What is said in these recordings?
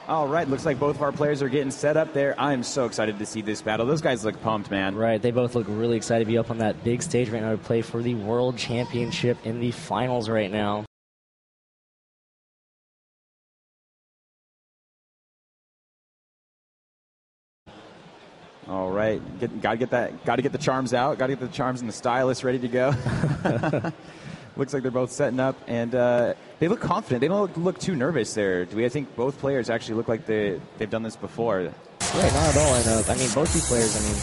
All right, looks like both of our players are getting set up there. I'm so excited to see this battle. Those guys look pumped, man. Right, they both look really excited to be up on that big stage right now to play for the World Championship in the finals right now. All right, gotta get the charms out. Gotta get the charms and the stylist ready to go. Looks like they're both setting up, and they look confident. They don't look too nervous there. I think both players actually look like they've done this before. Right, not at all. And I mean, both these players, I mean,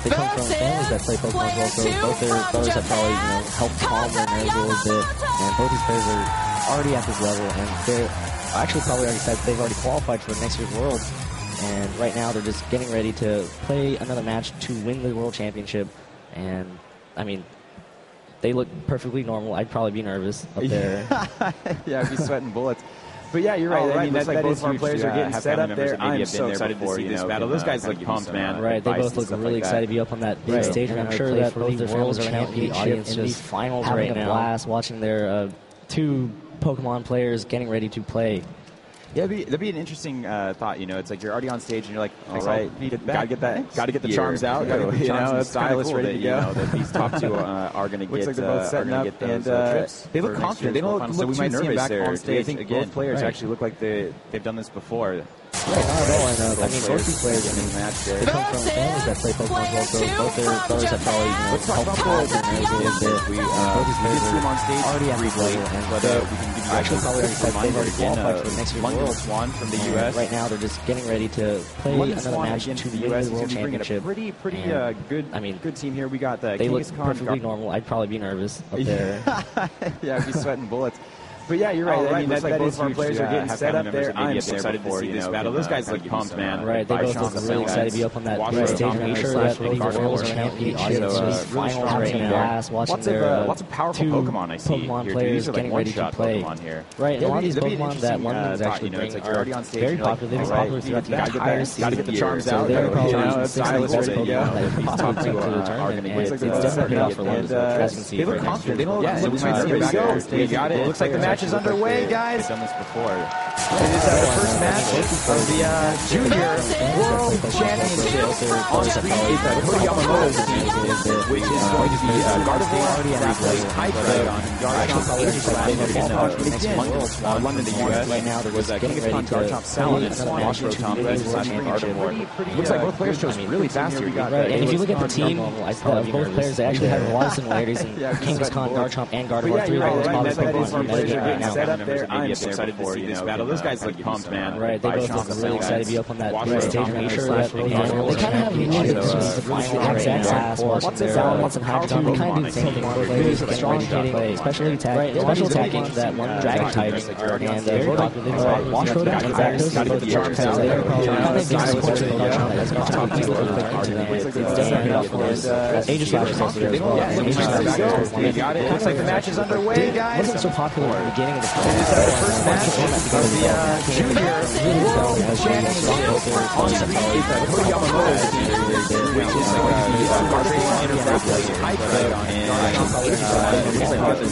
they come from families that play Pokemon as well, so both their brothers have probably, helped calm their nerves a little bit. And both these players are already at this level, and they're actually probably already said they've already qualified for next year's Worlds. And right now, they're just getting ready to play another match to win the World Championship. And I mean, they look perfectly normal. I'd probably be nervous up there. Yeah, I'd be sweating bullets. But yeah, you're right. I mean, looks like both of our players are getting set up there. I'm so excited to see this battle. Those guys look pumped, man. Right, they both look really excited to be up on that big stage. And I'm sure that both their families are now in the audience just finals having a blast watching their two Pokemon players getting ready to play. Yeah, that'd be an interesting thought. It's like you're already on stage and you're like, all right, gotta get the charms out. Gotta get the charms and the stylist ready to go. That these top two are going to get. Looks like they're both setting up, and they look confident. They don't look too nervous there. I think both players actually look like they've done this before. Right, not at all. And I mean, both these players in the match there, they come from families that play Pokemon as well, so both their brothers have probably helped calm their nerves a little bit. Both these players are already at this level, and we can give you actually probably already said they've already qualified for next year's Worlds. Swan from the U.S. Right now, they're just getting ready to play another match to win the World Championship. Pretty good team here. We got the they look perfectly normal. I'd probably be nervous up there. Yeah, I'd be sweating bullets. But yeah, you're right. I mean, looks like both of our players are getting set up there. I'm so excited to see this battle. Those guys look pumped, man. Right, they both look really excited to be up on that big stage. I'm sure that both their families are now in the audience just finals right now, watching their lots of powerful Pokemon I see Pokemon here. players getting ready to play. Right, and a lot of these Pokemon that one is actually bring are very popular. They're popular throughout the entire season. Gotta get the charms out. They're probably stylist ready to go. These top two are tournament, and it's definitely off for London. They look confident. They don't look too nervous. We got it. Looks like the match is underway, guys. We've done this before. It is the first match of the Junior World Championship on street with Cody Yamamoto's team, which is going to be Gardevoir, Sapling, Hydra, Garchomp, London, the U.S. Right now, there was Kangaskhan, Garchomp, Salad, and Swash Rotom, Gardevoir. Looks like both players chose really fast here. Right, and if you look at the team, both players actually have a lot of similarities in Kangaskhan, Garchomp, and Gardevoir. Three of the most popular Pokemon right now. I'm so excited to see this battle. Those guys look pumped, man. Right, they both look really excited to be up on that big stage. I'm sure that they kind of have the audience the final exact same watching their Salamence and Hydreigon. They kind of do the same thing. Players are strong hitting, especially attacking that one Dragon type, and very popular. Wash Rotom and Zapdos are both the charms out there. And they've been supporting the Pokemon that has gone to easily it's Aegislash is also there as well. It looks like the match is underway, guys. Wasn't so popular at the beginning of the first match of the Junior World Championship on street with Cody Yamamoto's team, which is going to be Gardevoir, Sapling, Hydra, and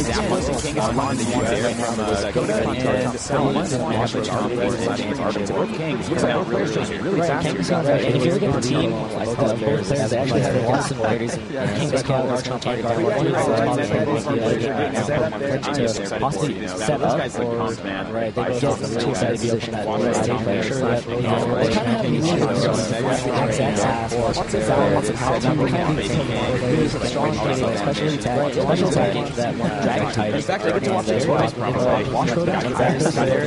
Zapdos and Kangaskhan, the U.S. from Dakota, and Salmon, and Ashley Arthur. Both Kings. Looks like both players just really fast. And if you look at the team, both players they actually have a lot of similarities in Kangaskhan, Garchomp, and Gardevoir. Possibly set up or right, they both get really excited to be up in that team. I'm sure that they kind of have these strong hitting, especially attacking that one Dragon type. In fact, they get to watch it twice, probably. Wash Rotom and Zapdos are there.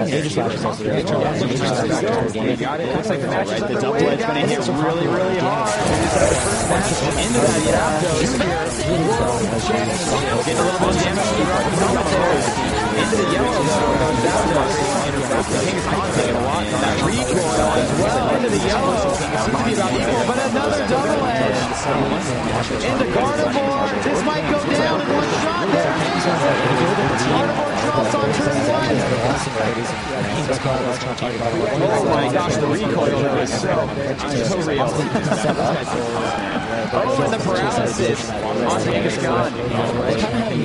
Aegislash is also there. Looks like the match is underway. The double edge going to hit really, really hard. Into that Zapdos. Getting a little bit of damage to the helmet there. Into the yellow though goes Zapdos. Kangaskhan taking a lot. That recoil as well. Into the yellow. Seems to be about equal, but another double edge. Into Gardevoir. This might go down in one shot there. Gardevoir drops on turn one. Oh my gosh, the recoil though is so real. Oh, and the paralysis on Kangaskhan. So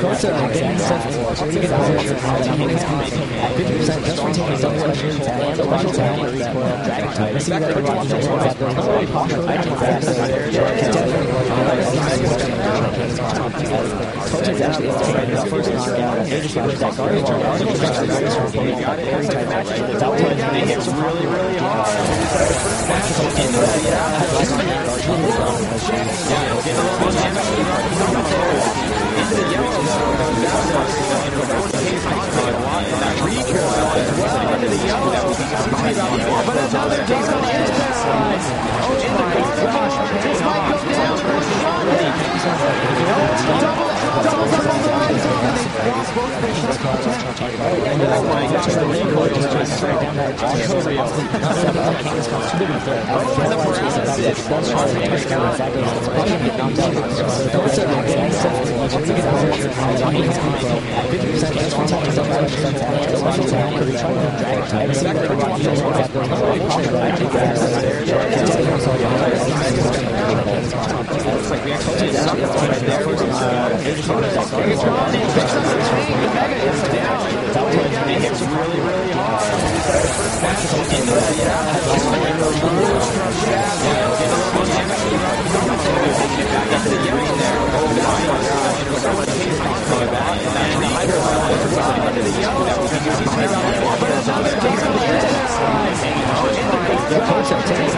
Kota getting set for 30 get out at 50% just for taking double special attack and special attack and recoil. I see that the Rocky has got the really popular item grabs there. Kota is actually able to get the first knockout and just with that guard wall. Very tight match. That one hits really, really hard. Into that, into the yellow though. That recoil as well into the yellow. But another taste on the inside. Oh my gosh. This might go down for Shani. Doubles up on the line zone. And they cross both patients. Oh my gosh. The recoil is just straight down that Ocovio. And the paralysis. It's really, really hard. Into that, into the yellow there. Oh my gosh. And the hydro into the yellow. But another taste on the inside. The coach of tennis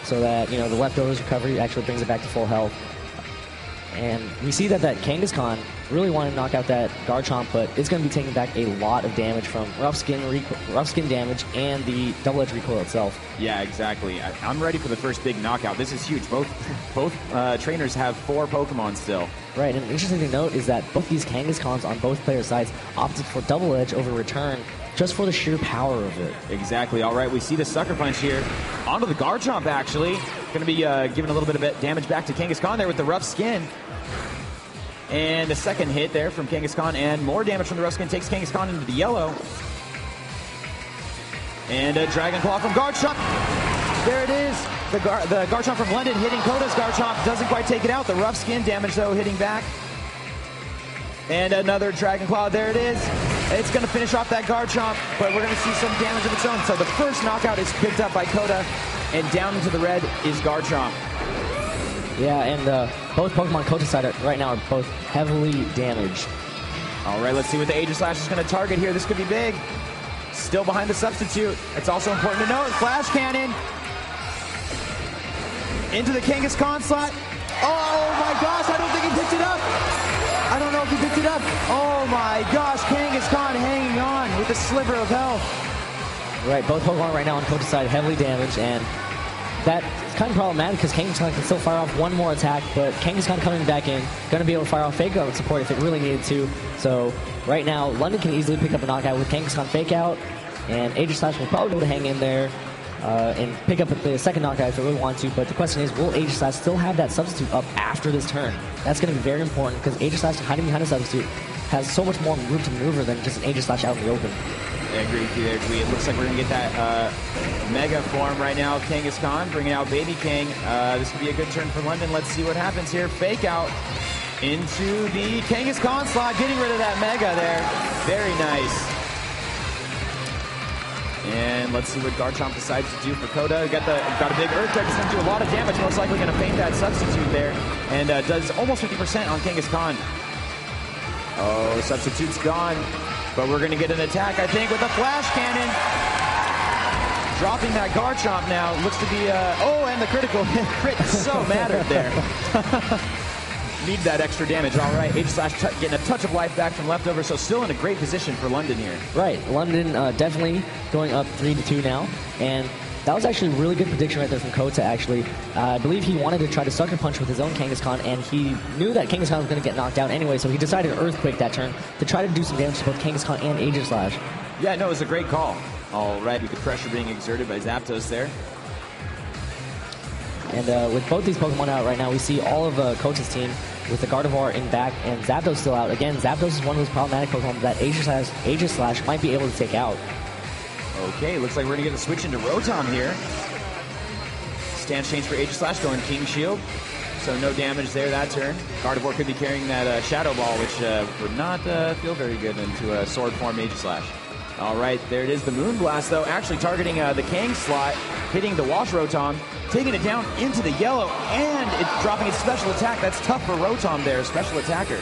So that, you know, the leftovers recovery actually brings it back to full health. And we see that Kangaskhan really wanted to knock out that Garchomp, but it's going to be taking back a lot of damage from rough skin damage and the double edge recoil itself. Yeah, exactly. I'm ready for the first big knockout. This is huge. Both trainers have 4 Pokemon still. Right, and an interesting thing to note is that both these Kangaskhan's on both players' sides opted for double edge over return just for the sheer power of it. Exactly. All right, we see the Sucker Punch here. Onto the Garchomp, actually. Going to be giving a little bit of damage back to Kangaskhan there with the rough skin. And the second hit there from Kangaskhan, and more damage from the rough skin takes Kangaskhan into the yellow. And a Dragon Claw from Garchomp. There it is. The Garchomp from London hitting Koda's Garchomp. Doesn't quite take it out. The rough skin damage, though, hitting back. And another Dragon Claw. There it is. It's going to finish off that Garchomp, but we're going to see some damage of its own. So the first knockout is picked up by Koda, and down into the red is Garchomp. Yeah, and both Pokemon Kota's side right now are both heavily damaged. All right, let's see what the Aegis Slash is going to target here. This could be big. Still behind the substitute. It's also important to note, Flash Cannon into the Kangaskhan slot. Oh my gosh, I don't think he picked it up. I don't know if he picked it up. Oh my gosh, Kangaskhan hanging on with a sliver of health. Right, both Pokemon right now on Kota's side heavily damaged, and that's kind of problematic because Kangaskhan can still fire off one more attack, but Kangaskhan coming back in, going to be able to fire off Fake Out support if it really needed to. So right now, London can easily pick up a knockout with Kangaskhan Fake Out, and Aegis Slash will probably be able to hang in there and pick up the second knockout if it really wants to. But the question is, will Aegis Slash still have that substitute up after this turn? That's going to be very important because Aegis Slash hiding behind a substitute has so much more room to maneuver than just an Aegis Slash out in the open. I agree with you there, Dwee. It looks like we're going to get that Mega form right now of Kangaskhan, bringing out Baby King. This could be a good turn for London. Let's see what happens here. Fake Out into the Kangaskhan slot, getting rid of that Mega there. Very nice. And let's see what Garchomp decides to do for Coda. Got a big Earthquake. It's going to do a lot of damage. Most likely going to paint that substitute there. And does almost 50% on Kangaskhan. Oh, substitute's gone. But we're going to get an attack, I think, with a Flash Cannon. Dropping that Garchomp now. Looks to be, oh, and the critical hit. Crit so mattered there. Need that extra damage. All right, H-Slash getting a touch of life back from leftover, so still in a great position for London here. Right, London definitely going up 3-2 now, and that was actually a really good prediction right there from Kota, actually. I believe he wanted to try to sucker punch with his own Kangaskhan, and he knew that Kangaskhan was going to get knocked out anyway, so he decided to Earthquake that turn to try to do some damage to both Kangaskhan and Aegislash. Yeah, no, it was a great call. All right, with the pressure being exerted by Zapdos there. And with both these Pokemon out right now, we see all of Kota's team with the Gardevoir in back and Zapdos still out. Again, Zapdos is one of those problematic Pokemon that Aegislash might be able to take out. Okay, looks like we're going to get a switch into Rotom here. Stance change for Aegislash, going King Shield. So no damage there that turn. Gardevoir could be carrying that Shadow Ball, which would not feel very good into a Sword form Aegislash. All right, there it is. The Moonblast, though, actually targeting the Kang slot, hitting the Wash Rotom, taking it down into the yellow, and it's dropping its special attack. That's tough for Rotom there, special attacker.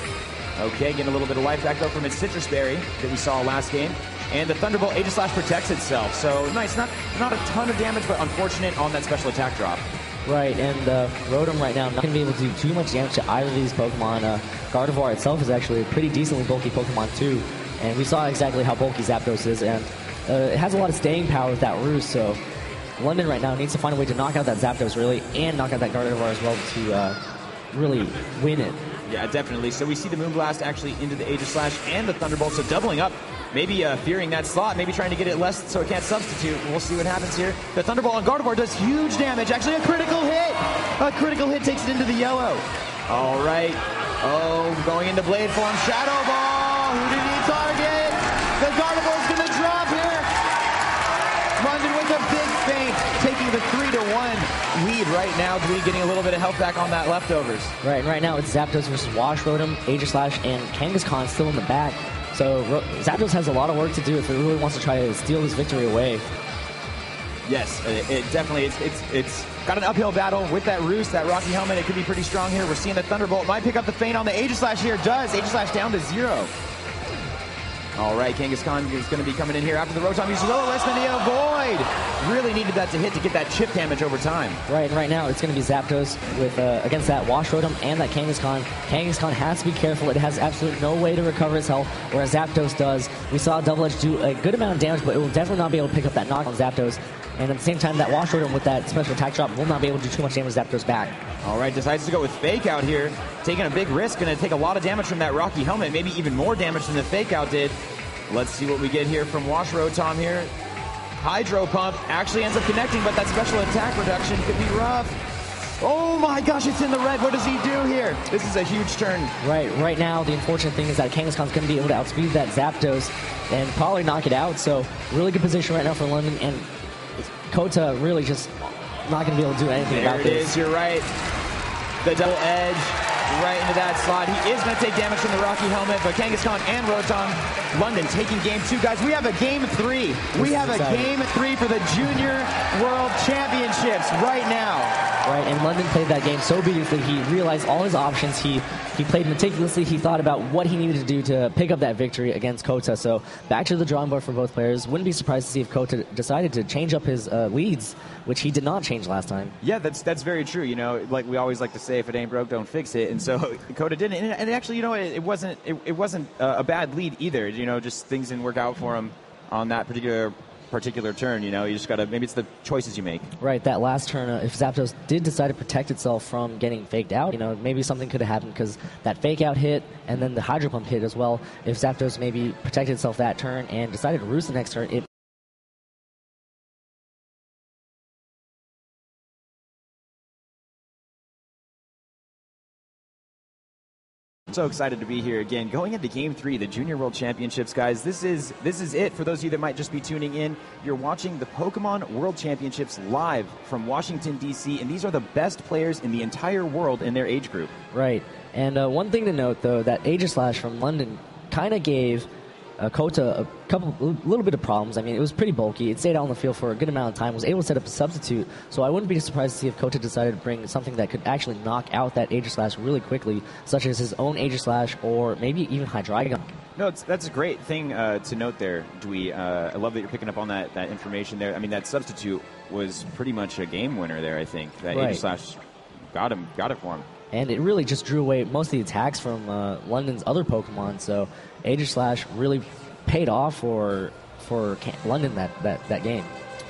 Okay, getting a little bit of life back, though, from its Citrus Berry that we saw last game. And the Thunderbolt Aegislash protects itself. So nice, not a ton of damage, but unfortunate on that special attack drop. Right, and Rotom right now not going to be able to do too much damage to either of these Pokemon. Gardevoir itself is actually a pretty decently bulky Pokemon, too. And we saw exactly how bulky Zapdos is, and it has a lot of staying power with that Roost, so London right now needs to find a way to knock out that Zapdos, really, and knock out that Gardevoir as well to really win it. Yeah, definitely. So we see the Moonblast actually into the Aegislash and the Thunderbolt, so doubling up, maybe fearing that slot, maybe trying to get it less so it can't substitute. We'll see what happens here. The Thunderbolt on Gardevoir does huge damage, actually a critical hit! A critical hit takes it into the yellow. All right. Oh, going into Blade form, Shadow Ball! Who did he target? The Gardevoir's going to drop here. London with a big feint, taking the 3-1 lead right now. Dwee getting a little bit of health back on that leftovers. Right, and right now it's Zapdos versus Wash Rotom, Aegislash, and Kangaskhan still in the back. So Zapdos has a lot of work to do if it really wants to try to steal this victory away. Yes, it definitely it's got an uphill battle with that Roost, that Rocky Helmet. It could be pretty strong here. We're seeing the Thunderbolt might pick up the feint on the Aegislash here. Does Aegislash down to 0? All right, Kangaskhan is going to be coming in here after the Rotom uses Will-O-Wisp, and the Avoid. Really needed that to hit to get that chip damage over time. Right, and right now it's going to be Zapdos with against that Wash Rotom and that Kangaskhan. Kangaskhan has to be careful. It has absolutely no way to recover its health, whereas Zapdos does. We saw Double Edge do a good amount of damage, but it will definitely not be able to pick up that knock on Zapdos. And at the same time, that Wash Rotom with that special attack drop will not be able to do too much damage to Zapdos back. All right, decides to go with Fake Out here. Taking a big risk, going to take a lot of damage from that Rocky Helmet, maybe even more damage than the Fake Out did. Let's see what we get here from Wash Rotom here. Hydro Pump actually ends up connecting, but that special attack reduction could be rough. Oh my gosh, it's in the red. What does he do here? This is a huge turn. Right now, the unfortunate thing is that Kangaskhan's going to be able to outspeed that Zapdos and probably knock it out. So really good position right now for London, and Kota really just not going to be able to do anything about this. There it is, you're right. The Double Edge right into that slot. He is going to take damage from the Rocky Helmet, but Kangaskhan and Rotom, London taking game 2. Guys, we have a game 3. We have a game 3 for the Junior World Championships right now. Right, and London played that game so beautifully. He realized all his options. He played meticulously. He thought about what he needed to do to pick up that victory against Kota. So back to the drawing board for both players. Wouldn't be surprised to see if Kota decided to change up his leads, which he did not change last time. Yeah, that's very true. You know, like we always like to say, if it ain't broke, don't fix it. And so Kota didn't. And actually, you know, it wasn't a bad lead either. You know, just things didn't work out for him on that particular turn. You know, you just gotta, maybe it's the choices you make. Right, that last turn, if Zapdos did decide to protect itself from getting faked out, you know, maybe something could have happened, because that fake out hit and then the Hydro Pump hit as well. If Zapdos maybe protected itself that turn and decided to roost the next turn, it So excited to be here again. Going into Game 3, the Junior World Championships, guys. This is it. For those of you that might just be tuning in, you're watching the Pokemon World Championships live from Washington, D.C., and these are the best players in the entire world in their age group. Right. And one thing to note, though, that Aegislash from London kind of gave Kota a little bit of problems. I mean, it was pretty bulky. It stayed out on the field for a good amount of time, was able to set up a substitute, so I wouldn't be surprised to see if Kota decided to bring something that could actually knock out that Aegis Slash really quickly, such as his own Aegis Slash or maybe even Hydreigon. No, that's a great thing to note there, Dwee. I love that you're picking up on that information there. I mean, that substitute was pretty much a game winner there, I think. That Aegis Slash got it for him. And it really just drew away most of the attacks from London's other Pokemon, so Aegis Slash really paid off for London that game.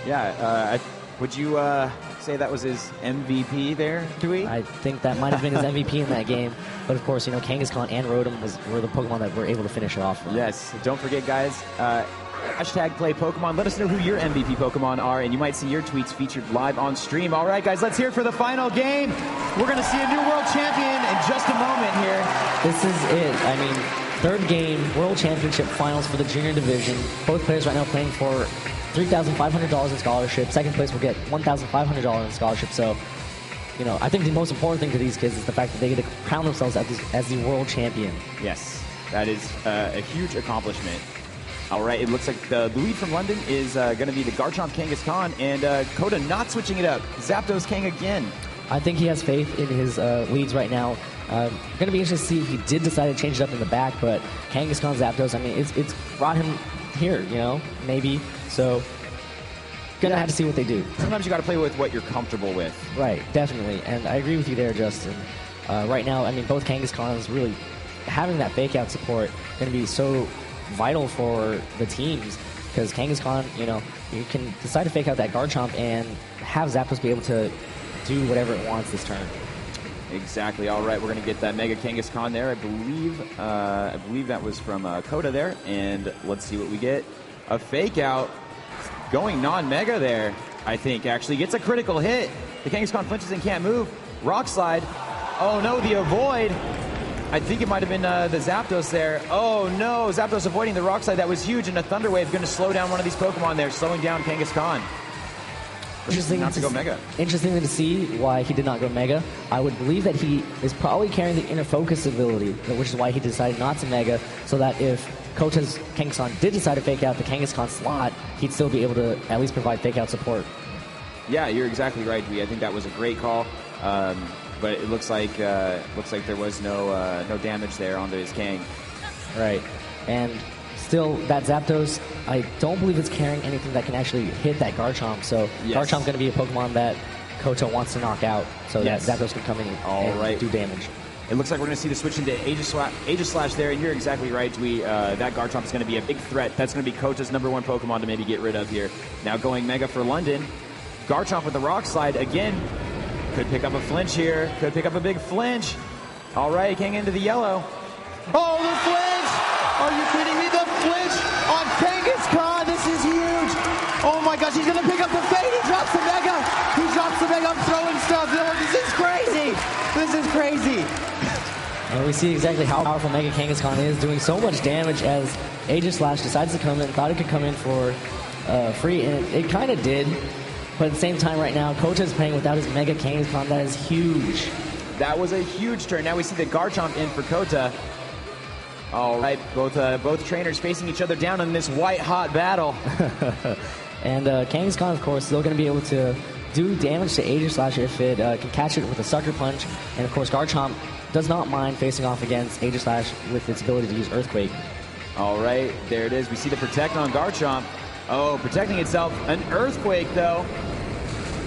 Yeah, would you say that was his MVP there, Dewey? I think that might have been his MVP in that game. But of course, Kangaskhan and Rotom were the Pokemon that were able to finish it off. Yes, don't forget, guys, hashtag play Pokemon. Let us know who your MVP Pokemon are, and you might see your tweets featured live on stream. All right, guys, let's hear it for the final game. We're going to see a new world champion in just a moment here. This is it. I mean, third game, World Championship Finals for the Junior Division. Both players right now playing for $3,500 in scholarship. Second place will get $1,500 in scholarship. So, I think the most important thing to these kids is the fact that they get to crown themselves as the world champion. Yes, that is a huge accomplishment. All right, it looks like the lead from London is going to be the Garchomp Kangaskhan, and Kota not switching it up. Zapdos Kang again. I think he has faith in his leads right now. Going to be interesting to see if he did decide to change it up in the back, but Kangaskhan Zapdos, I mean, it's brought him here, maybe. So, gonna have to see what they do. Sometimes you got to play with what you're comfortable with. Right, definitely, and I agree with you there, Justin. Right now, I mean, both Kangaskhan's really having that fake out support going to be so vital for the teams, because Kangaskhan, you can decide to fake out that Garchomp and have Zapdos be able to do whatever it wants this turn. Exactly. All right, we're going to get that Mega Kangaskhan there. I believe that was from Kota there, and let's see what we get. A fake out, going non-Mega there, I think, actually gets a critical hit. The Kangaskhan flinches and can't move. Rock Slide. Oh no, the avoid. I think it might have been the Zapdos there. Oh no, Zapdos avoiding the Rock Slide. That was huge, and a Thunder Wave going to slow down one of these Pokemon there, slowing down Kangaskhan. Interesting not to go Mega. Interesting to see why he did not go Mega. I would believe that he is probably carrying the Inner Focus ability, which is why he decided not to Mega, so that if Kota's Kangaskhan did decide to fake out the Kangaskhan slot, he'd still be able to at least provide fake out support. Yeah, you're exactly right, Dwee. I think that was a great call. But it looks like there was no damage there onto his Kang. Right, and still that Zapdos, I don't believe it's carrying anything that can actually hit that Garchomp. So yes. Garchomp's going to be a Pokemon that Kota wants to knock out, so that Zapdos can come in and do damage. It looks like we're going to see the switch into Aegis Slash there, and you're exactly right, Dwee. That Garchomp is going to be a big threat. That's going to be Kota's #1 Pokemon to maybe get rid of here. Now going Mega for London. Garchomp with the Rock Slide again. Could pick up a flinch here. Could pick up a big flinch. All right, Kang into the yellow. Oh, the flinch! Are you kidding me? The flinch on Kangaskhan. This is huge. Oh my gosh, he's going to pick up the fade. He drops the Mega. He drops the Mega. I'm throwing stuff. This is crazy. This is crazy. And we see exactly how powerful Mega Kangaskhan is, doing so much damage as Aegis Slash decides to come in, thought it could come in for free, and it kind of did. But at the same time right now, Kota is playing without his Mega Kangaskhan. That is huge. That was a huge turn. Now we see the Garchomp in for Kota. All right, both trainers facing each other down in this white-hot battle. And Kangaskhan, of course, still going to be able to do damage to Aegis Slash if it can catch it with a Sucker Punch. And, of course, Garchomp does not mind facing off against Aegis Slash with its ability to use Earthquake. All right, there it is. We see the Protect on Garchomp. Oh, protecting itself. An Earthquake, though.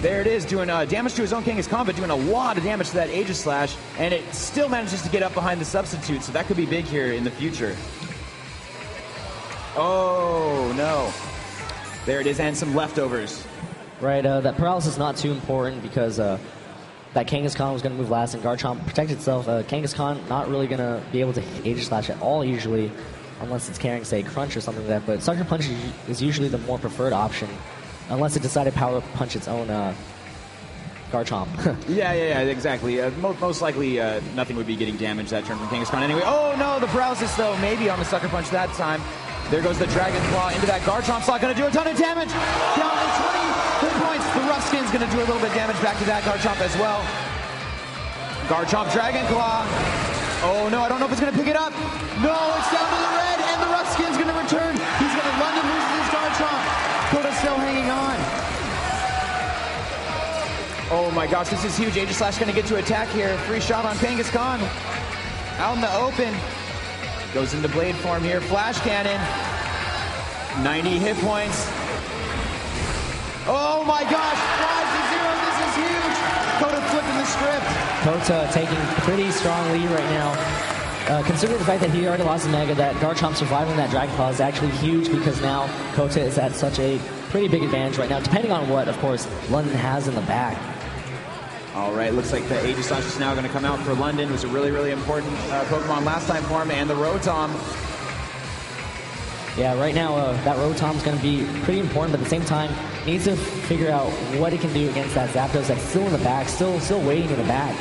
There it is, doing damage to his own Kangaskhan, but doing a lot of damage to that Aegis Slash, and it still manages to get up behind the substitute, so that could be big here in the future. Oh, no. There it is, and some leftovers. Right, that paralysis is not too important because that Kangaskhan was going to move last, and Garchomp protected itself. Kangaskhan not really going to be able to hit Aegis Slash at all, usually, unless it's carrying, say, Crunch or something like that. But Sucker Punch is usually the more preferred option, unless it decided to Power Punch its own Garchomp. yeah, exactly. Most likely, nothing would be getting damaged that turn from Kangaskhan anyway. Oh, no, the paralysis, though, maybe on the Sucker Punch that time. There goes the Dragon Claw into that Garchomp slot. Going to do a ton of damage. Down to 20 hit points. The Rough Skin's going to do a little bit of damage back to that Garchomp as well. Garchomp Dragon Claw. Oh, no, I don't know if it's going to pick it up. No, it's down to the red, and the Rough Skin's going to one turn. He's going to London loses his Garchomp. Kota still hanging on. Oh my gosh, this is huge. Aegislash going to get to attack here. Free shot on Kangaskhan. Out in the open. Goes into blade form here. Flash cannon. 90 hit points. Oh my gosh, 5-0. This is huge. Kota flipping the script. Kota taking a pretty strong lead right now. Considering the fact that he already lost a Mega, that Garchomp surviving that Dragon Claw is actually huge because now Kota is at such a pretty big advantage right now, depending on what, of course, London has in the back. All right, looks like the Aegislash is now going to come out for London. It was a really, really important Pokemon last time for him, and the Rotom. Yeah, right now that Rotom's going to be pretty important, but at the same time, needs to figure out what it can do against that Zapdos that's still in the back, still waiting in the back.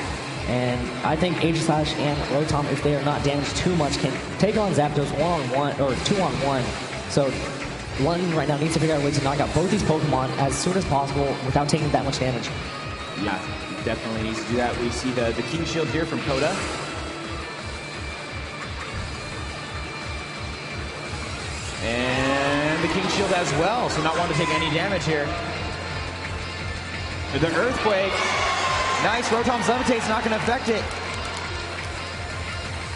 And I think Aegislash and Rotom, if they are not damaged too much, can take on Zapdos one-on-one or two-on-one. So London right now needs to figure out a way to knock out both these Pokemon as soon as possible without taking that much damage. Yeah, definitely needs to do that. We see the King Shield here from Kota. And the King Shield as well, so not wanting to take any damage here. The Earthquake. Nice, Rotom's Levitate's not going to affect it.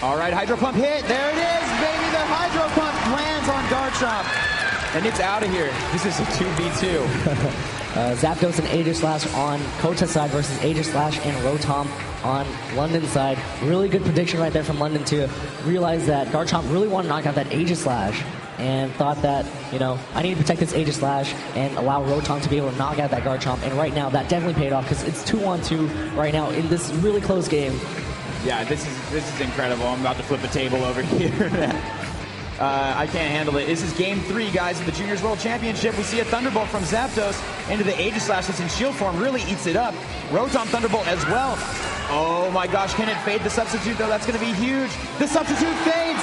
All right, Hydro Pump hit. There it is, baby. The Hydro Pump lands on Garchomp. And it's out of here. This is a 2v2. Zapdos and Aegislash on Kota's side versus Aegislash and Rotom on London's side. Really good prediction right there from London to realize that Garchomp really wanted to knock out that Aegislash and thought that, you know, I need to protect this Aegislash and allow Rotom to be able to knock out that Garchomp. And right now, that definitely paid off because it's 2-on-2 right now in this really close game. Yeah, this is incredible. I'm about to flip a table over here. I can't handle it. This is game 3, guys, of the Juniors World Championship. We see a Thunderbolt from Zapdos into the Aegislash that's in shield form. Really eats it up. Rotom Thunderbolt as well. Oh my gosh, can it fade the substitute though? That's going to be huge. The substitute fades.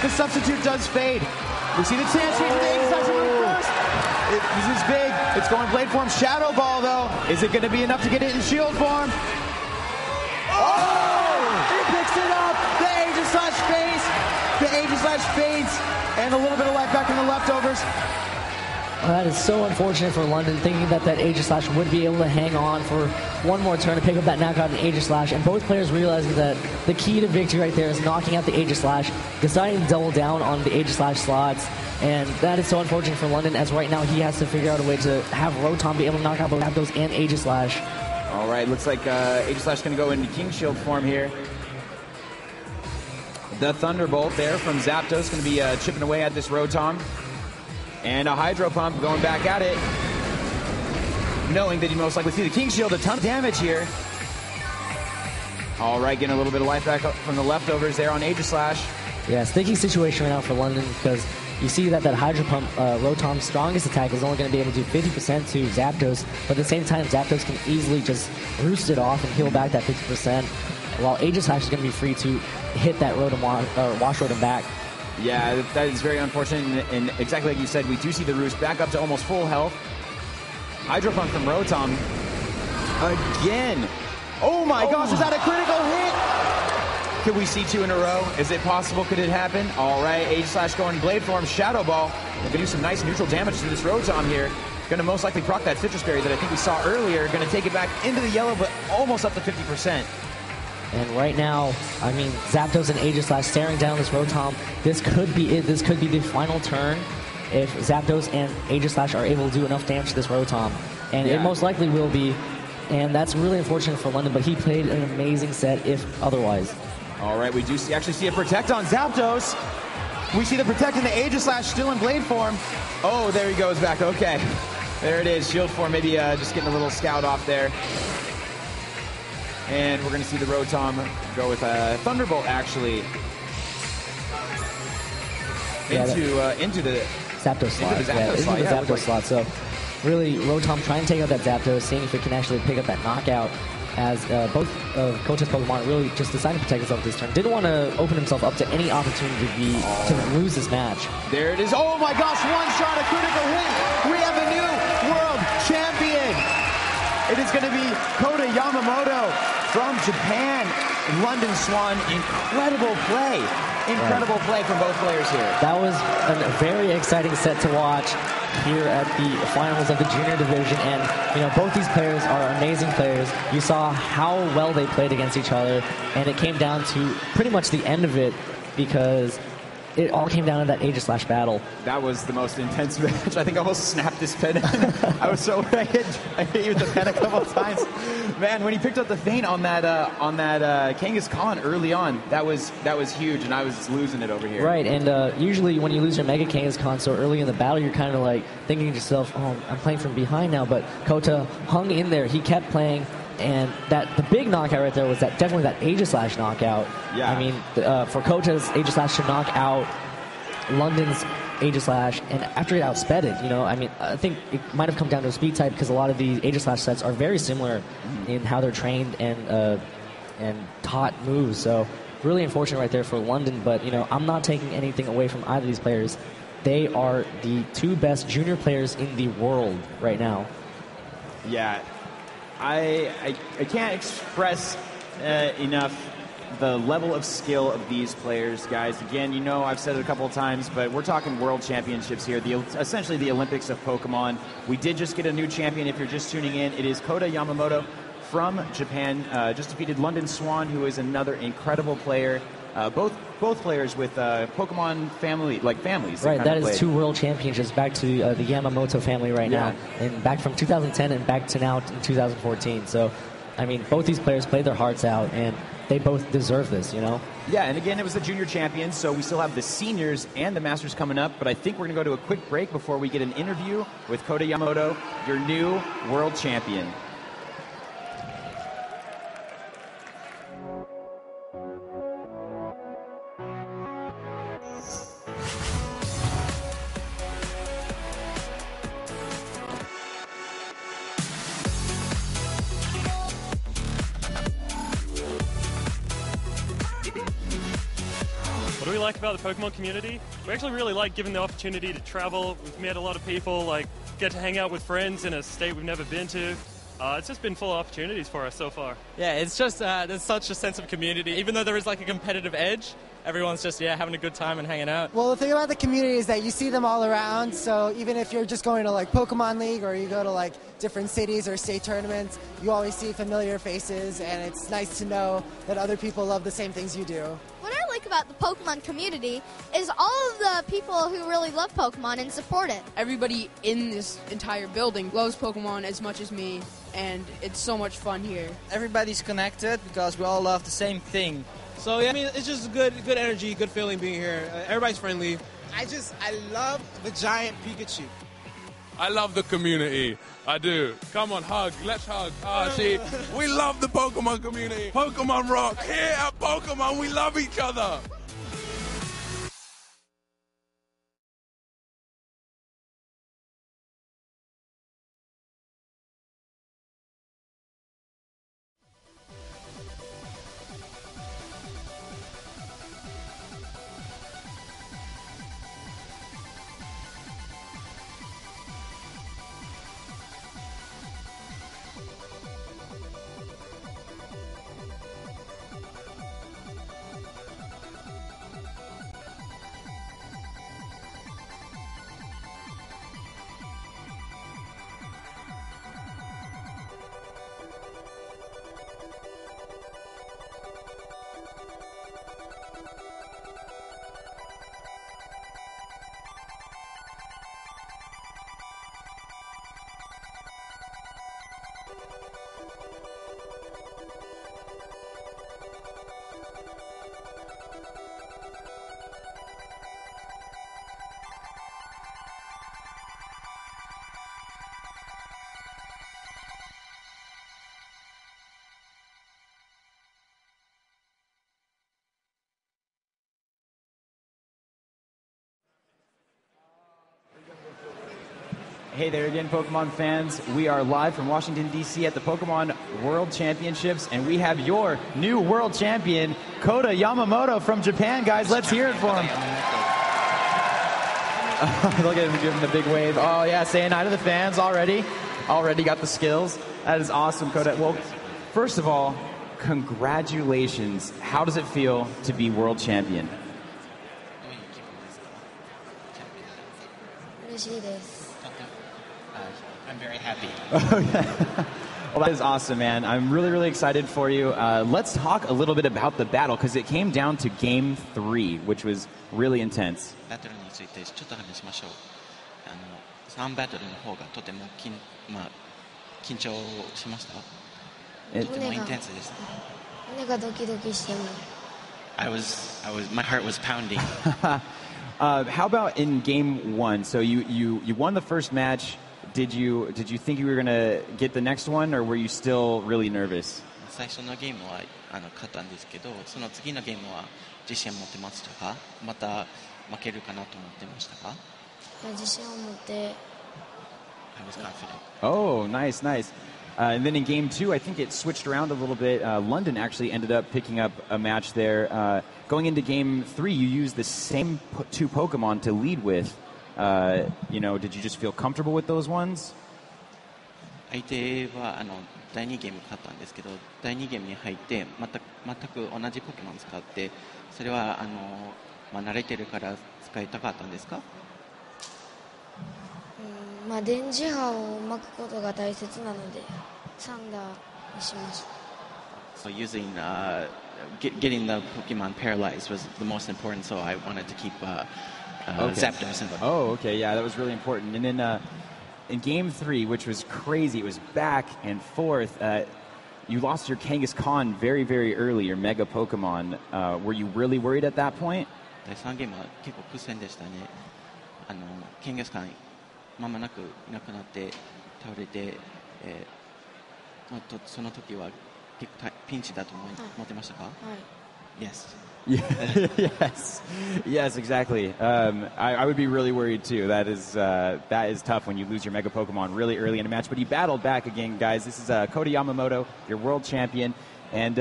The substitute does fade. We see the chance here for the Aegislash to run first. This is big. It's going blade form. Shadow Ball though. Is it going to be enough to get it in shield form? Oh! He picks it up. The Aegislash fades. The Aegislash fades, and a little bit of life back in the leftovers. That is so unfortunate for London, thinking that Aegislash would be able to hang on for one more turn to pick up that knockout in Aegislash, and both players realizing that the key to victory right there is knocking out the Aegislash, deciding to double down on the Aegislash slots, and that is so unfortunate for London, as right now he has to figure out a way to have Rotom be able to knock out both Zapdos and Aegislash. All right, looks like Aegislash going to go into King Shield form here. The Thunderbolt there from Zapdos going to be chipping away at this Rotom. And a Hydro Pump going back at it. Knowing that you most likely see the King Shield, a ton of damage here. All right, getting a little bit of life back up from the leftovers there on Aegislash. Yeah, sticky situation right now for London because you see that Hydro Pump, Rotom's strongest attack is only going to be able to do 50% to Zapdos, but at the same time, Zapdos can easily just roost it off and heal back that 50%, while Aegislash is going to be free to hit that Rotom, wash Rotom back. Yeah, that is very unfortunate, and exactly like you said, we do see the roost back up to almost full health. Hydro Pump from Rotom. Again. Oh my gosh, is that a critical hit? Could we see 2 in a row? Is it possible? Could it happen? All right, Aegislash going Blade Form, Shadow Ball. Going to do some nice neutral damage to this Rotom here. Going to most likely proc that Citrus Berry that I think we saw earlier. Going to take it back into the yellow, but almost up to 50%. And right now, I mean, Zapdos and Aegislash staring down this Rotom. This could be it. This could be the final turn if Zapdos and Aegislash are able to do enough damage to this Rotom. And it most likely will be. And that's really unfortunate for London, but he played an amazing set if otherwise. All right, we do actually see a Protect on Zapdos. We see the Protect in the Aegislash still in Blade form. Oh, there he goes back. Okay. There it is. Shield form, maybe just getting a little scout off there. And we're going to see the Rotom go with a Thunderbolt, actually, into the Zapdos slot. Into the Zapdos slot. So really, Rotom trying to take out that Zapdos, seeing if it can actually pick up that knockout, as both of Kota's Pokemon really just decided to protect himself this turn. Didn't want to open himself up to any opportunity to lose this match. There it is. Oh my gosh, one shot, a critical hit. We have a new world champion. It is going to be Kota Yamamoto from Japan. London Swan, incredible play. Incredible play from both players here. That was a very exciting set to watch here at the finals of the junior division, and both these players are amazing players. You saw how well they played against each other, and it came down to pretty much the end of it because it all came down to that Aegis Slash battle. That was the most intense match. I think I almost snapped this pen. I was so I hit you with the pen a couple of times. Man, when he picked up the feint on that Kangas Khan early on, that was huge, and I was losing it over here. Right, and usually when you lose your Mega Kangas Khan so early in the battle, you're kind of like thinking to yourself, oh, I'm playing from behind now, but Kota hung in there. He kept playing. And the big knockout right there was definitely that Aegis Slash knockout. Yeah. I mean, for Kota's Aegis Slash to knock out London's Aegis Slash, and after it outsped it, I mean, I think it might have come down to a speed type because a lot of the Aegis Slash sets are very similar in how they're trained and taught moves. So really unfortunate right there for London, but I'm not taking anything away from either of these players. They are the two best junior players in the world right now. Yeah. I can't express enough the level of skill of these players, guys. Again, I've said it a couple of times, but we're talking world championships here, essentially the Olympics of Pokemon. We did just get a new champion. If you're just tuning in, it is Kota Yamamoto from Japan. Just defeated London Swan, who is another incredible player. Both players with Pokemon families. Right, that is two world championships back to the Yamamoto family right now, and back from 2010 and back to now in 2014. So, I mean, both these players played their hearts out, and they both deserve this, Yeah, and again, it was the junior champions, so we still have the seniors and the masters coming up, but I think we're going to go to a quick break before we get an interview with Kota Yamamoto, your new world champion. What do we like about the Pokemon community? We actually really like giving the opportunity to travel. We've met a lot of people, get to hang out with friends in a state we've never been to. It's just been full of opportunities for us so far. Yeah, it's just, there's such a sense of community. Even though there is a competitive edge, everyone's just, having a good time and hanging out. Well, the thing about the community is that you see them all around, so even if you're just going to Pokemon League or you go to different cities or state tournaments, you always see familiar faces, and it's nice to know that other people love the same things you do. What I like about the Pokemon community is all of the people who really love Pokemon and support it. Everybody in this entire building loves Pokemon as much as me, and it's so much fun here. Everybody's connected because we all love the same thing. So, I mean, it's just good energy, good feeling being here. Everybody's friendly. I love the giant Pikachu. I love the community. I do. Come on, hug. Let's hug. See, we love the Pokemon community. Pokemon rock. Here at Pokemon, we love each other. Hey there again, Pokemon fans. We are live from Washington, D.C. at the Pokemon World Championships, and we have your new world champion, Kota Yamamoto from Japan. Guys, let's hear it for him. Look at him giving the big wave. Oh, yeah, saying hi to the fans already. Already got the skills. That is awesome, Kota. Well, first of all, congratulations. How does it feel to be world champion? I'm very happy. Well, that is awesome, man. I'm really, really excited for you. Let's talk a little bit about the battle, because it came down to Game 3, which was really intense. バトルについてちょっと話しましょう。3バトルの方がとても緊張しました。とてもインテンスでした。胸がドキドキしても。My heart was pounding. How about in Game 1? So you won the first match. Did you think you were going to get the next one, or were you still really nervous? 最初のゲームは勝ったんですけど、その次のゲームは自信を持ってましたか？また負けるかなと思ってましたか？自信を持って。I was confident. Oh, nice. And then in Game 2, I think it switched around a little bit. London actually ended up picking up a match there. Going into Game 3, you used the same two Pokemon to lead with. Did you just feel comfortable with those ones? 相手は第2ゲーム勝ったんですけど、第2ゲームに入って全く同じポケモンを使って、それは慣れてるから使いたかったんですか？電磁波を巻くことが大切なのでサンダーにしました。So using getting the Pokemon paralyzed was the most important, so I wanted to keep Zapdos in the. Oh, okay, yeah, that was really important. And then in Game 3, which was crazy, it was back and forth. You lost your Kangaskhan very, very early, your Mega Pokemon. Were you really worried at that point? 第3ゲームは結構苦戦でしたね。Kangaskhan間もなくいなくなって倒れて、その時は結構ピンチだと思ってましたか？はい。Yes. Yes, exactly. I would be really worried too. That is tough when you lose your Mega Pokemon really early in a match. But he battled back again, guys. This is Kota Yamamoto, your world champion. And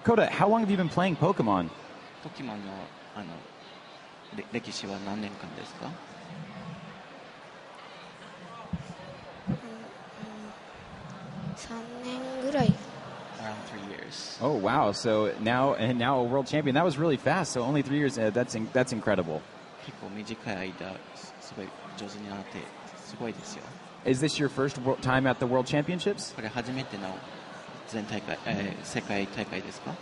Kota, how long have you been playing Pokemon? ポケモンの歴史は何年間ですか？3年ぐらい。Around 3 years. Oh wow! So now a world champion. That was really fast. So only 3 years. That's incredible. 結構短い間すごい上手になってすごいですよ。Is this your first time at the World Championships? これ初めての全大会、世界大会ですか？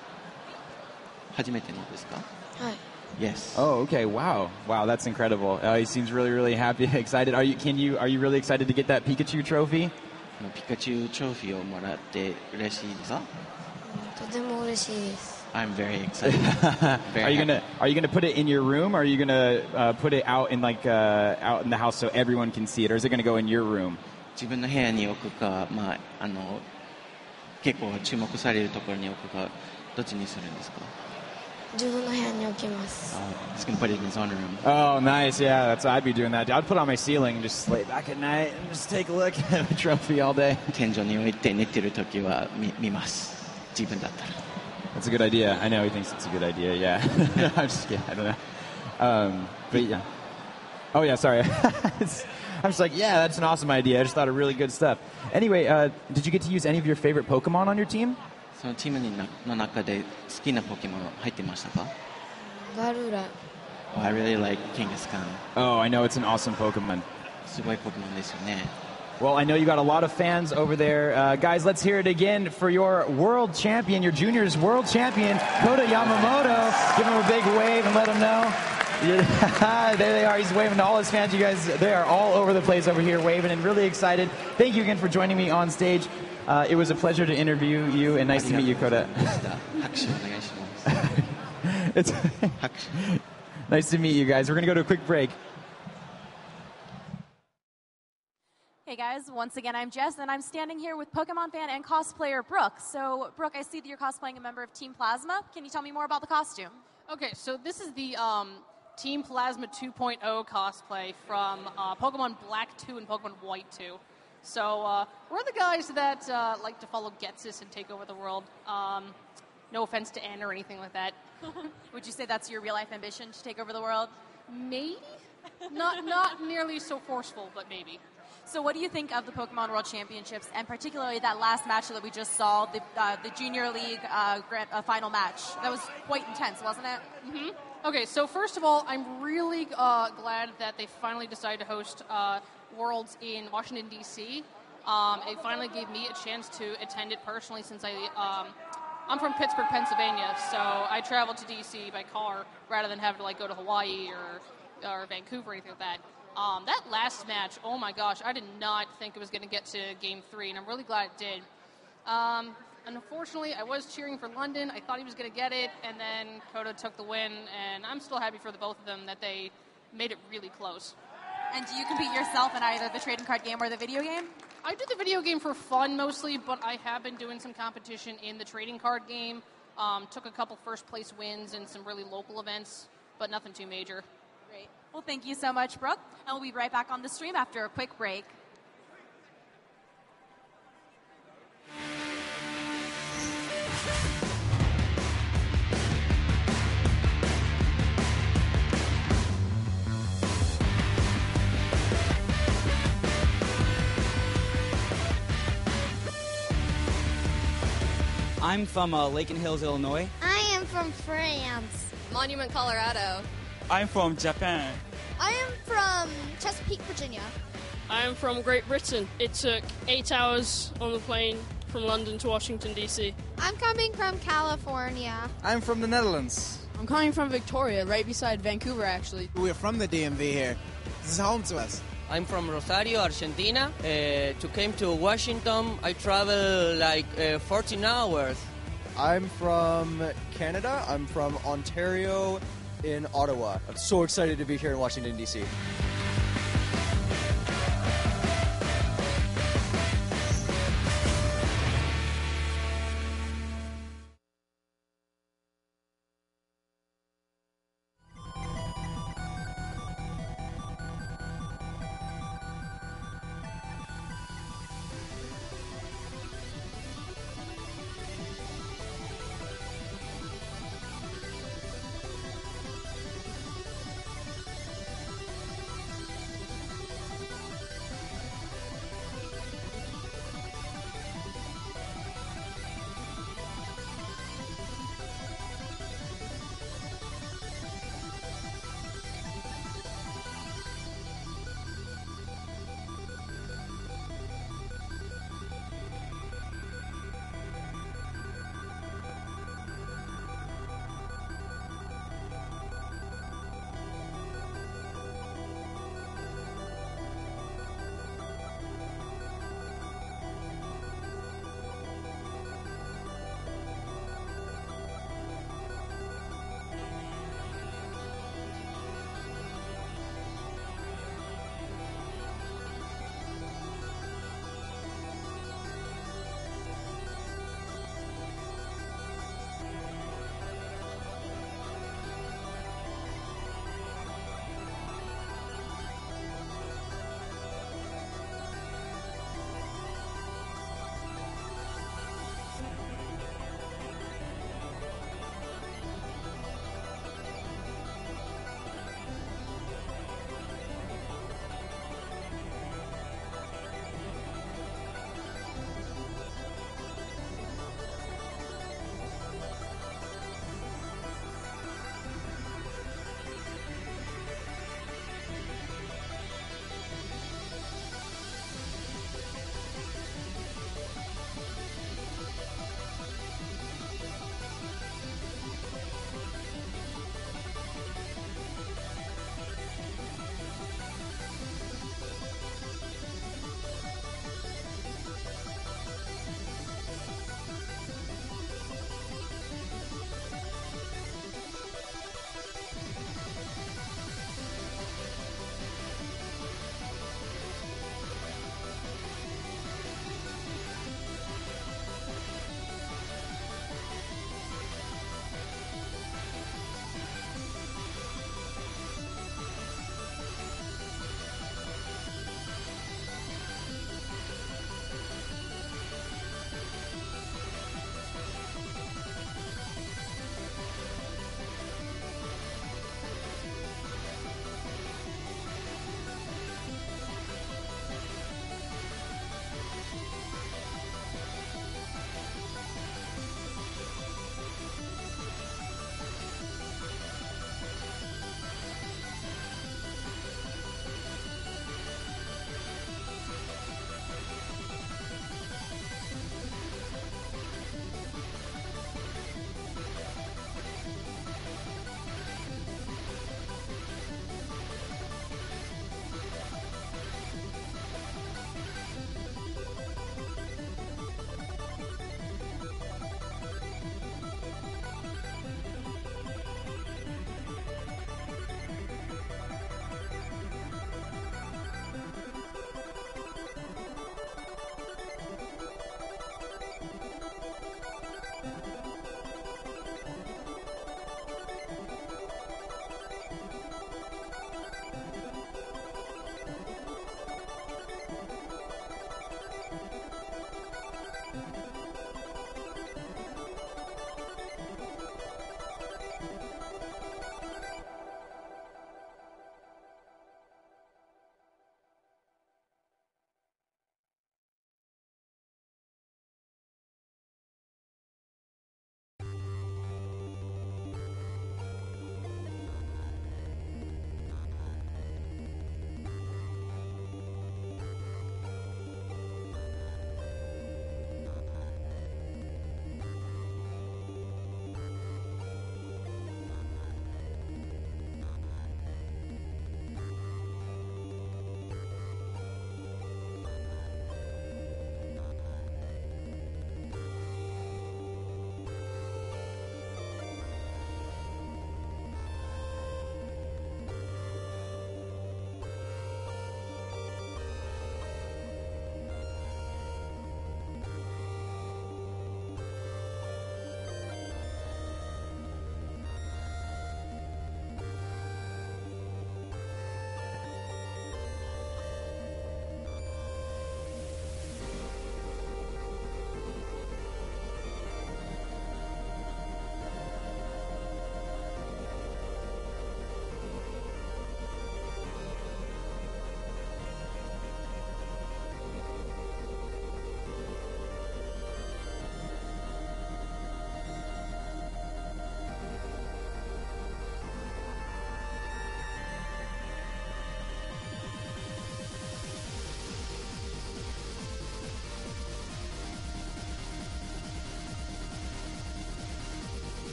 初めてのですか？はい。Yes. Oh, okay. Wow, that's incredible. He seems really, really happy, excited. Are you really excited to get that Pikachu trophy? ピカチュウトロフィーをもらって嬉しいですか？とても嬉しいです。I'm very excited. Are you gonna put it in your room, or are you gonna put it out in out in the house so everyone can see it, or is it gonna go in your room? 自分の部屋に置くか、結構注目されるところに置くか、どっちにするんですか？自分の部屋に置きます。He's gonna put it in his own room. Oh, nice. Yeah, I'd be doing that. I'd put it on my ceiling and just lay back at night and just take a look at the trophy all day. 天井に置いて寝てるときは見ます。自分だったら。That's a good idea. I know he thinks it's a good idea. Yeah. I'm just kidding. I don't know. But yeah. Oh yeah. Sorry. I'm just like, yeah, that's an awesome idea. I just thought of really good stuff. Anyway, did you get to use any of your favorite Pokemon on your team? そのチームの中で好きなポケモン入ってましたか？ガルラ。Oh, I really like Kangaskhan. Oh, I know, it's an awesome Pokemon. すごいポケモンですよね。Well, I know you got a lot of fans over there. Guys, let's hear it again for your world champion, your juniors world champion, Kota Yamamoto. Give him a big wave and let him know. There they are. He's waving to all his fans. You guys, they are all over the place over here waving and really excited. Thank you again for joining me on stage. It was a pleasure to interview you, and nice to meet you, Kota. It's nice to meet you guys. We're going to go to a quick break. Hey guys, once again, I'm Jess, and I'm standing here with Pokemon fan and cosplayer Brooke. So, Brooke, I see that you're cosplaying a member of Team Plasma. Can you tell me more about the costume? Okay, so this is the Team Plasma 2.0 cosplay from Pokemon Black 2 and Pokemon White 2. So we're the guys that like to follow Getsis and take over the world. No offense to Anne or anything like that. Would you say that's your real-life ambition, to take over the world? Maybe. Not nearly so forceful, but maybe. So what do you think of the Pokemon World Championships, and particularly that last match that we just saw, the Junior League final match? That was quite intense, wasn't it? Mm-hmm. Okay, so first of all, I'm really glad that they finally decided to host Worlds in Washington, D.C. It finally gave me a chance to attend it personally since I'm from Pittsburgh, Pennsylvania, so I traveled to D.C. by car rather than have to go to Hawaii or Vancouver or anything like that. That last match, oh my gosh, I did not think it was going to get to Game 3, and I'm really glad it did. Unfortunately, I was cheering for London. I thought he was going to get it, and then Koda took the win, and I'm still happy for the both of them that they made it really close. And do you compete yourself in either the trading card game or the video game? I do the video game for fun mostly, but I have been doing some competition in the trading card game. Took a couple first-place wins in some really local events, but nothing too major. Great. Well, thank you so much, Brooke. And we'll be right back on the stream after a quick break. I'm from Lake and Hills, Illinois. I am from France. Monument, Colorado. I'm from Japan. I am from Chesapeake, Virginia. I am from Great Britain. It took 8 hours on the plane from London to Washington, D.C. I'm coming from California. I'm from the Netherlands. I'm coming from Victoria, right beside Vancouver, actually. We're from the DMV here. This is home to us. I'm from Rosario, Argentina. To came to Washington, I travel 14 hours. I'm from Canada. I'm from Ontario in Ottawa. I'm so excited to be here in Washington, D.C.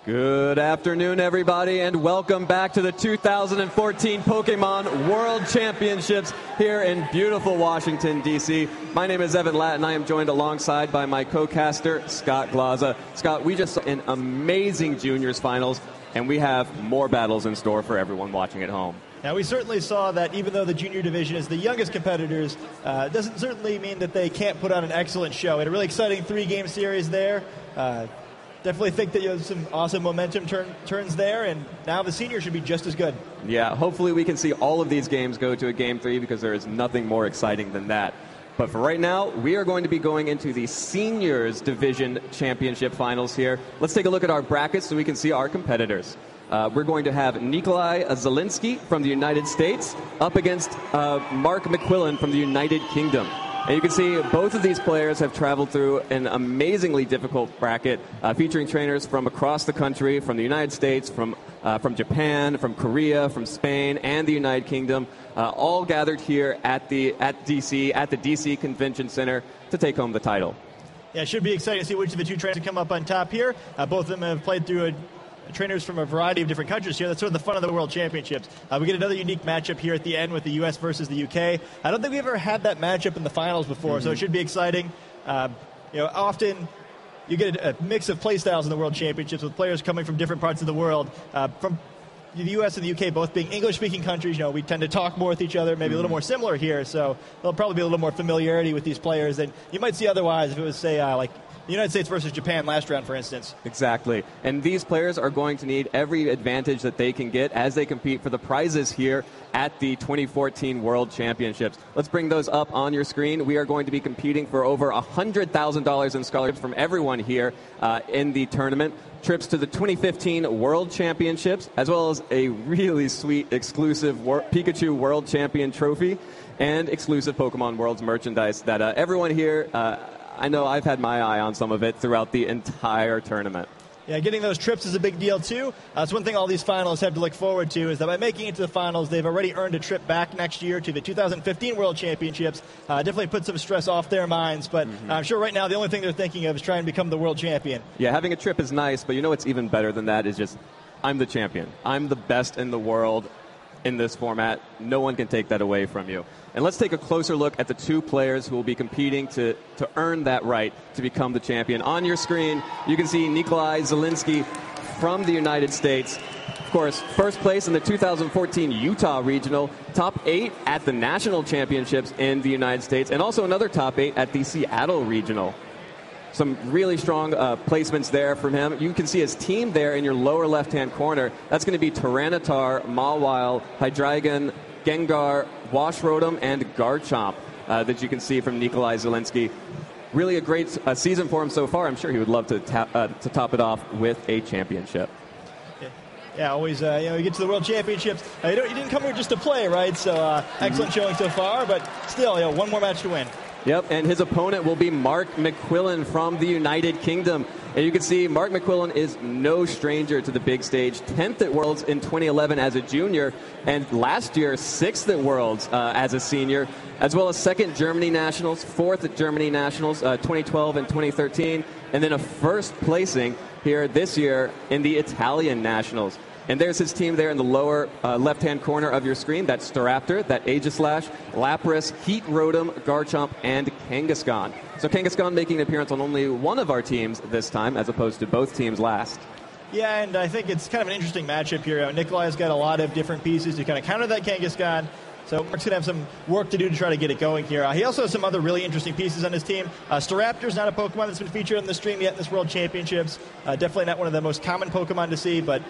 Good afternoon, everybody, and welcome back to the 2014 Pokemon World Championships here in beautiful Washington, D.C. My name is Evan Latt, and I am joined alongside by my co-caster, Scott Glaza. Scott, we just saw an amazing juniors finals, and we have more battles in store for everyone watching at home. Now, we certainly saw that even though the junior division is the youngest competitors, doesn't certainly mean that they can't put on an excellent show. We had a really exciting 3-game series there. Definitely think that you have some awesome momentum turns there, and now the seniors should be just as good. Yeah, hopefully we can see all of these games go to a Game 3 because there is nothing more exciting than that. But for right now, we are going to be going into the Seniors Division Championship Finals here. Let's take a look at our brackets so we can see our competitors. We're going to have Nikolai Zelinsky from the United States up against Mark McQuillan from the United Kingdom. And you can see both of these players have traveled through an amazingly difficult bracket featuring trainers from across the country, from the United States, from Japan, from Korea, from Spain, and the United Kingdom, all gathered here at the DC Convention Center to take home the title. Yeah, it should be exciting to see which of the two trainers come up on top here. Both of them have played through trainers from a variety of different countries here. That's sort of the fun of the World Championships. We get another unique matchup here at the end with the U.S. versus the U.K. I don't think we've ever had that matchup in the finals before, so it should be exciting. Often you get a mix of play styles in the World Championships with players coming from different parts of the world. From the U.S. and the U.K. both being English-speaking countries, we tend to talk more with each other, maybe a little more similar here, so there'll probably be a little more familiarity with these players than you might see otherwise if it was, say, like the United States versus Japan last round, for instance. Exactly. And these players are going to need every advantage that they can get as they compete for the prizes here at the 2014 World Championships. Let's bring those up on your screen. We are going to be competing for over $100,000 in scholarships from everyone here in the tournament. Trips to the 2015 World Championships, as well as a really sweet exclusive Pikachu World Champion trophy and exclusive Pokemon Worlds merchandise that everyone here, I know I've had my eye on some of it throughout the entire tournament. Yeah, getting those trips is a big deal, too. That's one thing all these finalists have to look forward to is that by making it to the finals, they've already earned a trip back next year to the 2015 World Championships. Definitely put some stress off their minds, but I'm sure right now the only thing they're thinking of is trying to become the world champion. Yeah, having a trip is nice, but what's even better than that is just, I'm the champion. I'm the best in the world in this format. No one can take that away from you. And let's take a closer look at the two players who will be competing to earn that right to become the champion. On your screen, you can see Nikolai Zelinsky from the United States. Of course, first place in the 2014 Utah Regional, top 8 at the National Championships in the United States, and also another top 8 at the Seattle Regional. Some really strong placements there from him. You can see his team there in your lower left-hand corner. That's going to be Tyranitar, Mawile, Hydreigon, Gengar, Washrotom, and Garchomp that you can see from Nikolai Zelinsky. Really a great season for him so far. I'm sure he would love to top it off with a championship. Yeah, always, you get to the World Championships. You didn't come here just to play, right? So excellent showing so far, but still, one more match to win. Yep, and his opponent will be Mark McQuillan from the United Kingdom. And you can see Mark McQuillan is no stranger to the big stage. 10th at Worlds in 2011 as a junior, and last year 6th at Worlds as a senior, as well as 2nd Germany Nationals, 4th at Germany Nationals 2012 and 2013, and then a first placing here this year in the Italian Nationals. And there's his team there in the lower left-hand corner of your screen. That's Staraptor, that Aegislash, Lapras, Heat Rotom, Garchomp, and Kangaskhan. So Kangaskhan making an appearance on only one of our teams this time, as opposed to both teams last. Yeah, and I think it's kind of an interesting matchup here. Nikolai's got a lot of different pieces to kind of counter that Kangaskhan. So Mark's going to have some work to do to try to get it going here. He also has some other really interesting pieces on his team. Staraptor's not a Pokemon that's been featured on the stream yet in this World Championships. Definitely not one of the most common Pokemon to see, but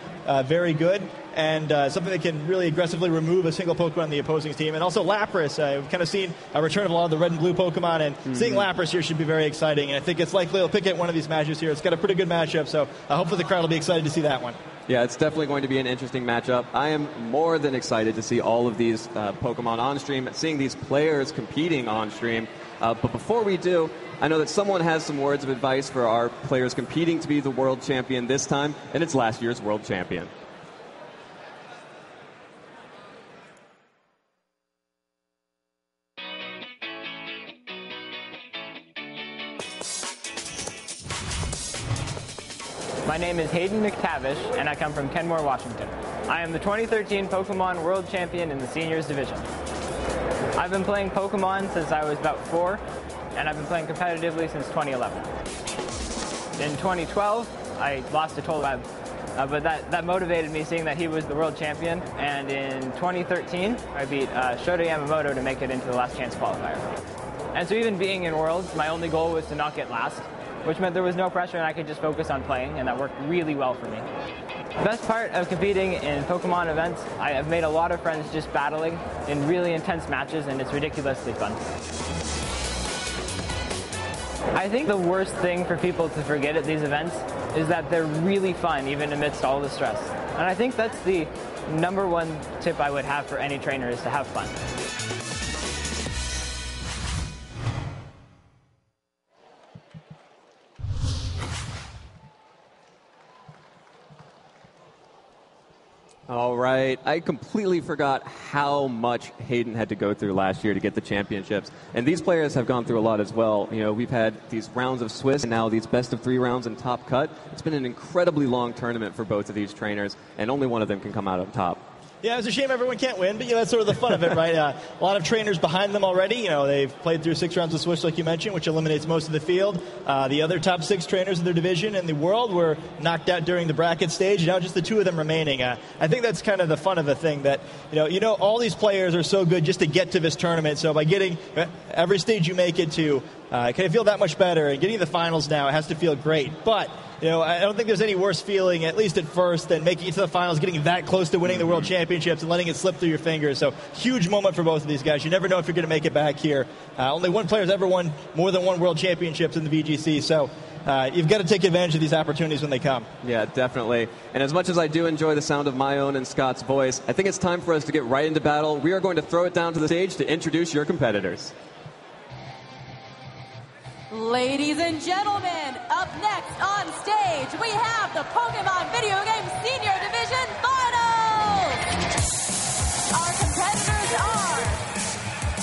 very good. And something that can really aggressively remove a single Pokemon on the opposing team. And also Lapras. We've kind of seen a return of a lot of the red and blue Pokemon, and seeing Lapras here should be very exciting. And I think it's likely he'll pick at one of these matches here. It's got a pretty good matchup, so hopefully the crowd will be excited to see that one. Yeah, it's definitely going to be an interesting matchup. I am more than excited to see all of these Pokemon on stream, seeing these players competing on stream. But before we do, I know that someone has some words of advice for our players competing to be the world champion this time, and it's last year's world champion. My name is Hayden McTavish, and I come from Kenmore, Washington. I am the 2013 Pokemon World Champion in the Seniors Division. I've been playing Pokemon since I was about 4, and I've been playing competitively since 2011. In 2012, I lost to Tolweb, but that motivated me seeing that he was the world champion, and in 2013, I beat Shota Yamamoto to make it into the last chance qualifier. And so even being in Worlds, my only goal was to not get last, which meant there was no pressure and I could just focus on playing, and that worked really well for me. The best part of competing in Pokemon events, I have made a lot of friends just battling in really intense matches, and it's ridiculously fun. I think the worst thing for people to forget at these events is that they're really fun even amidst all the stress. And I think that's the #1 tip I would have for any trainer, is to have fun. All right. I completely forgot how much Hayden had to go through last year to get the championships. And these players have gone through a lot as well. You know, we've had these rounds of Swiss and now these best of 3 rounds in Top Cut. It's been an incredibly long tournament for both of these trainers, and only one of them can come out on top. Yeah, it's a shame everyone can't win, but that's sort of the fun of it, right? A lot of trainers behind them already. They've played through 6 rounds of Swiss, like you mentioned, which eliminates most of the field. The other top 6 trainers in their division in the world were knocked out during the bracket stage. Now just the 2 of them remaining. I think that's kind of the fun of the thing, that all these players are so good just to get to this tournament. So by getting every stage you make it to, can it feel that much better? And getting to the finals now, it has to feel great. But I don't think there's any worse feeling, at least at first, than making it to the finals, getting that close to winning the World Championships and letting it slip through your fingers. So huge moment for both of these guys. You never know if you're going to make it back here. Only one player's ever won more than 1 World Championships in the VGC. So you've got to take advantage of these opportunities when they come. Yeah, definitely. And as much as I do enjoy the sound of my own and Scott's voice, I think it's time for us to get right into battle. We are going to throw it down to the stage to introduce your competitors. Ladies and gentlemen, up next on stage, we have the Pokemon Video Game Senior Division Finals! Our competitors are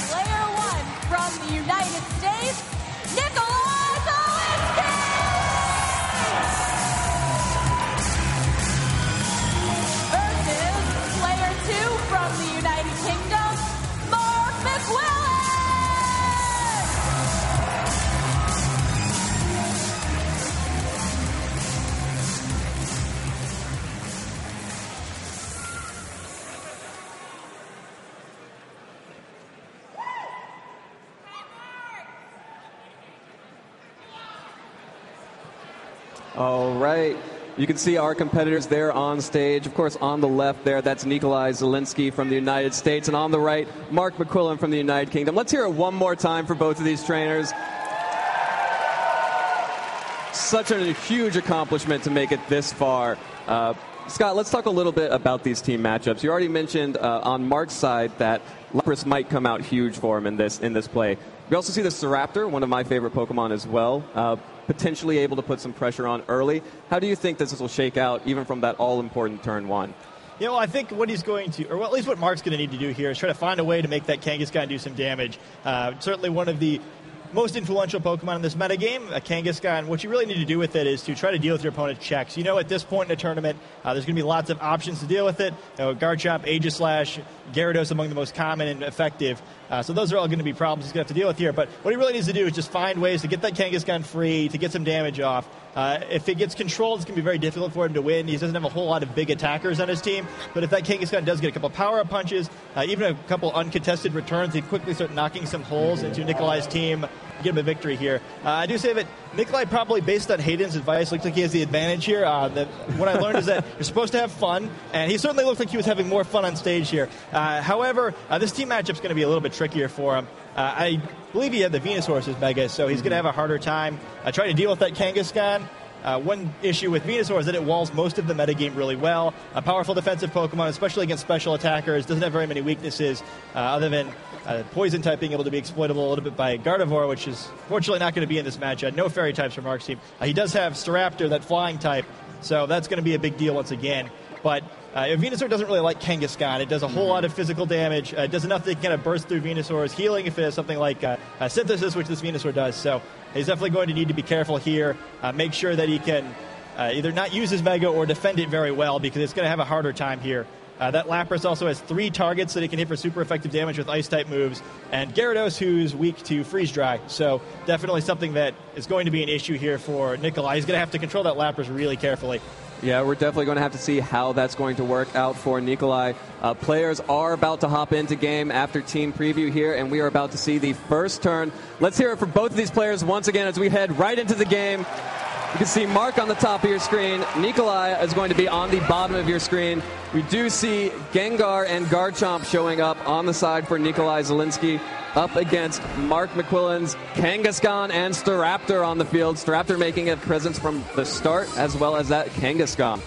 Player 1 from the United States, Nikolai Zielinski! Versus Player 2 from the United Kingdom, Mark McWillis! All right. You can see our competitors there on stage. Of course, on the left there, that's Nikolai Zielinski from the United States. And on the right, Mark McQuillan from the United Kingdom. Let's hear it one more time for both of these trainers. Such a huge accomplishment to make it this far. Scott, let's talk a little bit about these team matchups. You already mentioned on Mark's side that Lapras might come out huge for him in this play. We also see the Staraptor, one of my favorite Pokemon as well, potentially able to put some pressure on early. How do you think this will shake out, even from that all-important turn 1? Yeah, well, I think what he's going to, or at least what Mark's going to need to do here, is try to find a way to make that Kangaskhan do some damage. Certainly one of the most influential Pokemon in this metagame, a Kangaskhan. What you really need to do with it is to try to deal with your opponent's checks. At this point in a tournament, there's going to be lots of options to deal with it. Garchomp, Aegislash, Gyarados among the most common and effective. So those are all going to be problems he's going to have to deal with here. But what he really needs to do is just find ways to get that Kangaskhan free, to get some damage off. If it gets controlled, it's going to be very difficult for him to win. He doesn't have a whole lot of big attackers on his team. But if that Kangaskhan does get a couple power-up punches, even a couple uncontested returns, he'd quickly start knocking some holes into Nikolai's team, get him a victory here. I do say that Nikolai, probably based on Hayden's advice, looks like he has the advantage here. What I learned is that you're supposed to have fun, and he certainly looked like he was having more fun on stage here. However, this team matchup's going to be a little bit trickier for him. I believe he had the Venusaur as his Mega, so he's going to have a harder time trying to deal with that Kangaskhan. One issue with Venusaur is that it walls most of the metagame really well. A powerful defensive Pokemon, especially against special attackers, doesn't have very many weaknesses other than Poison type being able to be exploitable a little bit by Gardevoir, which is fortunately not going to be in this match. No Fairy types for Mark's team. He does have Staraptor, that flying type, so that's going to be a big deal once again. But Venusaur doesn't really like Kangaskhan. It does a whole lot of physical damage. It does enough that it kind of burst through Venusaur's healing if it has something like Synthesis, which this Venusaur does. So he's definitely going to need to be careful here. Make sure that he can either not use his Mega or defend it very well, because it's going to have a harder time here. That Lapras also has 3 targets that he can hit for super effective damage with Ice-type moves, and Gyarados, who's weak to Freeze Dry. So definitely something that is going to be an issue here for Nikolai. He's going to have to control that Lapras really carefully. Yeah, we're definitely going to have to see how that's going to work out for Nikolai. Players are about to hop into game after team preview here, and we are about to see the first turn. Let's hear it for both of these players once again as we head right into the game. You can see Mark on the top of your screen. Nikolai is going to be on the bottom of your screen. We do see Gengar and Garchomp showing up on the side for Nikolai Zielinski, up against Mark McQuillan's Kangaskhan and Staraptor on the field. Staraptor making a presence from the start, as well as that Kangaskhan.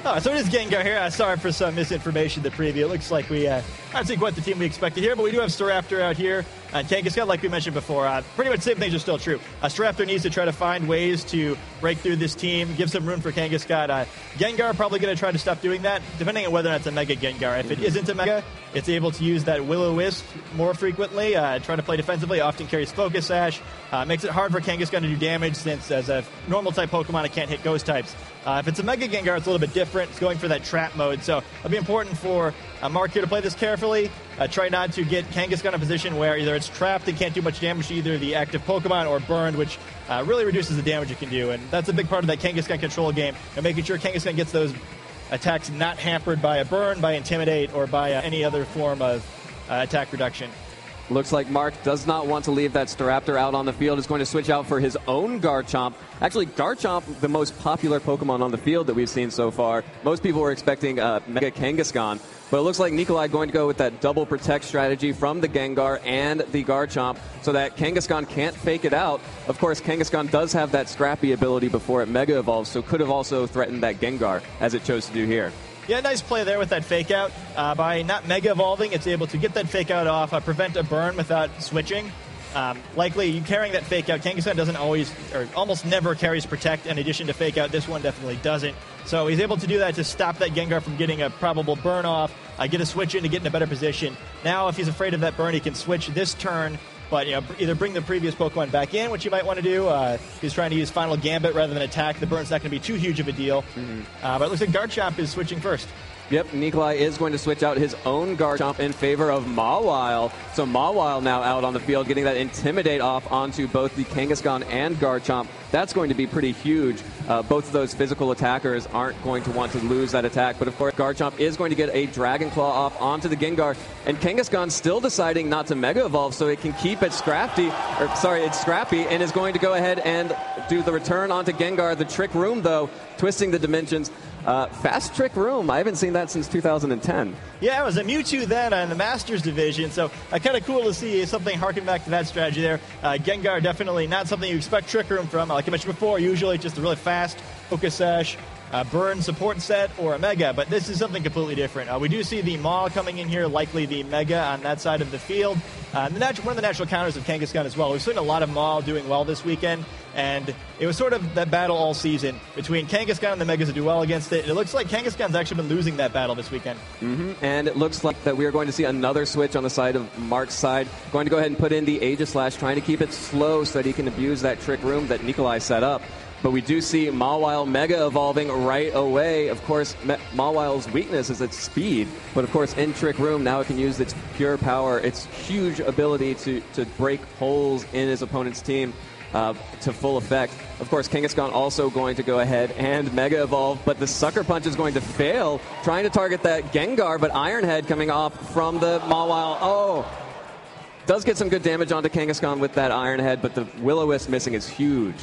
Oh, so it is Gengar here. Sorry for some misinformation in the preview. It looks like we aren't seeing quite the team we expected here, but we do have Staraptor out here. Kangaskhan, like we mentioned before, pretty much the same things are still true. Staraptor needs to try to find ways to break through this team, give some room for Kangaskhan. Gengar probably going to try to stop doing that, depending on whether or not it's a Mega Gengar. If it isn't a Mega, it's able to use that Will-O-Wisp more frequently, trying to play defensively, often carries Focus Sash. Makes it hard for Kangaskhan to do damage, since as a normal-type Pokemon, it can't hit Ghost types. If it's a Mega Gengar, it's a little bit different. It's going for that trap mode, so it'll be important for Mark here to play this carefully. Try not to get Kangaskhan in a position where either it's trapped and can't do much damage to either the active Pokemon, or burned, which really reduces the damage it can do. And that's a big part of that Kangaskhan control game, and making sure Kangaskhan gets those attacks not hampered by a burn, by Intimidate, or by any other form of attack reduction. Looks like Mark does not want to leave that Staraptor out on the field. He's going to switch out for his own Garchomp. Actually, Garchomp, the most popular Pokemon on the field that we've seen so far. Most people were expecting Mega Kangaskhan, but it looks like Nikolai going to go with that double protect strategy from the Gengar and the Garchomp, so that Kangaskhan can't fake it out. Of course, Kangaskhan does have that Scrappy ability before it Mega Evolves, so could have also threatened that Gengar, as it chose to do here. Yeah, nice play there with that fake out. By not Mega Evolving, it's able to get that fake out off, prevent a burn without switching. Likely, you carrying that fake out, Kangaskhan doesn't always, or almost never carries Protect in addition to fake out. This one definitely doesn't. So he's able to do that to stop that Gengar from getting a probable burn off, get a switch in to get in a better position. Now, if he's afraid of that burn, he can switch this turn, but either bring the previous Pokemon back in, which you might want to do. He's trying to use Final Gambit rather than attack. The burn's not going to be too huge of a deal. But it looks like Garchomp is switching first. Yep, Nikolai is going to switch out his own Garchomp in favor of Mawile. So Mawile now out on the field, getting that Intimidate off onto both the Kangaskhan and Garchomp. That's going to be pretty huge. Both of those physical attackers aren't going to want to lose that attack. But of course, Garchomp is going to get a Dragon Claw off onto the Gengar. And Kangaskhan still deciding not to Mega Evolve, so it can keep it Scrappy, and is going to go ahead and do the return onto Gengar. The Trick Room, though, twisting the dimensions. Fast Trick Room. I haven't seen that since 2010. Yeah, it was a Mewtwo then in the Masters division, so kind of cool to see something harken back to that strategy there. Gengar, definitely not something you expect Trick Room from. Like I mentioned before, usually just a really fast Focus Sash, burn support set, or a Mega, but this is something completely different. We do see the Maw coming in here, likely the Mega on that side of the field. One of the natural counters of Kangaskhan as well. We've seen a lot of Maw doing well this weekend, and it was sort of that battle all season between Kangaskhan and the Megas to do well against it. It looks like Kangaskhan's actually been losing that battle this weekend. And it looks like that we are going to see another switch on the side of Mark's side. Going to go ahead and put in the Aegislash, trying to keep it slow so that he can abuse that Trick Room that Nikolai set up. But we do see Mawile Mega Evolving right away. Of course, Mawile's weakness is its speed. But of course, in Trick Room, now it can use its pure power, its huge ability to break holes in his opponent's team to full effect. Of course, Kangaskhan also going to go ahead and Mega Evolve, but the Sucker Punch is going to fail, trying to target that Gengar, but Iron Head coming off from the Mawile. Does get some good damage onto Kangaskhan with that Iron Head, but the Will-O-Wisp missing is huge.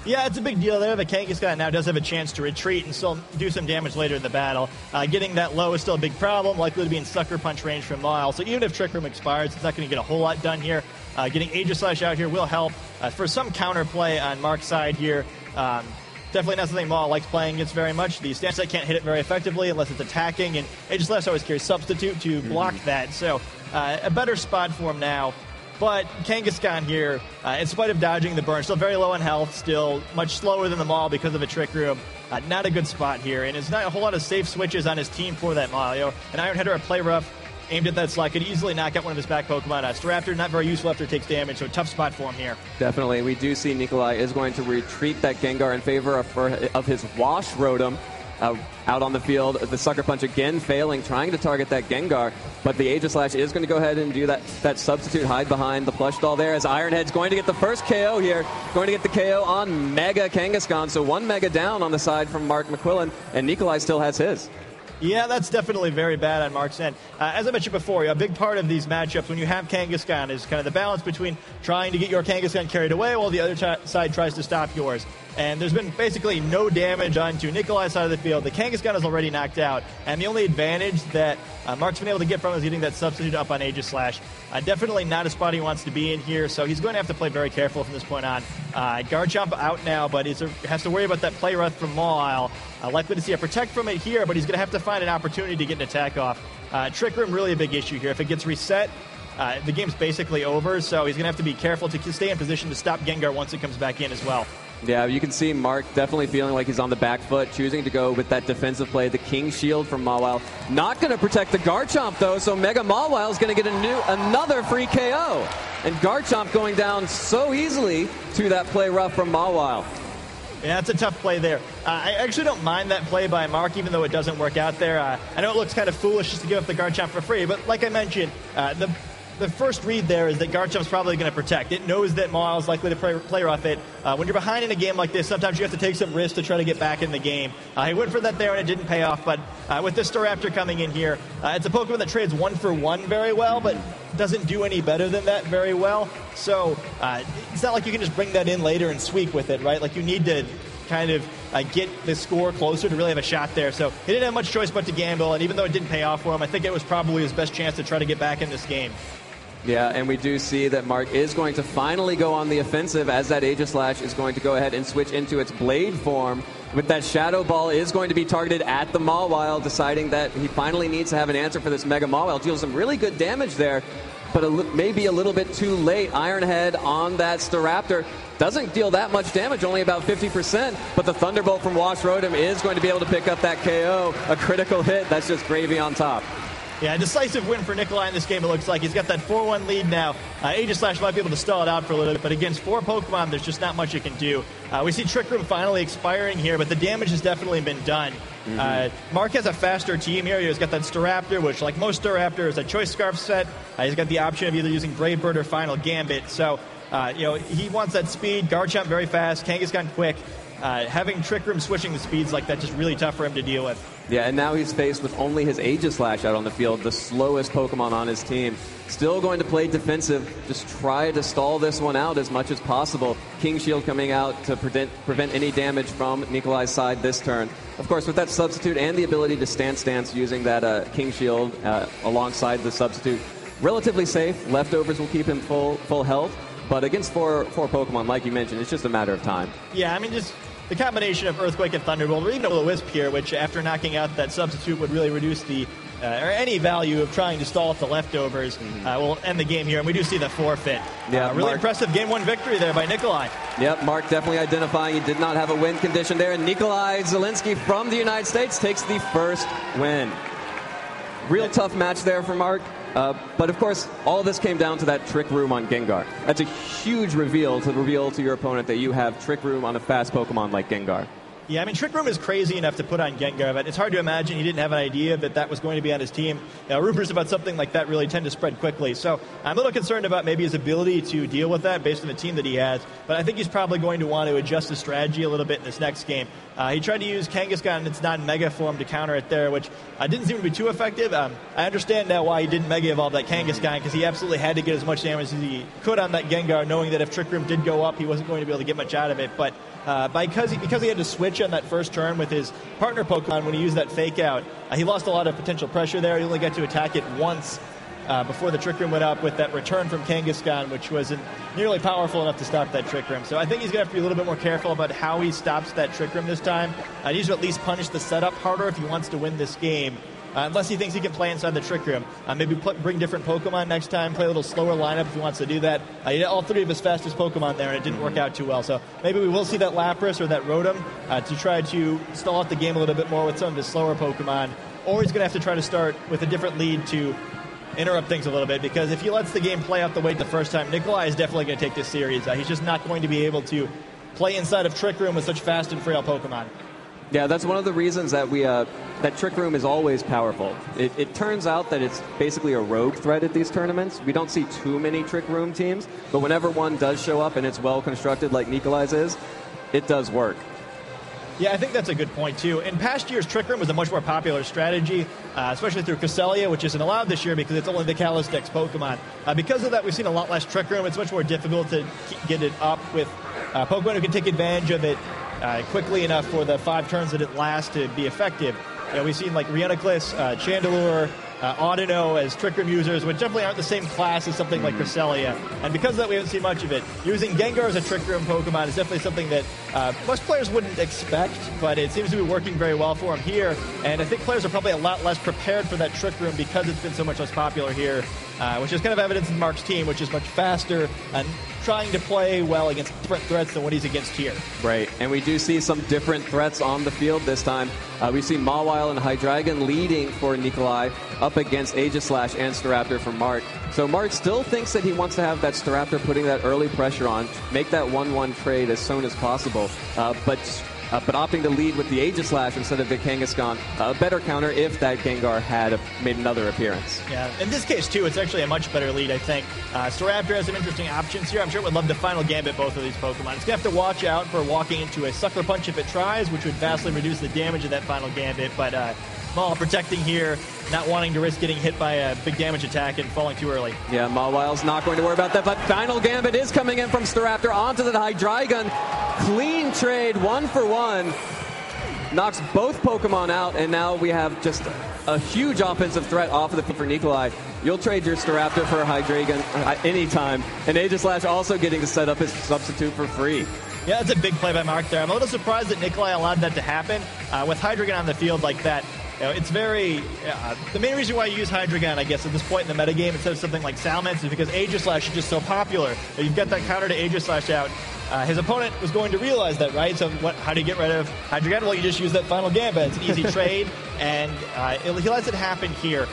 Yeah, it's a big deal there. The Kangaskhan now does have a chance to retreat and still do some damage later in the battle. Getting that low is still a big problem, likely to be in Sucker Punch range from Mawile. So even if Trick Room expires, it's not going to get a whole lot done here. Getting Aegislash out here will help for some counterplay on Mark's side here. Definitely not something Mawile likes playing against very much. The stance set can't hit it very effectively unless it's attacking, and Aegislash always carries Substitute to block that. So a better spot for him now. But Kangaskhan here, in spite of dodging the burn, still very low on health, still much slower than the Maw because of a Trick Room. Not a good spot here, and it's not a whole lot of safe switches on his team for that Maw. An Iron Head or a Play Rough aimed at that slot, could easily knock out one of his back Pokemon. Staraptor, not very useful after it takes damage, so a tough spot for him here. Definitely. We do see Nikolai is going to retreat that Gengar in favor of his Wash Rotom. Out on the field, the Sucker Punch again failing, trying to target that Gengar, but the Aegislash is going to go ahead and do that substitute hide behind the plush doll there, as Ironhead's going to get the first KO here, going to get the KO on Mega Kangaskhan, so 1 Mega down on the side from Mark McQuillan, and Nikolai still has his. Yeah, that's definitely very bad on Mark's end. As I mentioned before, a big part of these matchups when you have Kangaskhan is kind of the balance between trying to get your Kangaskhan carried away while the other side tries to stop yours. And there's been basically no damage onto Nikolai's side of the field. The Kangaskhan is already knocked out, and the only advantage that Mark's been able to get from is getting that substitute up on Aegislash. Definitely not a spot he wants to be in here, so he's going to have to play very careful from this point on. Garchomp out now, but he has to worry about that Play Rough from Mawile. Likely to see a Protect from it here, but he's going to have to find an opportunity to get an attack off. Trick Room, really a big issue here. If it gets reset, the game's basically over, so he's going to have to be careful to stay in position to stop Gengar once it comes back in as well. Yeah, you can see Mark definitely feeling like he's on the back foot, choosing to go with that defensive play, the King Shield from Mawile. Not going to protect the Garchomp, though, so Mega Mawile is going to get another free KO. And Garchomp going down so easily to that Play Rough from Mawile. Yeah, that's a tough play there. I actually don't mind that play by Mark, even though it doesn't work out there. I know it looks kind of foolish just to give up the Garchomp for free, but like I mentioned, the first read there is that Garchomp's probably going to protect. It knows that Mawile's likely to play rough it. When you're behind in a game like this, sometimes you have to take some risks to try to get back in the game. He went for that there, and it didn't pay off. But with this Staraptor coming in here, it's a Pokemon that trades 1-for-1 very well, but doesn't do any better than that very well. So it's not like you can just bring that in later and sweep with it, right? Like you need to kind of get the score closer to really have a shot there. So he didn't have much choice but to gamble, and even though it didn't pay off for him, I think it was probably his best chance to try to get back in this game. Yeah, and we do see that Mark is going to finally go on the offensive as that Aegislash is going to go ahead and switch into its Blade form. With that Shadow Ball is going to be targeted at the Mawile, deciding that he finally needs to have an answer for this Mega Mawile. Deals some really good damage there, but maybe a little bit too late. Ironhead on that Staraptor doesn't deal that much damage, only about 50%, but the Thunderbolt from Wash Rotom is going to be able to pick up that KO. A critical hit, that's just gravy on top. Yeah, a decisive win for Nikolai in this game, it looks like. He's got that 4-1 lead now. Aegislash might be able to stall it out for a little bit, but against 4 Pokemon, there's just not much you can do. We see Trick Room finally expiring here, but the damage has definitely been done. Mark has a faster team here. He's got that Staraptor, which, like most Staraptor, is a Choice Scarf set. He's got the option of either using Brave Bird or Final Gambit. So, he wants that speed. Garchomp very fast. Kangaskhan quick. Having Trick Room switching the speeds like that just really tough for him to deal with. Yeah, and now he's faced with only his Aegislash out on the field, the slowest Pokemon on his team. Still going to play defensive, just try to stall this one out as much as possible. King Shield coming out to prevent any damage from Nikolai's side this turn. Of course, with that substitute and the ability to stance using that King Shield alongside the substitute, relatively safe. Leftovers will keep him full health, but against four Pokemon, like you mentioned, it's just a matter of time. Yeah, I mean, just the combination of Earthquake and Thunderbolt, or even a Will-O-Wisp here, which after knocking out that substitute would really reduce the or any value of trying to stall at the leftovers, will end the game here. And we do see the forfeit. Yeah, really impressive Game 1 victory there by Nikolai. Yep, Mark definitely identifying he did not have a win condition there. And Nikolai Zielinski from the United States takes the first win. Real tough match there for Mark. But, of course, all of this came down to that Trick Room on Gengar. That's a huge reveal to your opponent that you have Trick Room on a fast Pokemon like Gengar. Yeah, I mean, Trick Room is crazy enough to put on Gengar, but it's hard to imagine he didn't have an idea that was going to be on his team. Rumors about something like that really tend to spread quickly. So I'm a little concerned about maybe his ability to deal with that based on the team that he has. But I think he's probably going to want to adjust his strategy a little bit in this next game. He tried to use Kangaskhan in its non-Mega form to counter it there, which didn't seem to be too effective. I understand now why he didn't Mega Evolve that Kangaskhan, because he absolutely had to get as much damage as he could on that Gengar, knowing that if Trick Room did go up, he wasn't going to be able to get much out of it. But because he had to switch on that first turn with his partner Pokemon when he used that Fake Out, he lost a lot of potential pressure there. He only got to attack it once before the Trick Room went up with that return from Kangaskhan, which wasn't nearly powerful enough to stop that Trick Room. So I think he's going to have to be a little bit more careful about how he stops that Trick Room this time. He needs to at least punish the setup harder if he wants to win this game. Unless he thinks he can play inside the Trick Room. Maybe bring different Pokemon next time, play a little slower lineup if he wants to do that. He had all 3 of his fastest Pokemon there, and it didn't work out too well. So maybe we will see that Lapras or that Rotom to try to stall out the game a little bit more with some of his slower Pokemon. Or he's going to have to try to start with a different lead to interrupt things a little bit, because if he lets the game play out the way the first time, Nikolai is definitely going to take this series. He's just not going to be able to play inside of Trick Room with such fast and frail Pokemon. Yeah, that's one of the reasons that that Trick Room is always powerful. It turns out that it's basically a rogue threat at these tournaments. We don't see too many Trick Room teams, but whenever one does show up and it's well constructed like Nikolai's is, it does work. Yeah, I think that's a good point, too. In past years, Trick Room was a much more popular strategy, especially through Cresselia, which isn't allowed this year because it's only the Kalos Dex Pokemon. Because of that, we've seen a lot less Trick Room. It's much more difficult to get it up with Pokemon who can take advantage of it quickly enough for the 5 turns that it lasts to be effective. We've seen like Rhianoclys, Chandelure, Audino as Trick Room users, which definitely aren't the same class as something like Cresselia. And because of that, we haven't seen much of it. Using Gengar as a Trick Room Pokemon is definitely something that most players wouldn't expect, but it seems to be working very well for him here. And I think players are probably a lot less prepared for that Trick Room because it's been so much less popular here, which is kind of evidence in Mark's team, which is much faster and trying to play well against different threats than what he's against here. Right, and we do see some different threats on the field this time. We see Mawile and Hydreigon leading for Nikolai up against Aegislash and Staraptor for Mark. So Mark still thinks that he wants to have that Staraptor putting that early pressure on, make that 1-1 trade as soon as possible, but opting to lead with the Aegislash instead of the Kangaskhan, a better counter if that Gengar had made another appearance. Yeah, in this case, too, it's actually a much better lead, I think. Staraptor has some interesting options here. I'm sure it would love to final gambit both of these Pokemon. It's going to have to watch out for walking into a Sucker Punch if it tries, which would vastly reduce the damage of that final gambit, but Maul protecting here, not wanting to risk getting hit by a big damage attack and falling too early. Yeah, Mawile's not going to worry about that, but Final Gambit is coming in from Staraptor onto the Hydreigon. Clean trade, 1-for-1. Knocks both Pokemon out, and now we have just a huge offensive threat off of the field for Nikolai. You'll trade your Staraptor for Hydreigon anytime, and Aegislash also getting to set up his substitute for free. Yeah, that's a big play by Mark there. I'm a little surprised that Nikolai allowed that to happen. With Hydreigon on the field like that, it's very... the main reason why you use Hydreigon, I guess, at this point in the metagame instead of something like Salamence is because Aegislash is just so popular. You've got that counter to Aegislash out. His opponent was going to realize that, right? So how do you get rid of Hydreigon? Well, you just use that final gambit. It's an easy trade, and he lets it happen here.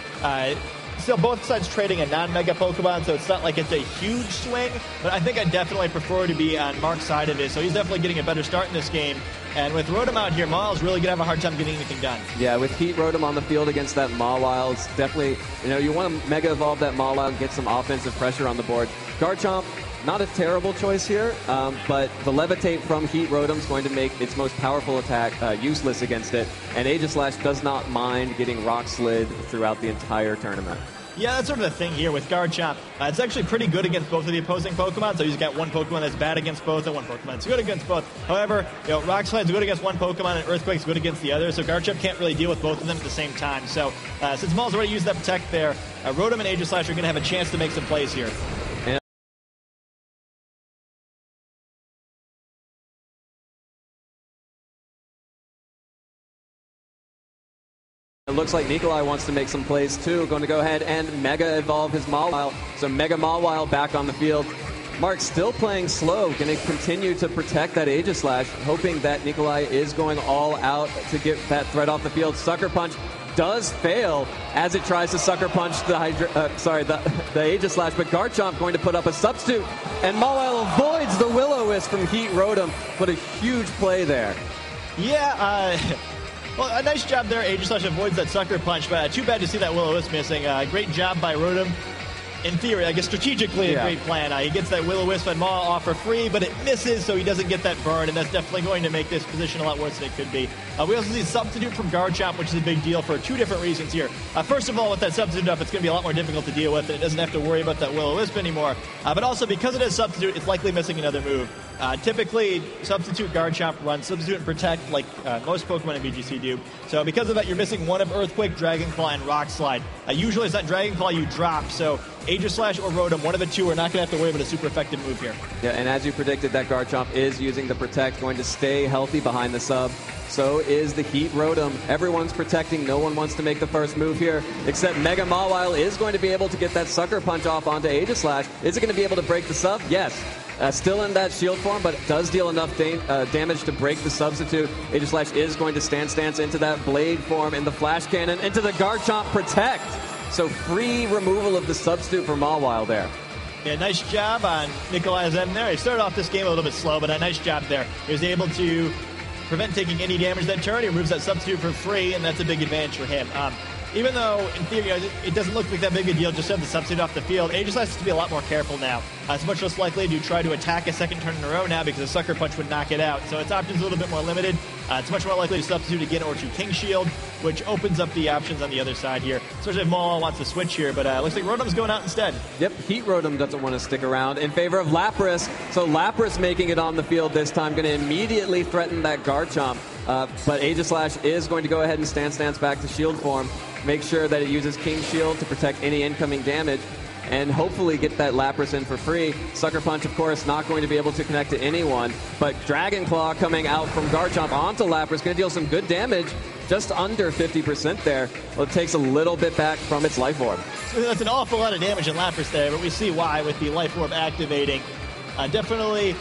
Still, both sides trading a non-mega Pokemon, so it's not like it's a huge swing, but I think I definitely prefer to be on Mark's side of it, so he's definitely getting a better start in this game. And with Rotom out here, Maul's really going to have a hard time getting anything done. Yeah, with Heat Rotom on the field against that Mawile, it's definitely, you want to Mega Evolve that Mawile and get some offensive pressure on the board. Garchomp, not a terrible choice here, but the Levitate from Heat Rotom is going to make its most powerful attack useless against it, and Aegislash does not mind getting Rock Slid throughout the entire tournament. Yeah, that's sort of the thing here with Garchomp. It's actually pretty good against both of the opposing Pokemon, so he's got one Pokemon that's bad against both and one Pokemon that's good against both. However, Rock Slide's good against one Pokemon and Earthquake's good against the other, so Garchomp can't really deal with both of them at the same time. So since Maul's already used that Protect there, Rotom and Aegislash are going to have a chance to make some plays here. It looks like Nikolai wants to make some plays too. Going to go ahead and Mega Evolve his Mawile. So Mega Mawile back on the field. Mark still playing slow. Going to continue to protect that Aegislash, hoping that Nikolai is going all out to get that threat off the field. Sucker Punch does fail as it tries to Sucker Punch the Aegislash, but Garchomp going to put up a substitute, and Mawile avoids the Will-O-Wisp from Heat Rotom. What a huge play there. Yeah, well, a nice job there. Aegislash avoids that Sucker Punch, but too bad to see that Will-O-Wisp missing. Great job by Rotom. In theory, I guess strategically a great plan. He gets that Will-O-Wisp and Maw off for free, but it misses, so he doesn't get that burn, and that's definitely going to make this position a lot worse than it could be. We also see Substitute from Garchomp, which is a big deal for two different reasons here. First of all, with that Substitute up, it's going to be a lot more difficult to deal with, and it doesn't have to worry about that Will-O-Wisp anymore. But also, because it has Substitute, it's likely missing another move. Typically, Substitute Garchomp runs Substitute and Protect like most Pokemon in VGC do. So because of that, you're missing one of Earthquake, Dragon Claw, and Rock Slide. Usually it's not Dragon Claw you drop, so Aegislash or Rotom, one of the two, are not going to have to worry about a super effective move here. Yeah, and as you predicted, that Garchomp is using the Protect, going to stay healthy behind the sub. So is the Heat Rotom. Everyone's protecting. No one wants to make the first move here, except Mega Mawile is going to be able to get that Sucker Punch off onto Aegislash. Is it going to be able to break the sub? Yes. Still in that shield form, but does deal enough damage to break the substitute. Aegislash is going to stance into that blade form in the Flash Cannon, into the Garchomp Protect. So free removal of the substitute for Mawile there. Yeah, nice job on Nikolai's end there. He started off this game a little bit slow, but a nice job there. He was able to prevent taking any damage that turn. He removes that substitute for free, and that's a big advantage for him. Even though, in theory, it doesn't look like that big a deal just to have the substitute off the field, Aegis has to be a lot more careful now. It's much less likely to try to attack a second turn in a row now because a Sucker Punch would knock it out. So its options a little bit more limited. It's much more likely to substitute again or to King Shield, which opens up the options on the other side here, especially if Mawile wants to switch here. But it looks like Rotom's going out instead. Yep, Heat Rotom doesn't want to stick around in favor of Lapras. So Lapras making it on the field this time, going to immediately threaten that Garchomp. But Aegislash is going to go ahead and stance back to shield form. Make sure that it uses King Shield to protect any incoming damage, and hopefully get that Lapras in for free. Sucker Punch, of course, not going to be able to connect to anyone, but Dragon Claw coming out from Garchomp onto Lapras, going to deal some good damage, just under 50% there. Well, it takes a little bit back from its Life Orb. So that's an awful lot of damage in Lapras there, but we see why with the Life Orb activating. Definitely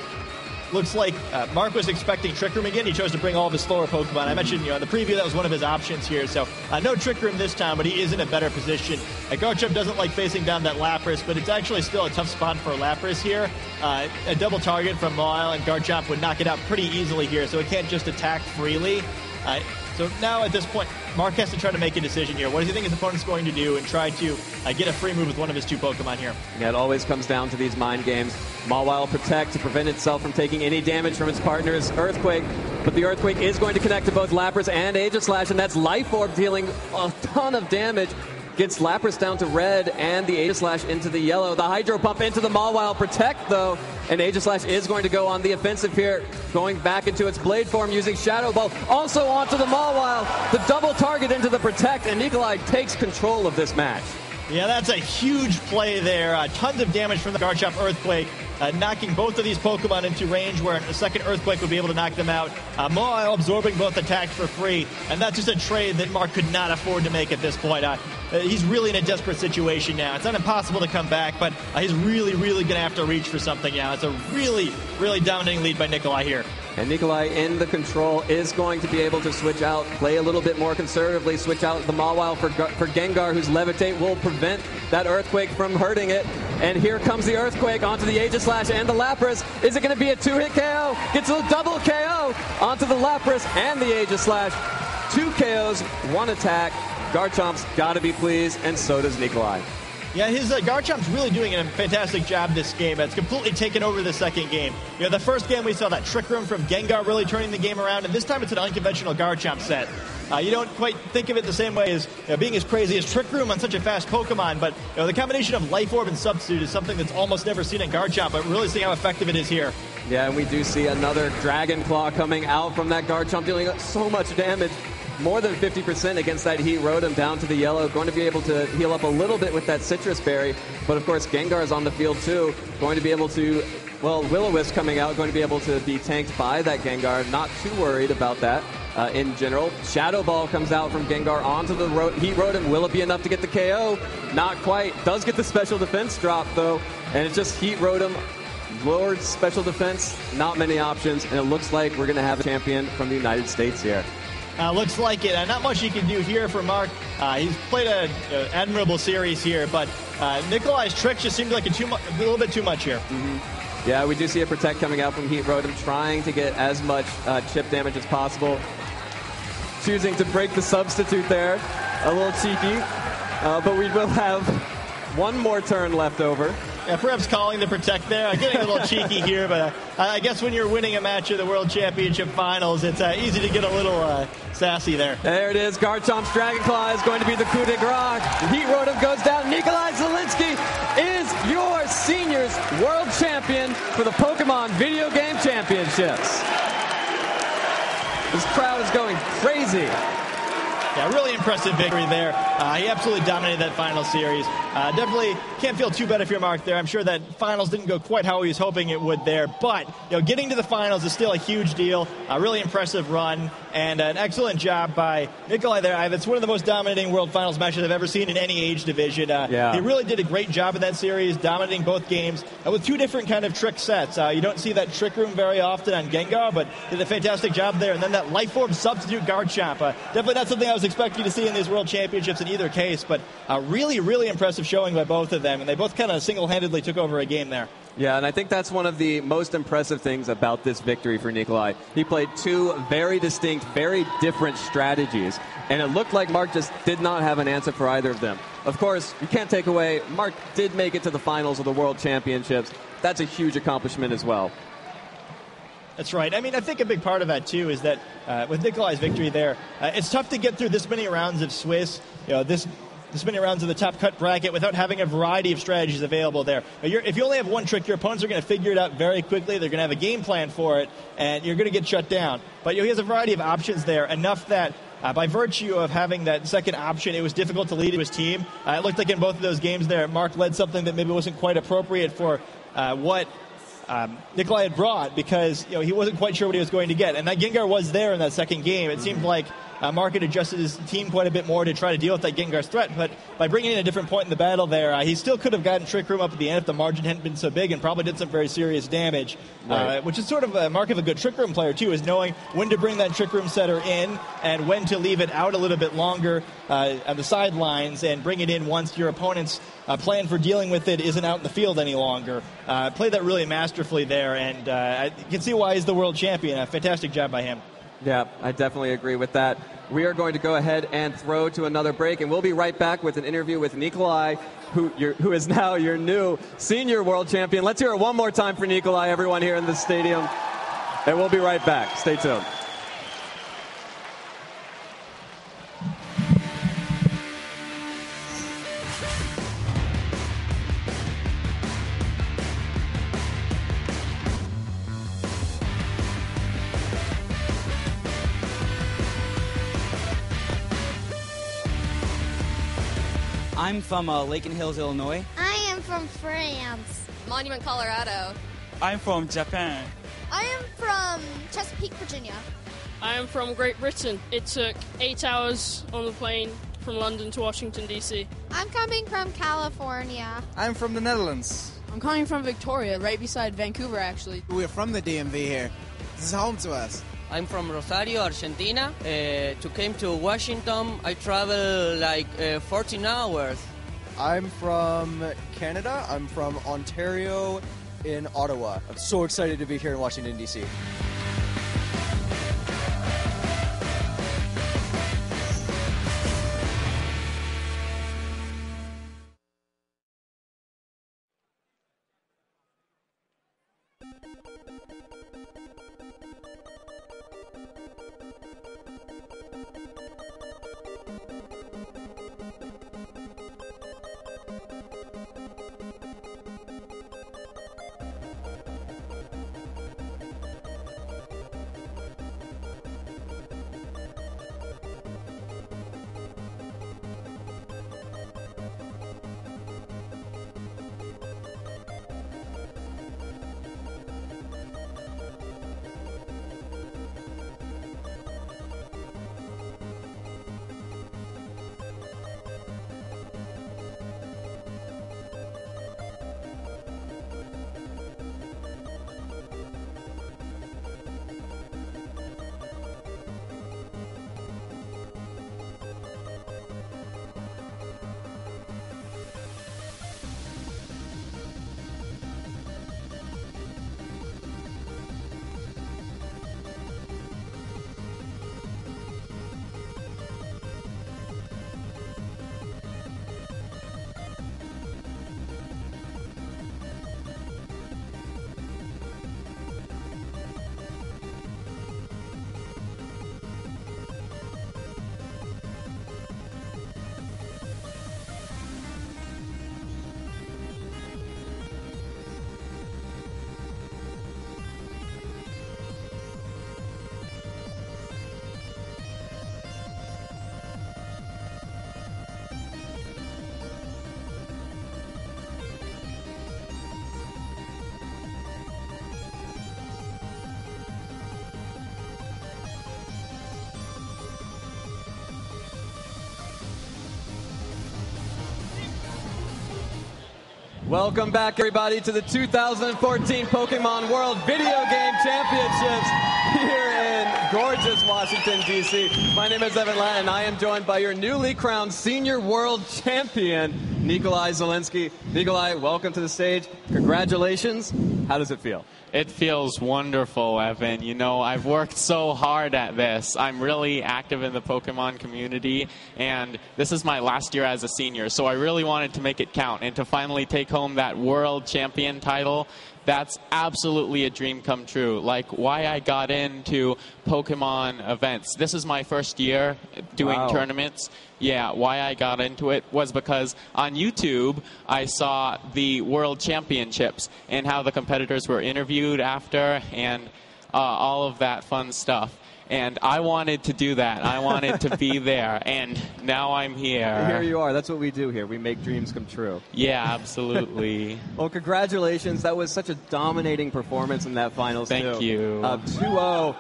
looks like Mark was expecting Trick Room again. He chose to bring all of his slower Pokemon. I mentioned, in the preview that was one of his options here. So no Trick Room this time, but he is in a better position. Garchomp doesn't like facing down that Lapras, but it's actually still a tough spot for Lapras here. A double target from Mawile and Garchomp would knock it out pretty easily here, so it can't just attack freely. So now at this point, Mark has to try to make a decision here. What does he think his opponent's going to do and try to get a free move with one of his two Pokemon here? Yeah, it always comes down to these mind games. Mawile protect to prevent itself from taking any damage from its partner's Earthquake, but the Earthquake is going to connect to both Lapras and Aegislash, and that's Life Orb dealing a ton of damage. Gets Lapras down to red and the Aegislash into the yellow. The Hydro Pump into the Mawile protect, though, and Aegislash is going to go on the offensive here, going back into its Blade form using Shadow Ball. Also onto the Mawile, the double target into the protect, and Nikolai takes control of this match. Yeah, that's a huge play there. Tons of damage from the Garchomp Earthquake, knocking both of these Pokemon into range where the second Earthquake would be able to knock them out. Mawile absorbing both attacks for free, and that's just a trade that Mark could not afford to make at this point. He's really in a desperate situation now. It's not impossible to come back, but he's really, really going to have to reach for something now. It's a really, really dominating lead by Nikolai here. And Nikolai in the control is going to be able to switch out, play a little bit more conservatively, switch out the Mawile for Gengar, whose Levitate will prevent that Earthquake from hurting it. And here comes the Earthquake onto the Aegislash and the Lapras. Is it going to be a two-hit KO? Gets a double KO onto the Lapras and the Aegislash. 2 KOs, 1 attack. Garchomp's got to be pleased, and so does Nikolai. Yeah, his Garchomp's really doing a fantastic job this game. It's completely taken over the second game. The first game we saw that Trick Room from Gengar really turning the game around, and this time it's an unconventional Garchomp set. You don't quite think of it the same way as being as crazy as Trick Room on such a fast Pokemon, but the combination of Life Orb and Substitute is something that's almost never seen in Garchomp, but really seeing how effective it is here. Yeah, and we do see another Dragon Claw coming out from that Garchomp, dealing so much damage. More than 50% against that Heat Rotom down to the yellow. Going to be able to heal up a little bit with that Citrus Berry. But of course, Gengar is on the field too. Going to be able to, Will-O-Wisp coming out, going to be able to be tanked by that Gengar. Not too worried about that in general. Shadow Ball comes out from Gengar onto the Heat Rotom. Will it be enough to get the KO? Not quite. Does get the special defense drop though. And it's just Heat Rotom. Lowered special defense, not many options. And it looks like we're going to have a champion from the United States here. Looks like it. Not much he can do here for Mark. He's played an admirable series here, but Nikolai's tricks just seemed like a little bit too much here. Mm-hmm. Yeah, we do see a Protect coming out from Heat Rotom, trying to get as much chip damage as possible. Choosing to break the substitute there. A little cheeky. But we will have one more turn left over. Yeah, perhaps calling the Protect there. Getting a little cheeky here, but I guess when you're winning a match of the World Championship Finals, it's easy to get a little sassy there. There it is. Garchomp's Dragon Claw is going to be the coup de grace. Heat Rotom goes down. Nikolai Zielinski is your seniors world champion for the Pokemon Video Game Championships. This crowd is going crazy. Yeah, really impressive victory there. He absolutely dominated that final series. Definitely can't feel too bad if you're Mark there. I'm sure that finals didn't go quite how he was hoping it would there, but getting to the finals is still a huge deal. A really impressive run and an excellent job by Nikolai there. It's one of the most dominating World Finals matches I've ever seen in any age division. He really did a great job in that series, dominating both games with two different kind of trick sets. You don't see that Trick Room very often on Gengar, but did a fantastic job there. And then that Life Orb substitute Garchomp. Definitely not something I was was expecting to see in these World Championships in either case, but a really, really impressive showing by both of them, and they both kind of single-handedly took over a game there. Yeah, and I think that's one of the most impressive things about this victory for Nikolai. He played two very distinct, very different strategies, and it looked like Mark just did not have an answer for either of them. Of course, you can't take away, Mark did make it to the finals of the World Championships. That's a huge accomplishment as well. That's right. I mean, I think a big part of that, too, is that with Nikolai's victory there, it's tough to get through this many rounds of Swiss, this many rounds of the top cut bracket without having a variety of strategies available there. If you only have one trick, your opponents are going to figure it out very quickly. They're going to have a game plan for it, and you're going to get shut down. But he has a variety of options there, enough that by virtue of having that second option, it was difficult to lead his team. It looked like in both of those games there, Mark led something that maybe wasn't quite appropriate for what Nikolai had brought, because he wasn't quite sure what he was going to get. And that Gengar was there in that second game. It seemed like Mark had adjusted his team quite a bit more to try to deal with that Gengar's threat, but by bringing in a different point in the battle there, he still could have gotten Trick Room up at the end if the margin hadn't been so big, and probably did some very serious damage, right. Which is sort of a mark of a good Trick Room player, too, is knowing when to bring that Trick Room setter in and when to leave it out a little bit longer on the sidelines and bring it in once your opponent's plan for dealing with it isn't out in the field any longer. Played that really masterfully there, and I can see why he's the world champion. A fantastic job by him. Yeah, I definitely agree with that. We are going to go ahead and throw to another break, and we'll be right back with an interview with Nikolai, who is now your new senior world champion. Let's hear it one more time for Nikolai, everyone here in the stadium. And we'll be right back. Stay tuned. I'm from Laken Hills, Illinois. I am from France. Monument, Colorado. I'm from Japan. I am from Chesapeake, Virginia. I am from Great Britain. It took 8 hours on the plane from London to Washington, D.C. I'm coming from California. I'm from the Netherlands. I'm coming from Victoria, right beside Vancouver, actually. We're from the DMV here. This is home to us. I'm from Rosario, Argentina. To came to Washington, I travel like 14 hours. I'm from Canada. I'm from Ontario in Ottawa. I'm so excited to be here in Washington, D.C. Welcome back, everybody, to the 2014 Pokemon World Video Game Championships here in gorgeous Washington, D.C. My name is Evan Latt, and I am joined by your newly crowned Senior World Champion, Nikolai Zelinsky. Nikolai, welcome to the stage. Congratulations. How does it feel? It feels wonderful, Evan. You know, I've worked so hard at this. I'm really active in the Pokemon community, and this is my last year as a senior, so I really wanted to make it count and to finally take home that world champion title. That's absolutely a dream come true. Like, why I got into Pokemon events. This is my first year doing tournaments. Yeah, why I got into it was because on YouTube, I saw the World Championships and how the competitors were interviewed after and all of that fun stuff. And I wanted to do that. I wanted to be there. And now I'm here. Here you are. That's what we do here. We make dreams come true. Yeah, absolutely. Well, congratulations. That was such a dominating performance in that finals, Thank you. 2-0.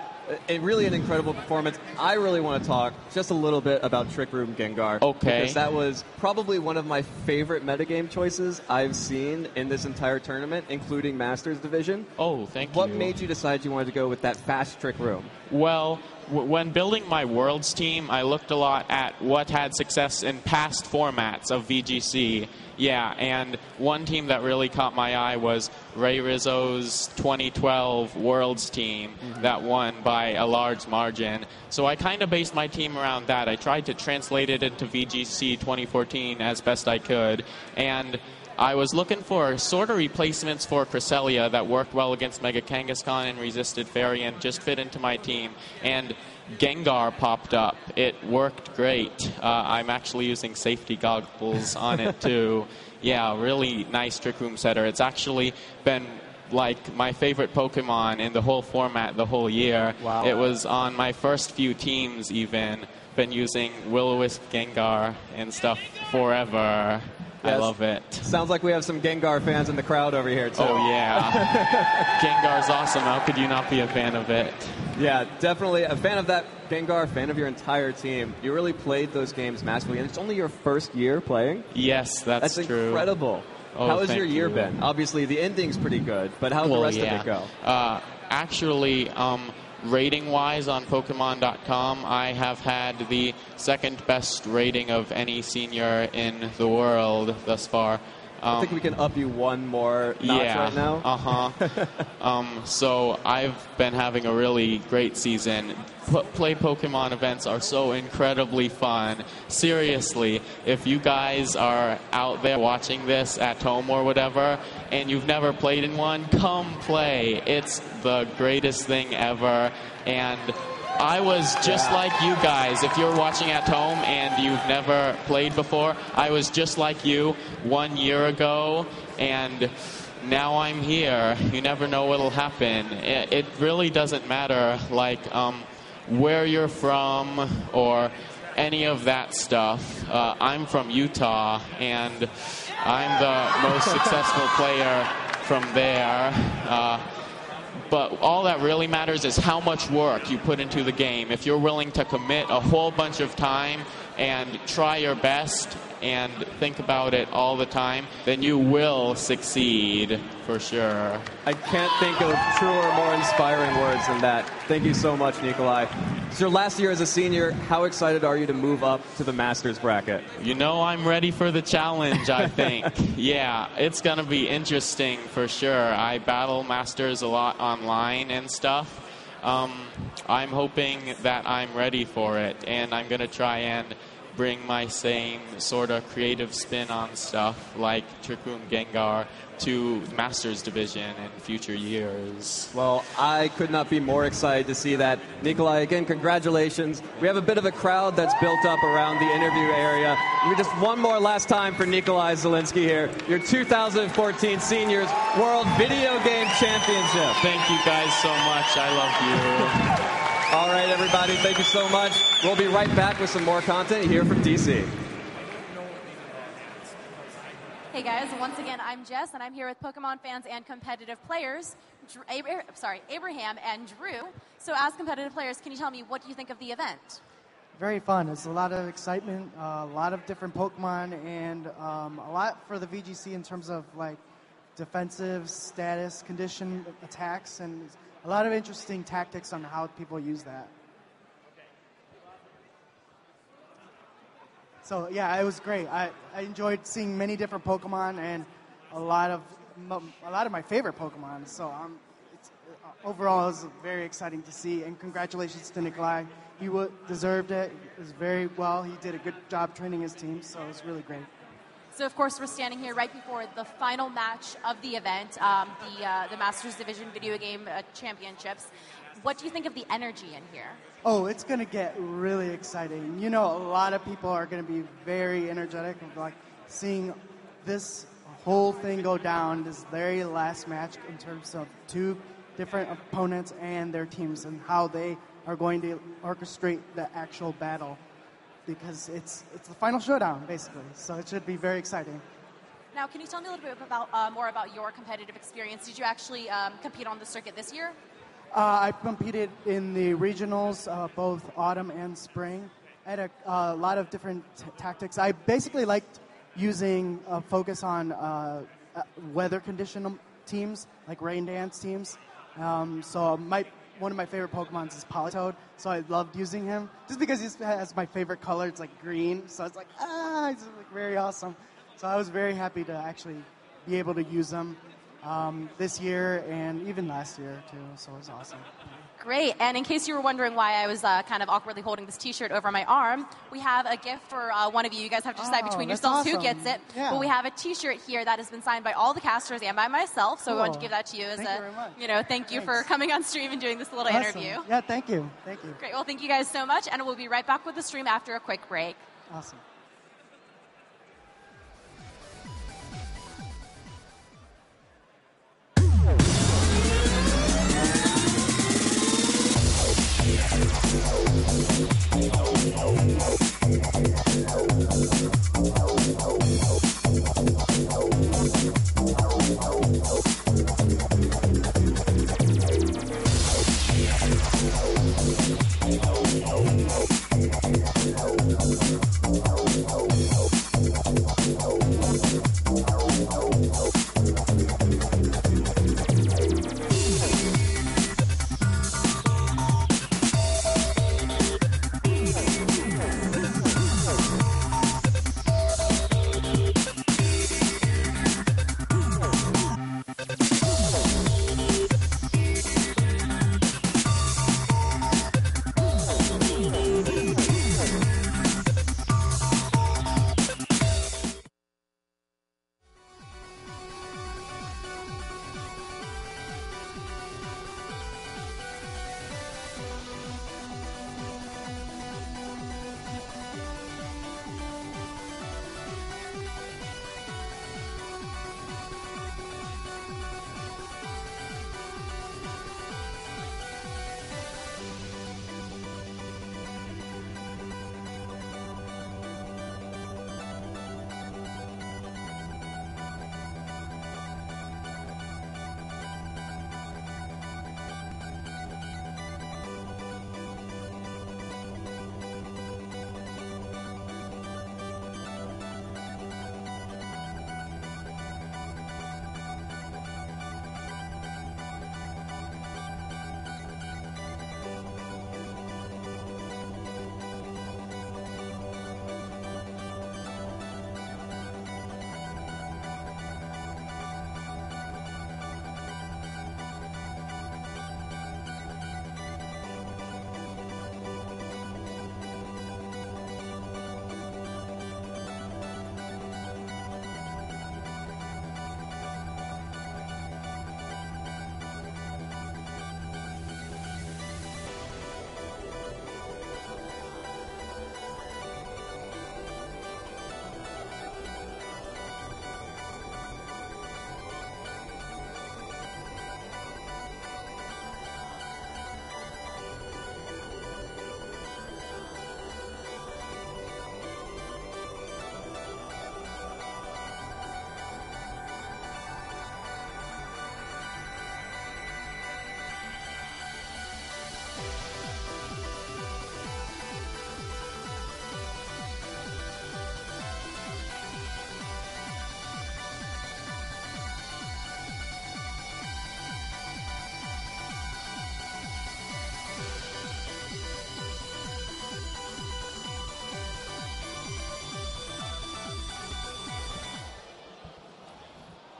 Really an incredible performance. I really want to talk just a little bit about Trick Room Gengar. Okay. Because that was probably one of my favorite metagame choices I've seen in this entire tournament, including Masters Division. Oh, thank you. What made you decide you wanted to go with that fast Trick Room? Well, when building my Worlds team, I looked a lot at what had success in past formats of VGC. Yeah, and one team that really caught my eye was Ray Rizzo's 2012 Worlds team that won by a large margin. So I kind of based my team around that. I tried to translate it into VGC 2014 as best I could, and I was looking for sort of replacements for Cresselia that worked well against Mega Kangaskhan and resisted Fairy and just fit into my team. And Gengar popped up. It worked great. I'm actually using safety goggles on it too. Yeah, really nice Trick Room setter. It's actually been like my favorite Pokemon in the whole format the whole year. Wow. It was on my first few teams even. Been using Will-O-Wisp Gengar and stuff forever. I love it. Sounds like we have some Gengar fans in the crowd over here, too. Oh, yeah. Gengar's awesome. How could you not be a fan of it? Yeah, definitely a fan of that Gengar, fan of your entire team. You really played those games massively, and it's only your first year playing? Yes, that's true. That's incredible. Oh, how has thank your year you. been? Obviously, the ending's pretty good, but how's the rest of it go? Actually, rating-wise on Pokemon.com, I have had the second best rating of any senior in the world thus far. I think we can up you one more notch right now. So I've been having a really great season. Play Pokemon events are so incredibly fun. Seriously, if you guys are out there watching this at home or whatever, and you've never played in one, come play. It's the greatest thing ever. And I was just like you guys. If you're watching at home and you've never played before, I was just like you 1 year ago, and now I'm here. You never know what'll happen. It really doesn't matter, like, where you're from or any of that stuff. I'm from Utah, and I'm the most successful player from there. But all that really matters is how much work you put into the game. If you're willing to commit a whole bunch of time and try your best and think about it all the time, then you will succeed for sure. I can't think of truer, more inspiring words than that. Thank you so much, Nikolai. It's your last year as a senior. How excited are you to move up to the Masters bracket? You know, I'm ready for the challenge, I think. Yeah, it's going to be interesting for sure. I battle Masters a lot online and stuff. I'm hoping that I'm ready for it, and I'm going to try and bring my same sort of creative spin on stuff like Trick Room Gengar to Masters Division in future years. Well, I could not be more excited to see that. Nikolai, again, congratulations. We have a bit of a crowd that's built up around the interview area. Just one more last time for Nikolai Zelinsky here, your 2014 Seniors World Video Game Championship. Thank you guys so much. I love you. All right, everybody, thank you so much. We'll be right back with some more content here from DC. Hey guys, once again, I'm Jess, and I'm here with Pokemon fans and competitive players, Abraham and Drew. So as competitive players, can you tell me what you think of the event? Very fun. It's a lot of excitement, a lot of different Pokemon, and a lot for the VGC in terms of like defensive status, condition, attacks, and a lot of interesting tactics on how people use that. So yeah, it was great. I enjoyed seeing many different Pokemon and a lot of my favorite Pokemon. So overall, it was very exciting to see. And congratulations to Nikolai. He deserved it. It was very well. He did a good job training his team. So it was really great. So, of course, we're standing here right before the final match of the event, the Masters Division Video Game Championships. What do you think of the energy in here? Oh, it's going to get really exciting. You know, a lot of people are going to be very energetic of like seeing this whole thing go down, this very last match in terms of two different opponents and their teams and how they are going to orchestrate the actual battle. Because it's the final showdown, basically. So it should be very exciting. Now, can you tell me a little bit about more about your competitive experience? Did you actually compete on the circuit this year? I competed in the regionals, both autumn and spring. I had a lot of different tactics. I basically liked using a focus on weather condition teams, like rain dance teams. So one of my favorite Pokemons is Politoed, so I loved using him. Just because he has my favorite color, it's like green, so it's like, it's like very awesome. So I was very happy to actually be able to use him this year and even last year too, so it was awesome. Great, and in case you were wondering why I was kind of awkwardly holding this t-shirt over my arm, we have a gift for one of you. You guys have to decide between yourselves who gets it. Yeah. But we have a t-shirt here that has been signed by all the casters and by myself, so we want to give that to you as thank you for coming on stream and doing this little interview. Yeah, thank you. Great, well, thank you guys so much, and we'll be right back with the stream after a quick break. Awesome. We'll be right back.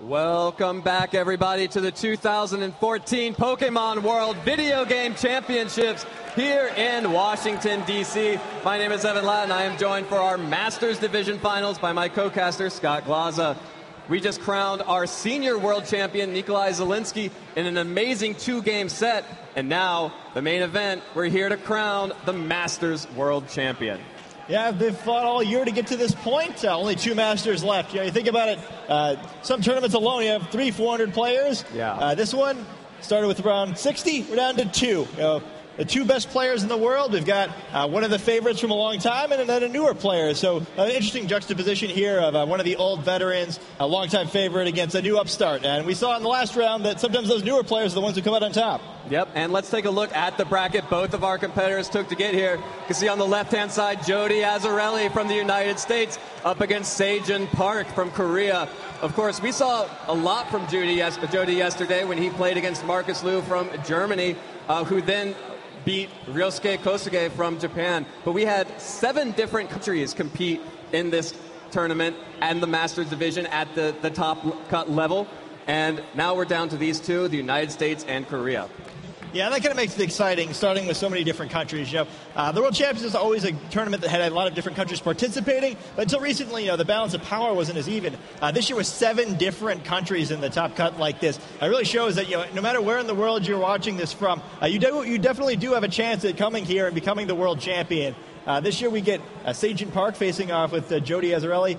Welcome back, everybody, to the 2014 Pokemon World Video Game Championships here in Washington, D.C. My name is Evan Latt, and I am joined for our Masters Division Finals by my co-caster, Scott Glaza. We just crowned our senior world champion, Nikolai Zielinski, in an amazing 2-game set. And now, the main event, we're here to crown the Masters World Champion. Yeah, they've fought all year to get to this point. Only 2 Masters left. You think about it, some tournaments alone, you have 300-400 players. Yeah. This one started with around 60. We're down to 2. The 2 best players in the world. We've got one of the favorites from a long time and then a newer player. So an interesting juxtaposition here of one of the old veterans, a longtime favorite against a new upstart. And we saw in the last round that sometimes those newer players are the ones who come out on top. Yep, and let's take a look at the bracket both of our competitors took to get here. You can see on the left-hand side, Jody Azzarelli from the United States up against Sejun Park from Korea. Of course, we saw a lot from Jody yesterday when he played against Marcus Liu from Germany, who then beat Ryosuke Kosuge from Japan. But we had 7 different countries compete in this tournament and the Masters division at the top cut level. And now we're down to these 2, the United States and Korea. Yeah, that kind of makes it exciting, starting with so many different countries. The World Championships is always a tournament that had a lot of different countries participating, but until recently, the balance of power wasn't as even. This year was 7 different countries in the top cut like this. It really shows that no matter where in the world you're watching this from, you definitely do have a chance at coming here and becoming the world champion. This year we get Sejun Park facing off with Jody Azzarelli.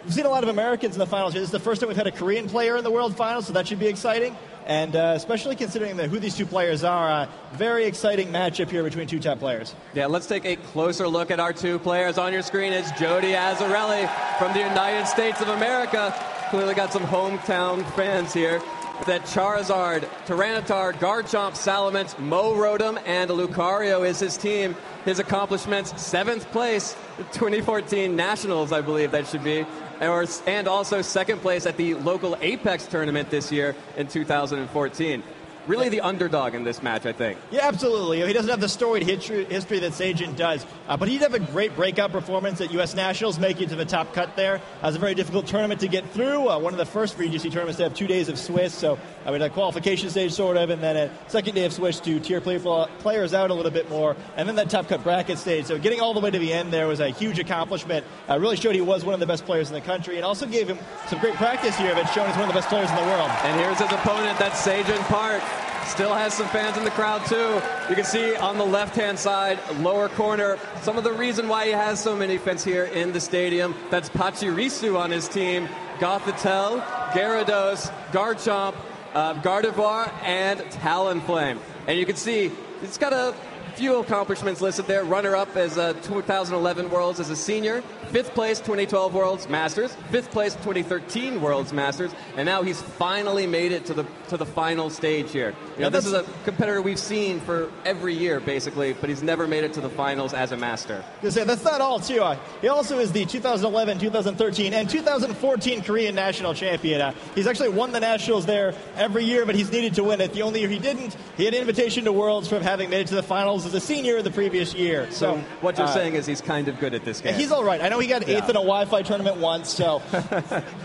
We've seen a lot of Americans in the finals here. This is the first time we've had a Korean player in the world finals, so that should be exciting. And especially considering who these 2 players are, very exciting matchup here between 2 top players. Yeah, let's take a closer look at our 2 players. On your screen is Jody Azzarelli from the United States of America. Clearly got some hometown fans here. That Charizard, Tyranitar, Garchomp, Salamence, Mo Rotom, and Lucario is his team. His accomplishments, 7th place, 2014 Nationals, I believe that should be. And also 2nd place at the local Apex tournament this year in 2014. Really the underdog in this match, I think. Yeah, absolutely. He doesn't have the storied history that Sejun does, but he'd have a great breakout performance at U.S. Nationals, making it to the top cut there. It was a very difficult tournament to get through. One of the first VGC tournaments to have 2 days of Swiss, so we had a qualification stage sort of, and then a second day of Swiss to tier players out a little bit more, and then that top cut bracket stage. So getting all the way to the end there was a huge accomplishment. Really showed he was one of the best players in the country, and also gave him some great practice here that's shown he's one of the best players in the world. And here's his opponent, that's Sejun Park. Still has some fans in the crowd, too. You can see on the left-hand side, lower corner, some of the reason why he has so many fans here in the stadium. That's Pachirisu on his team, Gothitelle, Gyarados, Garchomp, Gardevoir, and Talonflame. And you can see it's got a few accomplishments listed there. Runner-up as 2011 Worlds as a senior. 5th place 2012 Worlds Masters. 5th place 2013 Worlds Masters. And now he's finally made it to the final stage here. This is a competitor we've seen for every year, basically, but he's never made it to the finals as a master. That's not all, too. He also is the 2011, 2013, and 2014 Korean national champion. He's actually won the nationals there every year, but he's needed to win it. The only year he didn't, he had an invitation to Worlds from having made it to the finals as a senior the previous year. So what you're saying is he's kind of good at this game. He's all right. I know he got 8th in a Wi-Fi tournament once, so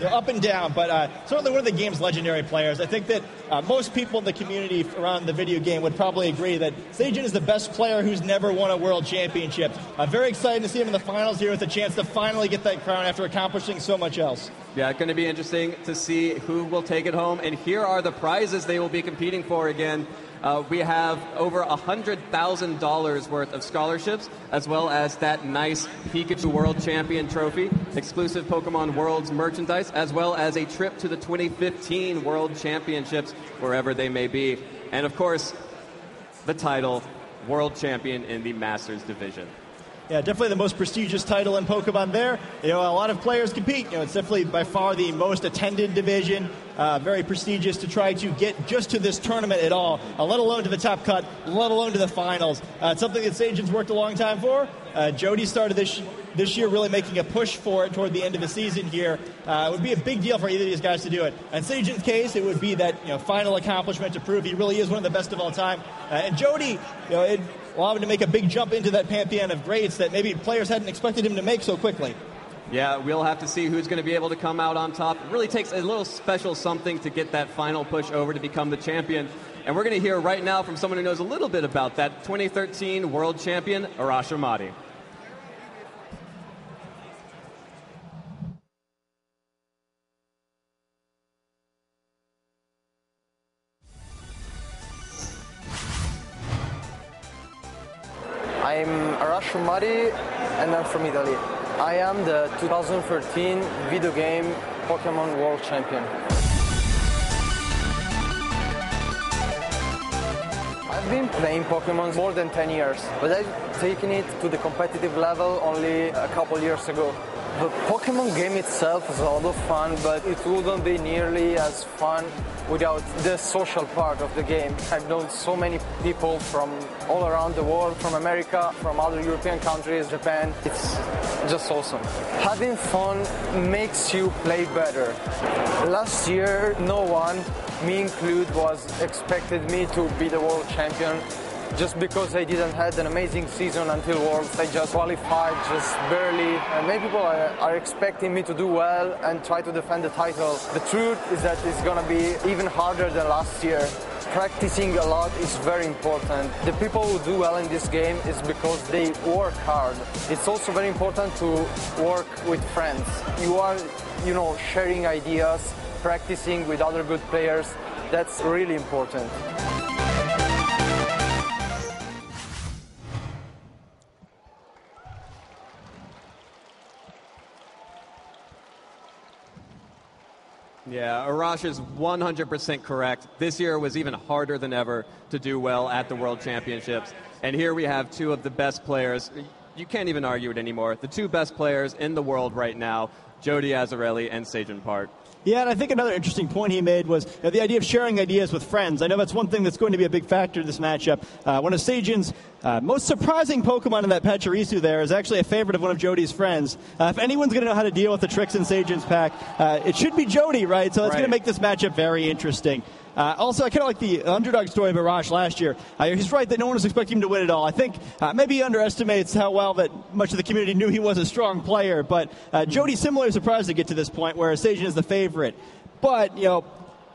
up and down, but certainly one of the game's legendary players. I think that most people in the community around the video game would probably agree that Sejun is the best player who's never won a world championship. Very excited to see him in the finals here with a chance to finally get that crown after accomplishing so much else. Yeah, it's going to be interesting to see who will take it home, and here are the prizes they will be competing for again. We have over $100,000 worth of scholarships, as well as that nice Pikachu World Champion trophy, exclusive Pokemon Worlds merchandise, as well as a trip to the 2015 World Championships, wherever they may be. And, of course, the title, World Champion in the Masters Division. Yeah, definitely the most prestigious title in Pokemon there. A lot of players compete. It's definitely by far the most attended division. Very prestigious to try to get just to this tournament at all, let alone to the top cut, let alone to the finals. It's something that Sejun's worked a long time for. Jody started this year really making a push for it toward the end of the season here. It would be a big deal for either of these guys to do it. In Sejun's case, it would be that final accomplishment to prove he really is one of the best of all time. And Jody, allow him to make a big jump into that pantheon of greats that maybe players hadn't expected him to make so quickly. Yeah, we'll have to see who's going to be able to come out on top. It really takes a little special something to get that final push over to become the champion. And we're going to hear right now from someone who knows a little bit about that, 2013 world champion, Arash Ahmadi. I'm Arash Ahmadi and I'm from Italy. I am the 2013 video game Pokemon World Champion. I've been playing Pokemon more than 10 years, but I've taken it to the competitive level only a couple years ago. The Pokemon game itself is a lot of fun, but it wouldn't be nearly as fun without the social part of the game. I've known so many people from all around the world, from America, from other European countries, Japan. It's just awesome. Having fun makes you play better. Last year, no one, me included, was expected me to be the world champion. Just because I didn't have an amazing season until Worlds, I just qualified just barely. And many people are expecting me to do well and try to defend the title. The truth is that it's going to be even harder than last year. Practicing a lot is very important. The people who do well in this game is because they work hard. It's also very important to work with friends. You are, sharing ideas, practicing with other good players. That's really important. Yeah, Arash is 100% correct. This year was even harder than ever to do well at the World Championships. And here we have two of the best players. You can't even argue it anymore. The two best players in the world right now, Jody Azarelli and Seijun Park. Yeah, and I think another interesting point he made was the idea of sharing ideas with friends. I know that's one thing that's going to be a big factor in this matchup. One of Seijun's most surprising Pokemon in that Pachirisu there is actually a favorite of one of Jody's friends. If anyone's going to know how to deal with the tricks in Seijun's pack, it should be Jody, right? So it's going to make this matchup very interesting. Also, I kind of like the underdog story of Arash last year. He's right that no one was expecting him to win it all. I think maybe he underestimates how well that much of the community knew he was a strong player. But Jody's similarly surprised to get to this point where Seijun is the favorite. But,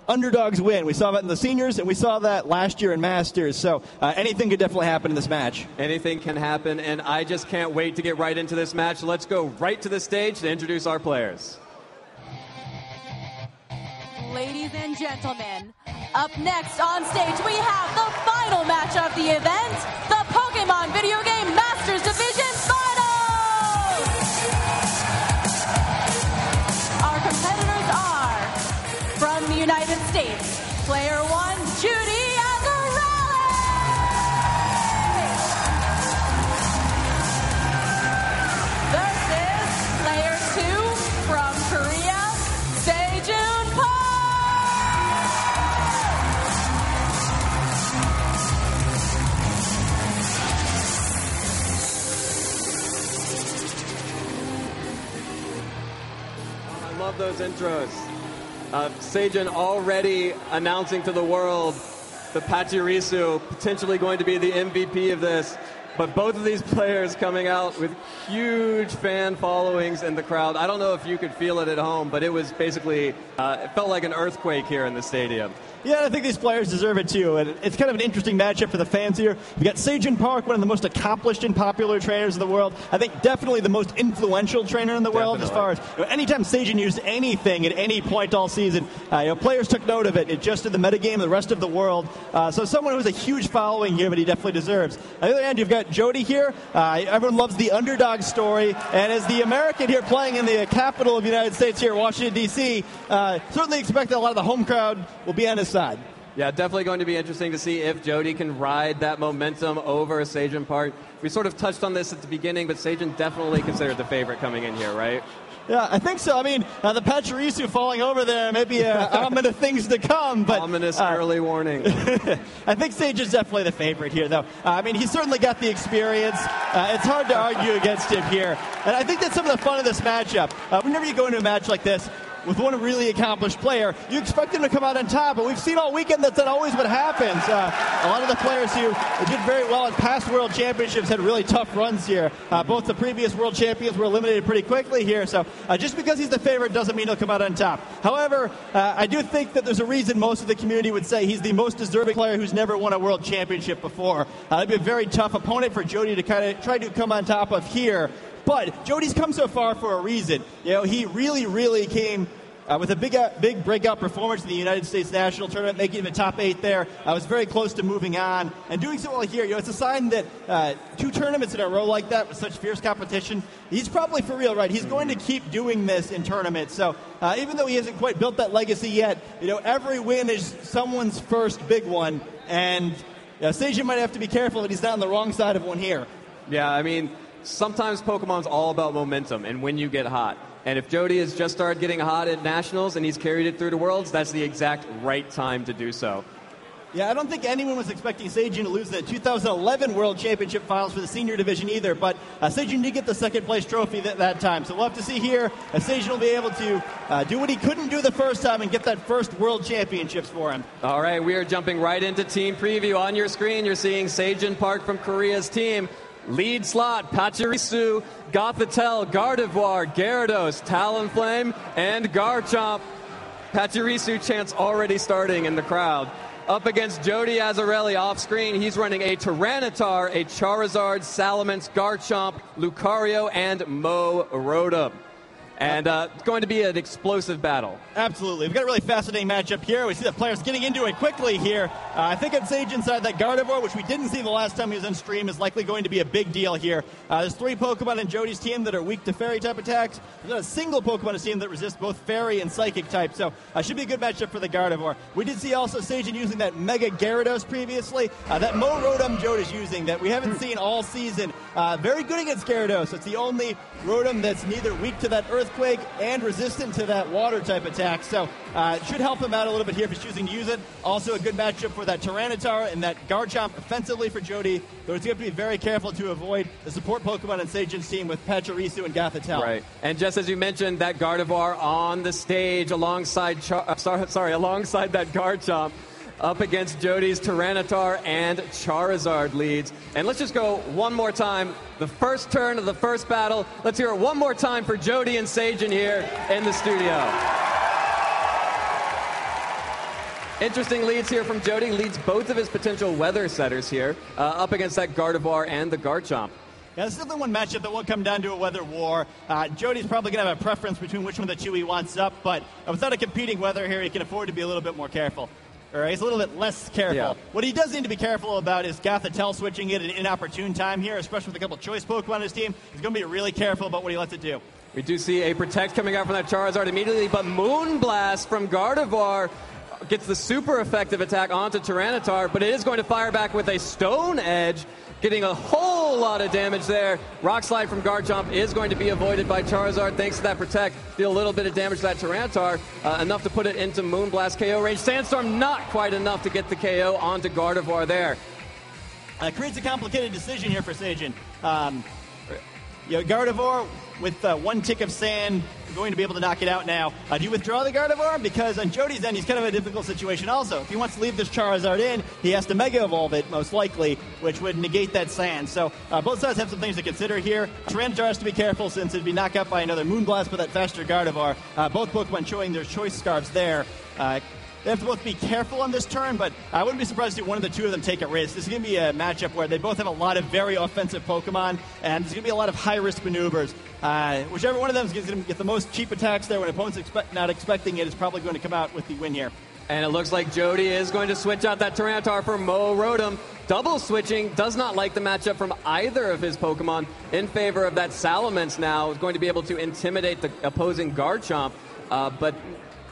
underdogs win. We saw that in the seniors, and we saw that last year in Masters. So anything could definitely happen in this match. Anything can happen, and I just can't wait to get right into this match. Let's go right to the stage to introduce our players. Ladies and gentlemen, up next on stage we have the final match of the event, the Pokemon Video Game Masters Division Finals! Our competitors are, from the United States, player 1, Judy Azarelli! Versus player 2, from Korea, Seijun Park! I love those intros. Seijun already announcing to the world the Pachirisu potentially going to be the MVP of this. But both of these players coming out with huge fan followings in the crowd. I don't know if you could feel it at home, but it was basically, it felt like an earthquake here in the stadium. Yeah, I think these players deserve it too. And it's kind of an interesting matchup for the fans here. We've got Seijun Park, one of the most accomplished and popular trainers in the world. I think definitely the most influential trainer in the world as far as anytime Seijun used anything at any point all season, players took note of it. It adjusted the metagame, the rest of the world. So someone who has a huge following here, but he definitely deserves. On the other hand, you've got Jody here. Everyone loves the underdog story. And as the American here playing in the capital of the United States here, Washington, D.C., certainly expect that a lot of the home crowd will be on his side. Yeah, definitely going to be interesting to see if Jody can ride that momentum over Seijun Park. We sort of touched on this at the beginning, but Seijun definitely considered the favorite coming in here, right? Yeah, I think so. I mean, the Pachirisu falling over there may be an ominous things to come. But ominous early warning. I think Seijun's definitely the favorite here, though. I mean, he's certainly got the experience. It's hard to argue against him here. And I think that's some of the fun of this matchup. Whenever you go into a match like this, with one really accomplished player, you expect him to come out on top, but we've seen all weekend that's not always what happens. A lot of the players who did very well in past World Championships had really tough runs here. Both the previous World Champions were eliminated pretty quickly here, so just because he's the favorite doesn't mean he'll come out on top. However, I do think that there's a reason most of the community would say he's the most deserving player who's never won a World Championship before. It'd be a very tough opponent for Jody to kind of try to come on top of here. But Jody's come so far for a reason. You know, he really came with a big breakout performance in the United States National Tournament, making the top 8 there. I was very close to moving on and doing so well here. You know, it's a sign that 2 tournaments in a row like that with such fierce competition, he's probably for real, right? He's going to keep doing this in tournaments. So even though he hasn't quite built that legacy yet, you know, every win is someone's first big one. And Seijin might have to be careful that he's not on the wrong side of one here. Yeah, I mean, sometimes Pokemon's all about momentum and when you get hot. And if Jody has just started getting hot at Nationals and he's carried it through to Worlds, that's the exact right time to do so. Yeah, I don't think anyone was expecting Seijin to lose the 2011 World Championship Finals for the senior division either, but Seijin did get the second place trophy that time. So we'll have to see here if Seijin will be able to do what he couldn't do the first time and get that first World Championships for him. All right, we are jumping right into team preview. On your screen, you're seeing Seijin Park from Korea's team. Lead slot, Pachirisu, Gothitelle, Gardevoir, Gyarados, Talonflame, and Garchomp. Pachirisu chants already starting in the crowd. Up against Jody Azzarelli off screen, he's running a Tyranitar, a Charizard, Salamence, Garchomp, Lucario, and Mo Rotom. And it's going to be an explosive battle. Absolutely. We've got a really fascinating matchup here. We see the players getting into it quickly here. I think on Seijin's side, that Gardevoir, which we didn't see the last time he was on stream, is likely going to be a big deal here. There's 3 Pokemon in Jody's team that are weak to Fairy-type attacks. There's not a single Pokemon in his team that resists both Fairy and Psychic type, so should be a good matchup for the Gardevoir. We did see also Seijin using that Mega Gyarados previously. That Mo Rotom Jody's using that we haven't seen all season. Very good against Gyarados. It's the only Rotom that's neither weak to that Earthquake and resistant to that Water-type attack, so it should help him out a little bit here if he's choosing to use it. Also a good matchup for that Tyranitar and that Garchomp offensively for Jody, though it's going to be very careful to avoid the support Pokemon in Seijin's team with Pachirisu and Gothitelle. Right, and just as you mentioned, that Gardevoir on the stage alongside alongside that Garchomp, up against Jody's Tyranitar and Charizard leads. And let's just go one more time. The first turn of the first battle. Let's hear it one more time for Jody and Seijin here in the studio. Interesting leads here from Jody. Leads both of his potential weather setters here up against that Gardevoir and the Garchomp. Yeah, this is definitely one matchup that will come down to a weather war. Jody's probably going to have a preference between which one of the two he wants up, but without a competing weather here, he can afford to be a little bit more careful. Or he's a little bit less careful. Yeah. What he does need to be careful about is Gothitelle switching it at an inopportune time here, especially with a couple choice Pokemon on his team. He's going to be really careful about what he lets it do. We do see a Protect coming out from that Charizard immediately, but Moonblast from Gardevoir gets the super effective attack onto Tyranitar, but it is going to fire back with a Stone Edge, getting a whole lot of damage there. Rock Slide from Garchomp is going to be avoided by Charizard thanks to that Protect. Deal a little bit of damage to that Tyranitar, enough to put it into Moonblast KO range. Sandstorm not quite enough to get the KO onto Gardevoir there. Creates a complicated decision here for Seijin. Gardevoir with one tick of sand, going to be able to knock it out now. Do you withdraw the Gardevoir? Because on Jody's end, he's kind of in a difficult situation also. If he wants to leave this Charizard in, he has to Mega Evolve it, most likely, which would negate that sand. So both sides have some things to consider here. Tyranitar has to be careful since it'd be knocked out by another Moonblast with that faster Gardevoir. Both Pokemon showing their choice scarves there. They have to both be careful on this turn, but I wouldn't be surprised to see one of the two of them take a risk. This is going to be a matchup where they both have a lot of very offensive Pokemon, and there's going to be a lot of high-risk maneuvers. Whichever one of them is going to get the most cheap attacks there when opponents not expecting it is probably going to come out with the win here. And it looks like Jody is going to switch out that Tyranitar for Mo Rotom. Double switching, does not like the matchup from either of his Pokemon in favor of that Salamence now. Is going to be able to intimidate the opposing Garchomp, but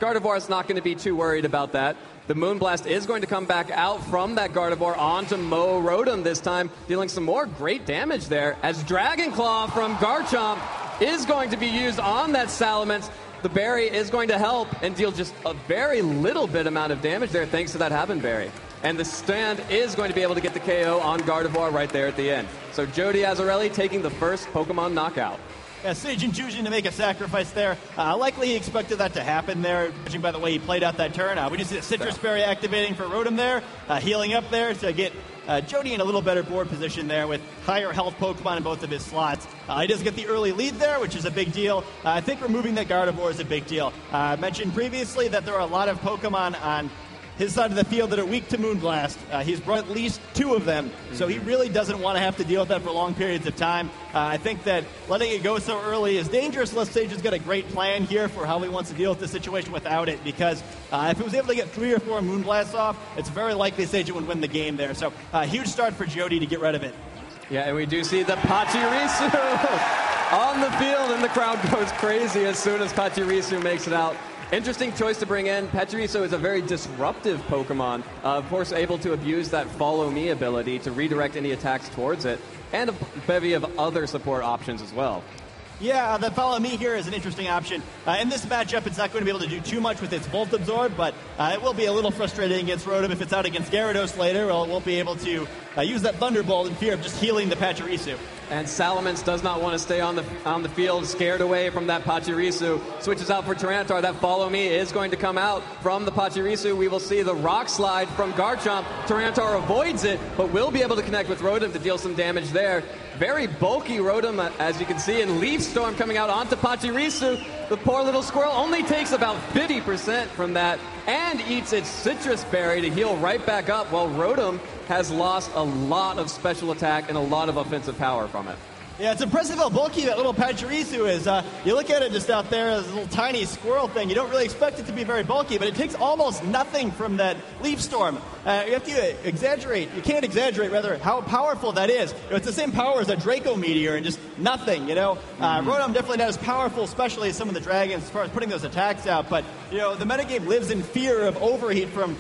Gardevoir is not going to be too worried about that. The Moonblast is going to come back out from that Gardevoir onto Mo Rotom this time, dealing some more great damage there, as Dragon Claw from Garchomp is going to be used on that Salamence. The berry is going to help and deal just a very little bit amount of damage there thanks to that Happen Berry. And the stand is going to be able to get the KO on Gardevoir right there at the end. So Jody Azzarelli taking the first Pokemon knockout. Seijin choosing to make a sacrifice there. Likely he expected that to happen there, judging by the way he played out that turn. We just see the Citrus Berry activating for Rotom there, healing up there to get Jody in a little better board position there with higher health Pokemon in both of his slots. He does get the early lead there, which is a big deal. I think removing that Gardevoir is a big deal. I mentioned previously that there are a lot of Pokemon on his side of the field that are weak to Moonblast. He's brought at least 2 of them, so he really doesn't want to have to deal with that for long periods of time. I think that letting it go so early is dangerous unless Sage's got a great plan here for how he wants to deal with the situation without it, because if he was able to get 3 or 4 Moonblasts off, it's very likely Sage would win the game there. So huge start for Jody to get rid of it. Yeah, and we do see the Pachirisu on the field, and the crowd goes crazy as soon as Pachirisu makes it out. Interesting choice to bring in. Pachirisu is a very disruptive Pokemon. Of course, able to abuse that Follow Me ability to redirect any attacks towards it, and a bevy of other support options as well. Yeah, the Follow Me here is an interesting option. In this matchup, it's not going to be able to do too much with its Volt Absorb, but it will be a little frustrating against Rotom if it's out against Gyarados later. Well, it won't be able to use that Thunderbolt in fear of just healing the Pachirisu. And Salamence does not want to stay on the field, scared away from that Pachirisu. Switches out for Tyranitar. That Follow Me is going to come out from the Pachirisu. We will see the Rock Slide from Garchomp. Tyranitar avoids it, but will be able to connect with Rotom to deal some damage there. Very bulky Rotom, as you can see, and Leaf Storm coming out onto Pachirisu. The poor little squirrel only takes about 50% from that and eats its Citrus Berry to heal right back up, while Rotom has lost a lot of special attack and a lot of offensive power from it. Yeah, it's impressive how bulky that little Pachirisu is. You look at it just out there as a little tiny squirrel thing. You don't really expect it to be very bulky, but it takes almost nothing from that Leaf Storm. You have to exaggerate. You can't exaggerate, rather, how powerful that is. You know, it's the same power as a Draco Meteor and just nothing, you know. Rotom definitely not as powerful, especially as some of the dragons, as far as putting those attacks out. But, you know, the metagame lives in fear of overheat from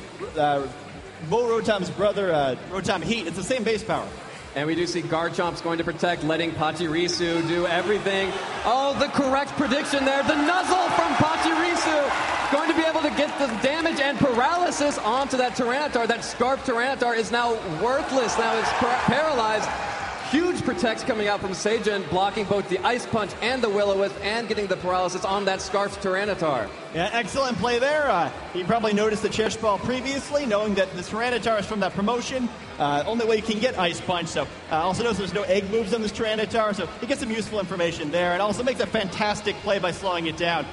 Rotom's brother, Rotom Heat. It's the same base power. And we do see Garchomp's going to protect, letting Pachirisu do everything. Oh, the correct prediction there. The nuzzle from Pachirisu. Going to be able to get the damage and paralysis onto that Tyranitar. That Scarf Tyranitar is now worthless. Now it's paralyzed. Huge protects coming out from Seijin, blocking both the Ice Punch and the Will-O-Wisp and getting the paralysis on that Scarf Tyranitar. Yeah, excellent play there. You probably noticed the Cherish Ball previously, knowing that the Tyranitar is from that promotion. Only way you can get Ice Punch. So also notice there's no egg moves on this Tyranitar, so he gets some useful information there. And also makes a fantastic play by slowing it down.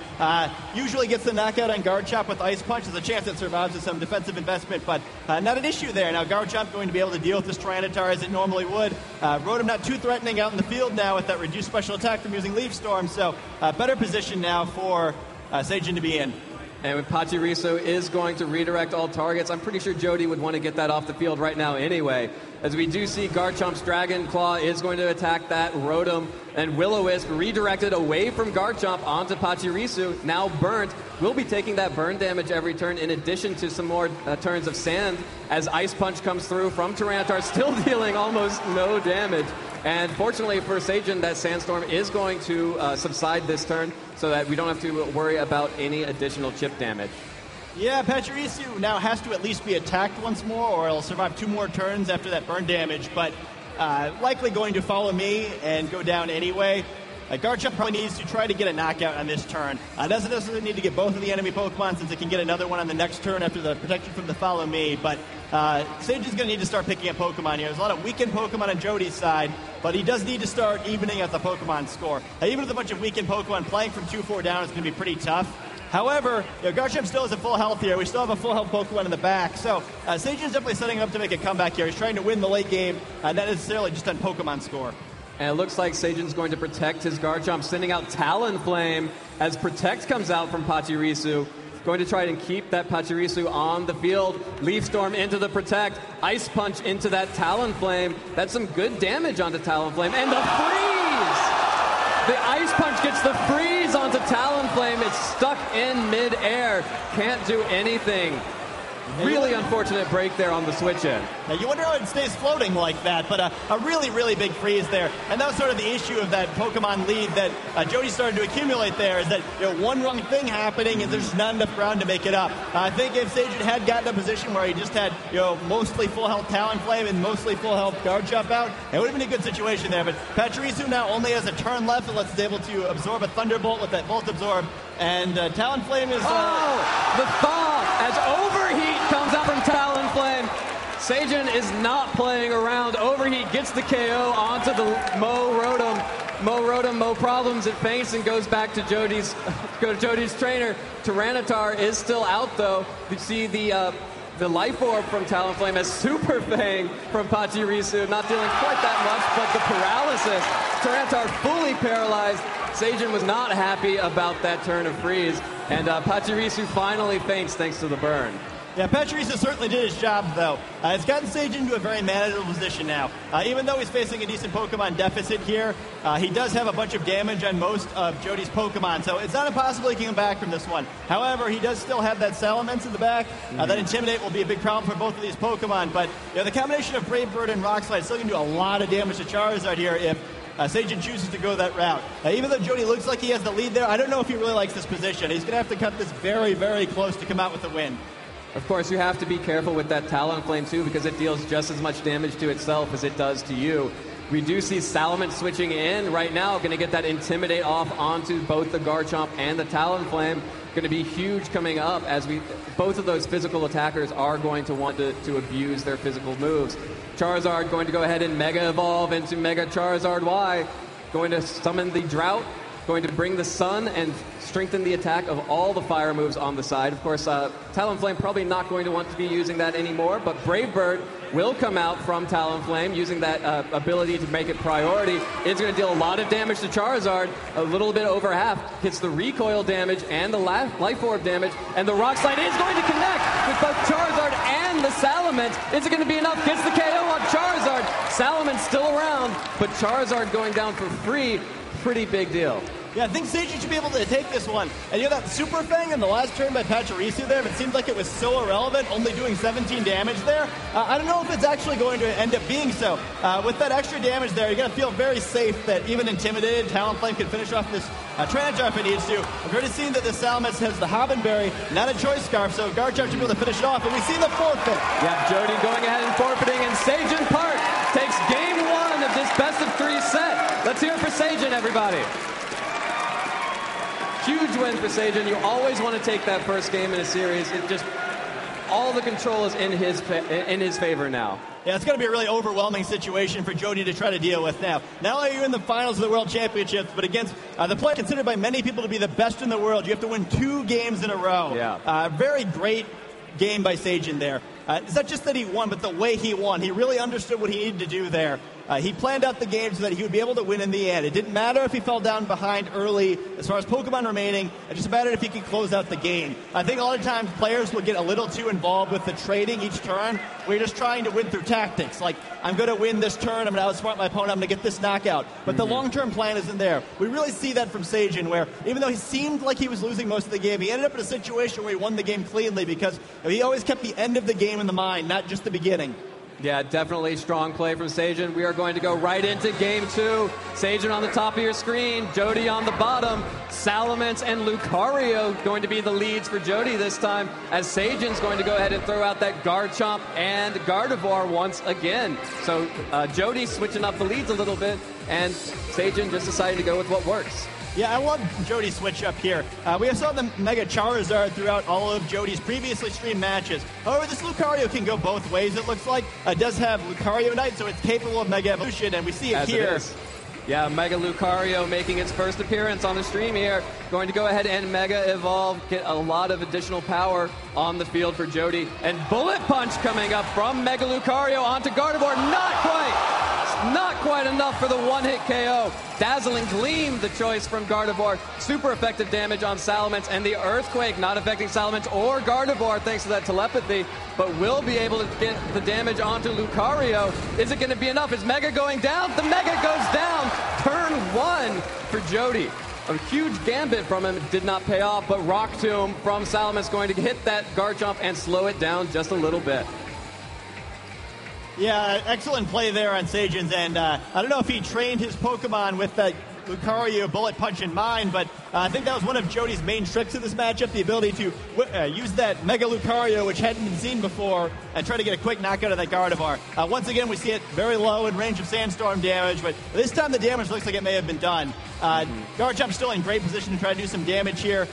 Usually gets the knockout on Garchomp with Ice Punch. There's a chance it survives with some defensive investment, but not an issue there. Now Garchomp going to be able to deal with this Tyranitar as it normally would. Rotom not too threatening out in the field now with that reduced special attack from using Leaf Storm. So better position now for Seijin to be in. And Pachirisu is going to redirect all targets. I'm pretty sure Jody would want to get that off the field right now anyway. As we do see Garchomp's Dragon Claw is going to attack that Rotom, and Will-O-Wisp redirected away from Garchomp onto Pachirisu, now burnt. Will be taking that burn damage every turn in addition to some more turns of sand as Ice Punch comes through from Tyranitar, still dealing almost no damage. And fortunately for Seijin, that Sandstorm is going to subside this turn so that we don't have to worry about any additional chip damage. Yeah, Pachirisu now has to at least be attacked once more, or it'll survive 2 more turns after that burn damage, but likely going to Follow Me and go down anyway. Garchomp probably needs to try to get a knockout on this turn. Doesn't necessarily need to get both of the enemy Pokemon since it can get another one on the next turn after the protection from the Follow Me, but Sage is going to need to start picking up Pokemon here. There's a lot of weakened Pokemon on Jody's side, but he does need to start evening out the Pokemon score. Even with a bunch of weakened Pokemon, playing from 2-4 down is going to be pretty tough. However, Garchomp still has a full health here. We still have a full health Pokemon in the back. So Sage is definitely setting up to make a comeback here. He's trying to win the late game, not necessarily just on Pokemon score. And it looks like Seijin's going to protect his Garchomp, sending out Talonflame as Protect comes out from Pachirisu. Going to try and keep that Pachirisu on the field. Leaf Storm into the Protect. Ice Punch into that Talonflame. That's some good damage onto Talonflame. And the freeze! The Ice Punch gets the freeze onto Talonflame. It's stuck in mid-air. Can't do anything. Really unfortunate break there on the switch in. Now you wonder how it stays floating like that, but a really, really big freeze there. And that was sort of the issue of that Pokemon lead that Jody started to accumulate there, is that one wrong thing happening and there's just not enough ground to make it up. I think if Sajin had gotten a position where he just had mostly full health Talonflame and mostly full health Guard Jump out, it would have been a good situation there. But Pachirisu now only has a turn left unless he's able to absorb a Thunderbolt with that Volt Absorb. And Talonflame is... the thaw as Overheat comes out from Talonflame. Sajin is not playing around. Overheat gets the KO onto the Mo Rotom, Mo problems. It faints and goes back to Jody's trainer. Tyranitar is still out though. You see the Life Orb from Talonflame as Super Fang from Pachirisu. Not dealing quite that much, but the paralysis. Tyranitar fully paralyzed. Sajin was not happy about that turn of freeze, and Pachirisu finally faints thanks to the burn. Yeah, Pachirisu certainly did his job, though. It's gotten Sajin into a very manageable position now. Even though he's facing a decent Pokemon deficit here, he does have a bunch of damage on most of Jody's Pokemon, so it's not impossible he can come back from this one. However, he does still have that Salamence in the back. That Intimidate will be a big problem for both of these Pokemon, but the combination of Brave Bird and Rock Slide is still going to do a lot of damage to Charizard here if Sajin chooses to go that route. Even though Jody looks like he has the lead there, I don't know if he really likes this position. He's going to have to cut this very, very close to come out with a win. Of course, you have to be careful with that Talonflame too, because it deals just as much damage to itself as it does to you. We do see Salamence switching in right now, going to get that Intimidate off onto both the Garchomp and the Talonflame. Going to be huge coming up as both of those physical attackers are going to want to abuse their physical moves. Charizard going to go ahead and Mega Evolve into Mega Charizard Y, going to summon the Drought, going to bring the Sun and strengthen the attack of all the fire moves on the side. Of course, Talonflame probably not going to want to be using that anymore, but Brave Bird will come out from Talonflame using that ability to make it priority. It's going to deal a lot of damage to Charizard, a little bit over half. Hits the recoil damage and the Life Orb damage, and the Rock Slide is going to connect with both Charizard and the Salamence. Is it going to be enough? Gets the KO on Charizard. Salamence still around, but Charizard going down for free. Pretty big deal. Yeah, I think Sajin should be able to take this one. And that Super Fang in the last turn by Pachirisu there, it seemed like it was so irrelevant, only doing 17 damage there. I don't know if it's actually going to end up being so. With that extra damage there, you're going to feel very safe that even intimidated, Talonflame can finish off this Tyranitar if it needs to. We've already seen that the Salamence has the Hobbenberry, not a Choice Scarf, so Garchomp should be able to finish it off. And we see the forfeit. Yeah, Jody going ahead and forfeiting, and Sajin Park takes game one of this best-of-3 set. Let's hear it for Sajin, everybody. Huge win for Sajin. You always want to take that first game in a series. It just, all the control is in his favor now. Yeah, it's going to be a really overwhelming situation for Jody to try to deal with now. Not only are you in the finals of the World Championships, but against the player considered by many people to be the best in the world, you have to win 2 games in a row. Yeah. Very great game by Sajin there. It's not just that he won, but the way he won. He really understood what he needed to do there. He planned out the game so that he would be able to win in the end. It didn't matter if he fell down behind early as far as Pokemon remaining. It just mattered if he could close out the game. I think a lot of times players will get a little too involved with the trading each turn. We're just trying to win through tactics. Like, I'm going to win this turn. I'm going to outsmart my opponent. I'm going to get this knockout. But the long-term plan isn't there. We really see that from Sajin, where even though he seemed like he was losing most of the game, he ended up in a situation where he won the game cleanly because he always kept the end of the game in the mind, not just the beginning. Yeah, definitely strong play from Sajin. We are going to go right into game 2. Sajin on the top of your screen, Jody on the bottom. Salamence and Lucario going to be the leads for Jody this time, as Sajin's going to go ahead and throw out that Garchomp and Gardevoir once again. So Jody switching up the leads a little bit, and Sajin just decided to go with what works. Yeah, I love Jody's switch up here. We saw the Mega Charizard throughout all of Jody's previously streamed matches. However, this Lucario can go both ways, it looks like. It does have Lucario Knight, so it's capable of Mega Evolution, and we see it here. Yeah, Mega Lucario making its first appearance on the stream here. Going to go ahead and Mega Evolve, get a lot of additional power on the field for Jody. And Bullet Punch coming up from Mega Lucario onto Gardevoir. Not quite enough for the one-hit KO. Dazzling Gleam, the choice from Gardevoir. Super effective damage on Salamence, and the Earthquake not affecting Salamence or Gardevoir thanks to that telepathy, but will be able to get the damage onto Lucario. Is it going to be enough? Is Mega going down? The Mega goes down. Turn 1 for Jody. A huge gambit from him did not pay off, but Rock Tomb from Salamence going to hit that guard jump and slow it down just a little bit. Yeah, excellent play there on Sajan's end. I don't know if he trained his Pokemon with that Lucario bullet punch in mind, but I think that was one of Jody's main tricks in this matchup, the ability to use that Mega Lucario, which hadn't been seen before, and try to get a quick knockout of that Gardevoir. Once again, we see it very low in range of Sandstorm damage, but this time the damage looks like it may have been done. Garchomp still in great position to try to do some damage here.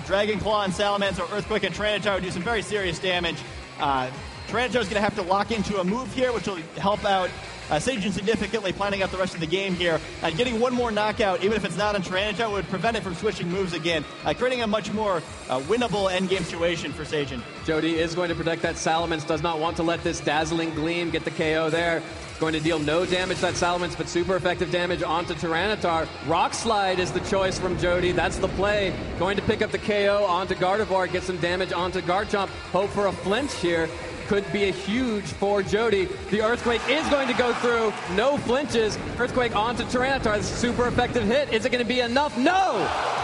Dragon Claw and Salamence or Earthquake and Tyranitar would do some very serious damage. Tyranitar is going to have to lock into a move here, which will help out Sajin significantly, planning out the rest of the game here. Getting one more knockout, even if it's not on Tyranitar, would prevent it from switching moves again, creating a much more winnable endgame situation for Sajin. Jody is going to protect that Salamence, does not want to let this Dazzling Gleam get the KO there. Going to deal no damage to that Salamence, but super effective damage onto Tyranitar. Rock Slide is the choice from Jody. That's the play. Going to pick up the KO onto Gardevoir, get some damage onto Garchomp. Hope for a flinch here. Could be a huge for Jody. The Earthquake is going to go through. No flinches. Earthquake onto Tyranitar. Super effective hit. Is it going to be enough? No!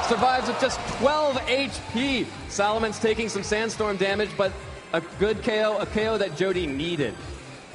Survives with just 12 HP. Salamence taking some Sandstorm damage, but a good KO, a KO that Jody needed.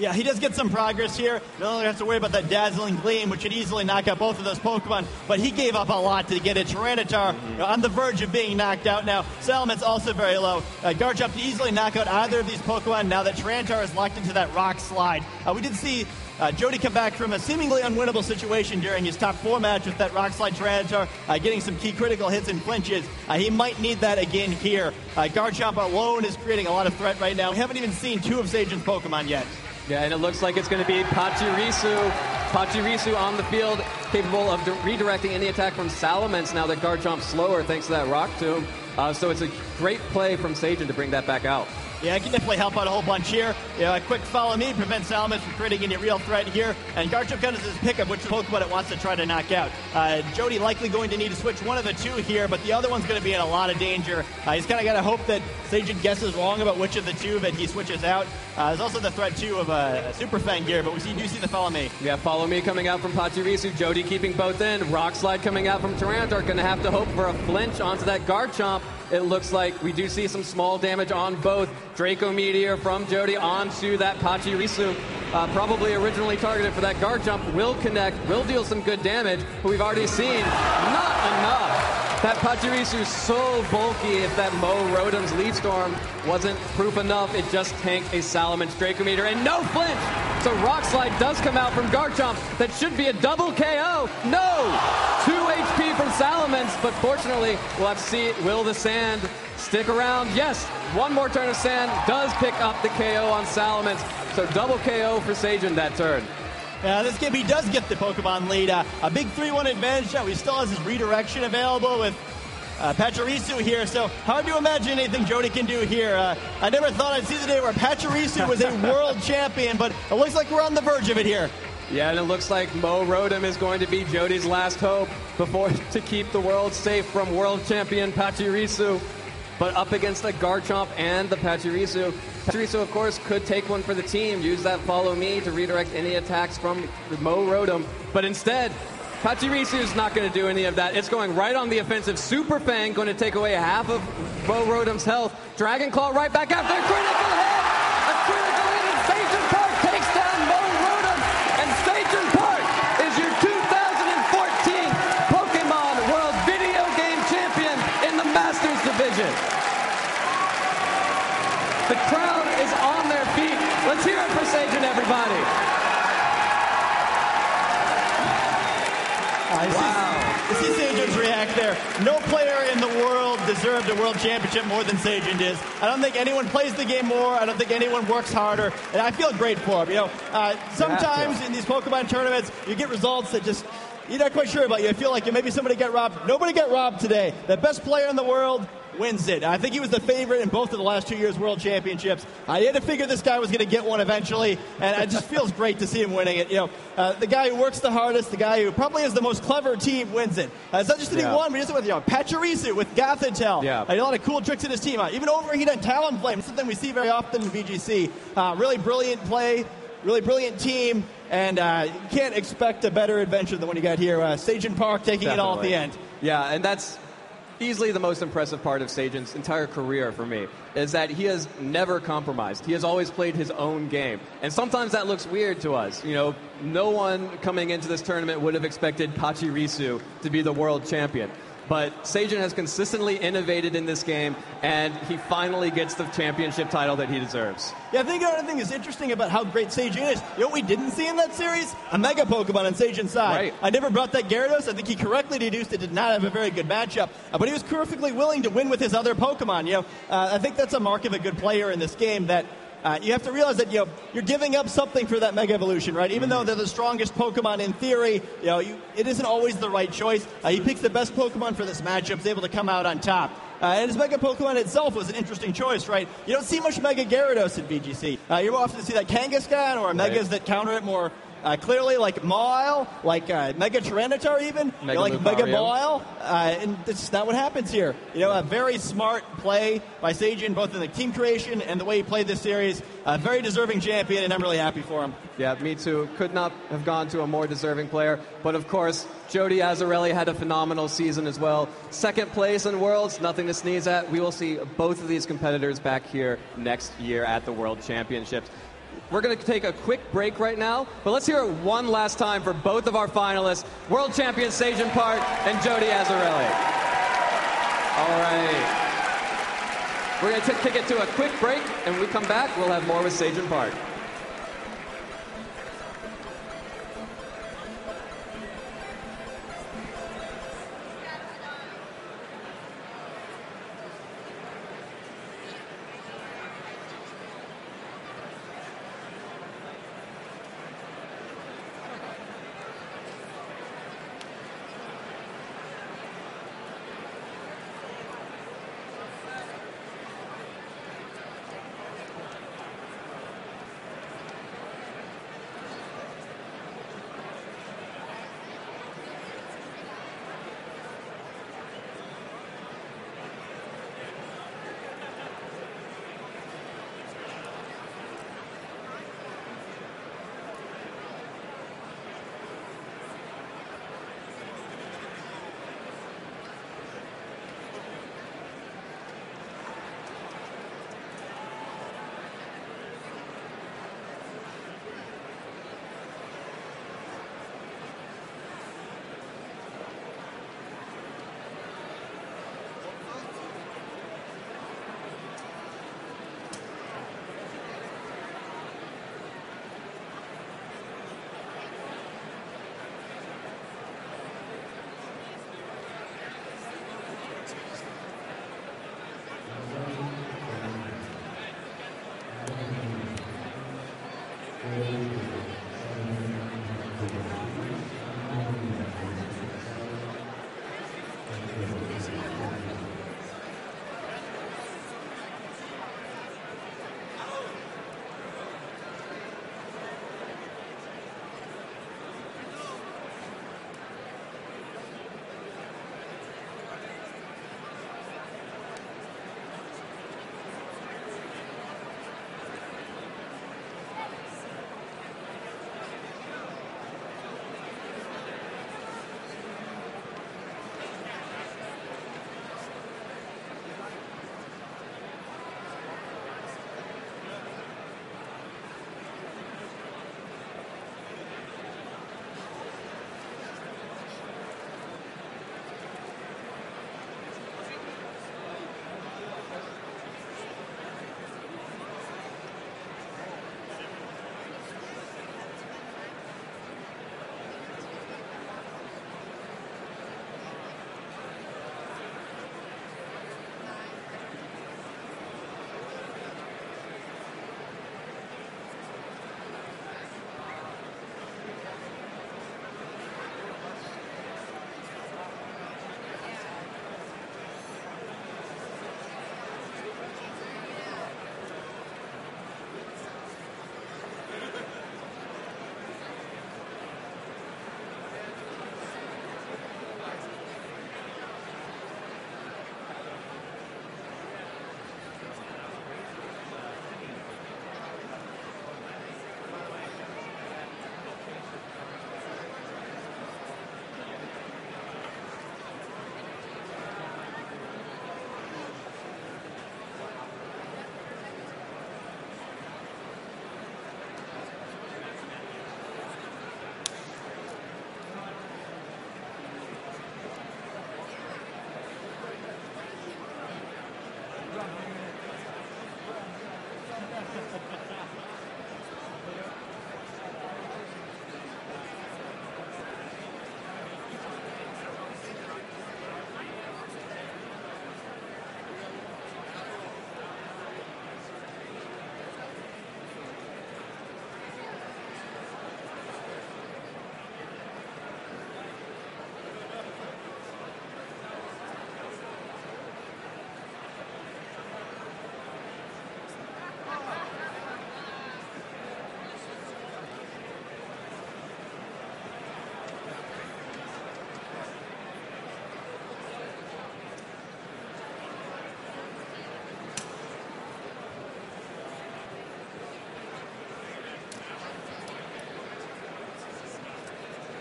Yeah, he does get some progress here. No longer has to worry about that Dazzling Gleam, which should easily knock out both of those Pokemon, but he gave up a lot to get it. Tyranitar on the verge of being knocked out now. Salamence also very low. Garchomp to easily knock out either of these Pokemon now that Tyranitar is locked into that Rock Slide. We did see Jody come back from a seemingly unwinnable situation during his top 4 match with that Rock Slide Tyranitar, getting some key critical hits and flinches. He might need that again here. Garchomp alone is creating a lot of threat right now. We haven't even seen 2 of Sajin's Pokemon yet. Yeah, and it looks like it's going to be Pachirisu. Pachirisu on the field, capable of redirecting any attack from Salamence now that Garchomp's slower thanks to that Rock Tomb. So it's a great play from Sajin to bring that back out. Yeah, it can definitely help out a whole bunch here. A quick follow me prevents Salamence from creating any real threat here. And Garchomp comes as his pickup, which Pokemon it wants to try to knock out. Jody likely going to need to switch one of the 2 here, but the other one's going to be in a lot of danger. He's kind of got to hope that Sajin guesses wrong about which of the 2 that he switches out. There's also the threat, too, of a Super Fang here, but we do see the follow me. Yeah, follow me coming out from Pachirisu. Jody keeping both in. Rock Slide coming out from Tyranitar. Going to have to hope for a flinch onto that Garchomp. It looks like we do see some small damage on both. Draco Meteor from Jody onto that Pachirisu. Probably originally targeted for that Garchomp. Will connect, will deal some good damage, but we've already seen not enough. That Pachirisu is so bulky. If that Mo Rotom's Leaf Storm wasn't proof enough, it just tanked a Salamence Draco Meteor and no flinch. So Rock Slide does come out from Garchomp. That should be a double KO. No! 2 HP from Salamence, but fortunately, we'll have to see, will the Sand stick around? Yes, one more turn of Sand does pick up the KO on Salamence. So double KO for Sajin that turn. This game, he does get the Pokemon lead. A big 3-1 advantage now. He still has his redirection available with Pachirisu here, so hard to imagine anything Jody can do here. I never thought I'd see the day where Pachirisu was a world champion, but it looks like we're on the verge of it here. Yeah, and it looks like Mo Rotom is going to be Jody's last hope to keep the world safe from world champion Pachirisu. But up against the Garchomp and the Pachirisu. Pachirisu, of course, could take one for the team, use that follow me to redirect any attacks from Mo Rotom. But instead, Pachirisu is not going to do any of that. It's going right on the offensive. Super Fang going to take away half of Mo Rotom's health. Dragon Claw right back after a critical hit! A critical hit, and Sajin Park takes down Mo Rotom. And Sajin Park is your 2014 Pokemon World Video Game Champion in the Masters Division. The crowd is on their feet. Let's hear it for Sajin, everybody. You see Sajin's react there. No player in the world deserved a world championship more than Sajin does. I don't think anyone plays the game more. I don't think anyone works harder. And I feel great for him. Sometimes in these Pokemon tournaments, you get results that just you're not quite sure about. You feel like maybe somebody got robbed. Nobody got robbed today. The best player in the world wins it. I think he was the favorite in both of the last 2 years' World Championships. I had to figure this guy was going to get one eventually, and it just feels great to see him winning it. The guy who works the hardest, the guy who probably has the most clever team wins it. It's not just that he won, but he does it with Pachirisu, with Gothitelle. Yeah. A lot of cool tricks in his team. Even overheat on Talonflame, something we see very often in VGC. Really brilliant play, really brilliant team, and you can't expect a better adventure than what you got here. Sajin Park taking it all at the end. Yeah, and that's easily the most impressive part of Seijin's entire career for me, is that he has never compromised. He has always played his own game. And sometimes that looks weird to us. You know, no one coming into this tournament would have expected Pachirisu to be the world champion. But Seijin has consistently innovated in this game, and he finally gets the championship title that he deserves. Yeah, I think another thing is interesting about how great Seijin is. You know what we didn't see in that series? A Mega Pokemon on Seijin's side. Right. I never brought that Gyarados. I think he correctly deduced it did not have a very good matchup. But he was perfectly willing to win with his other Pokemon. You know, I think that's a mark of a good player in this game, that you have to realize that you're giving up something for that Mega Evolution, right? Even though they're the strongest Pokemon in theory, it isn't always the right choice. He picks the best Pokemon for this matchup, is able to come out on top. And his Mega Pokemon itself was an interesting choice, right? You don't see much Mega Gyarados in VGC. You often see that Kangaskhan or Megas that counter it more clearly, like Mawile, like Mega Tyranitar even, like Mega Mawile, and this is not what happens here. You know, a very smart play by Seijin, both in the team creation and the way he played this series. A very deserving champion, and I'm really happy for him. Yeah, me too. Could not have gone to a more deserving player. But of course, Jody Azzarelli had a phenomenal season as well. Second place in Worlds, nothing to sneeze at. We will see both of these competitors back here next year at the World Championships. We're going to take a quick break right now, but let's hear it one last time for both of our finalists, world champion Seijin Park and Jody Azzarelli. All right. We're going to kick it to a quick break, and when we come back, we'll have more with Seijin Park.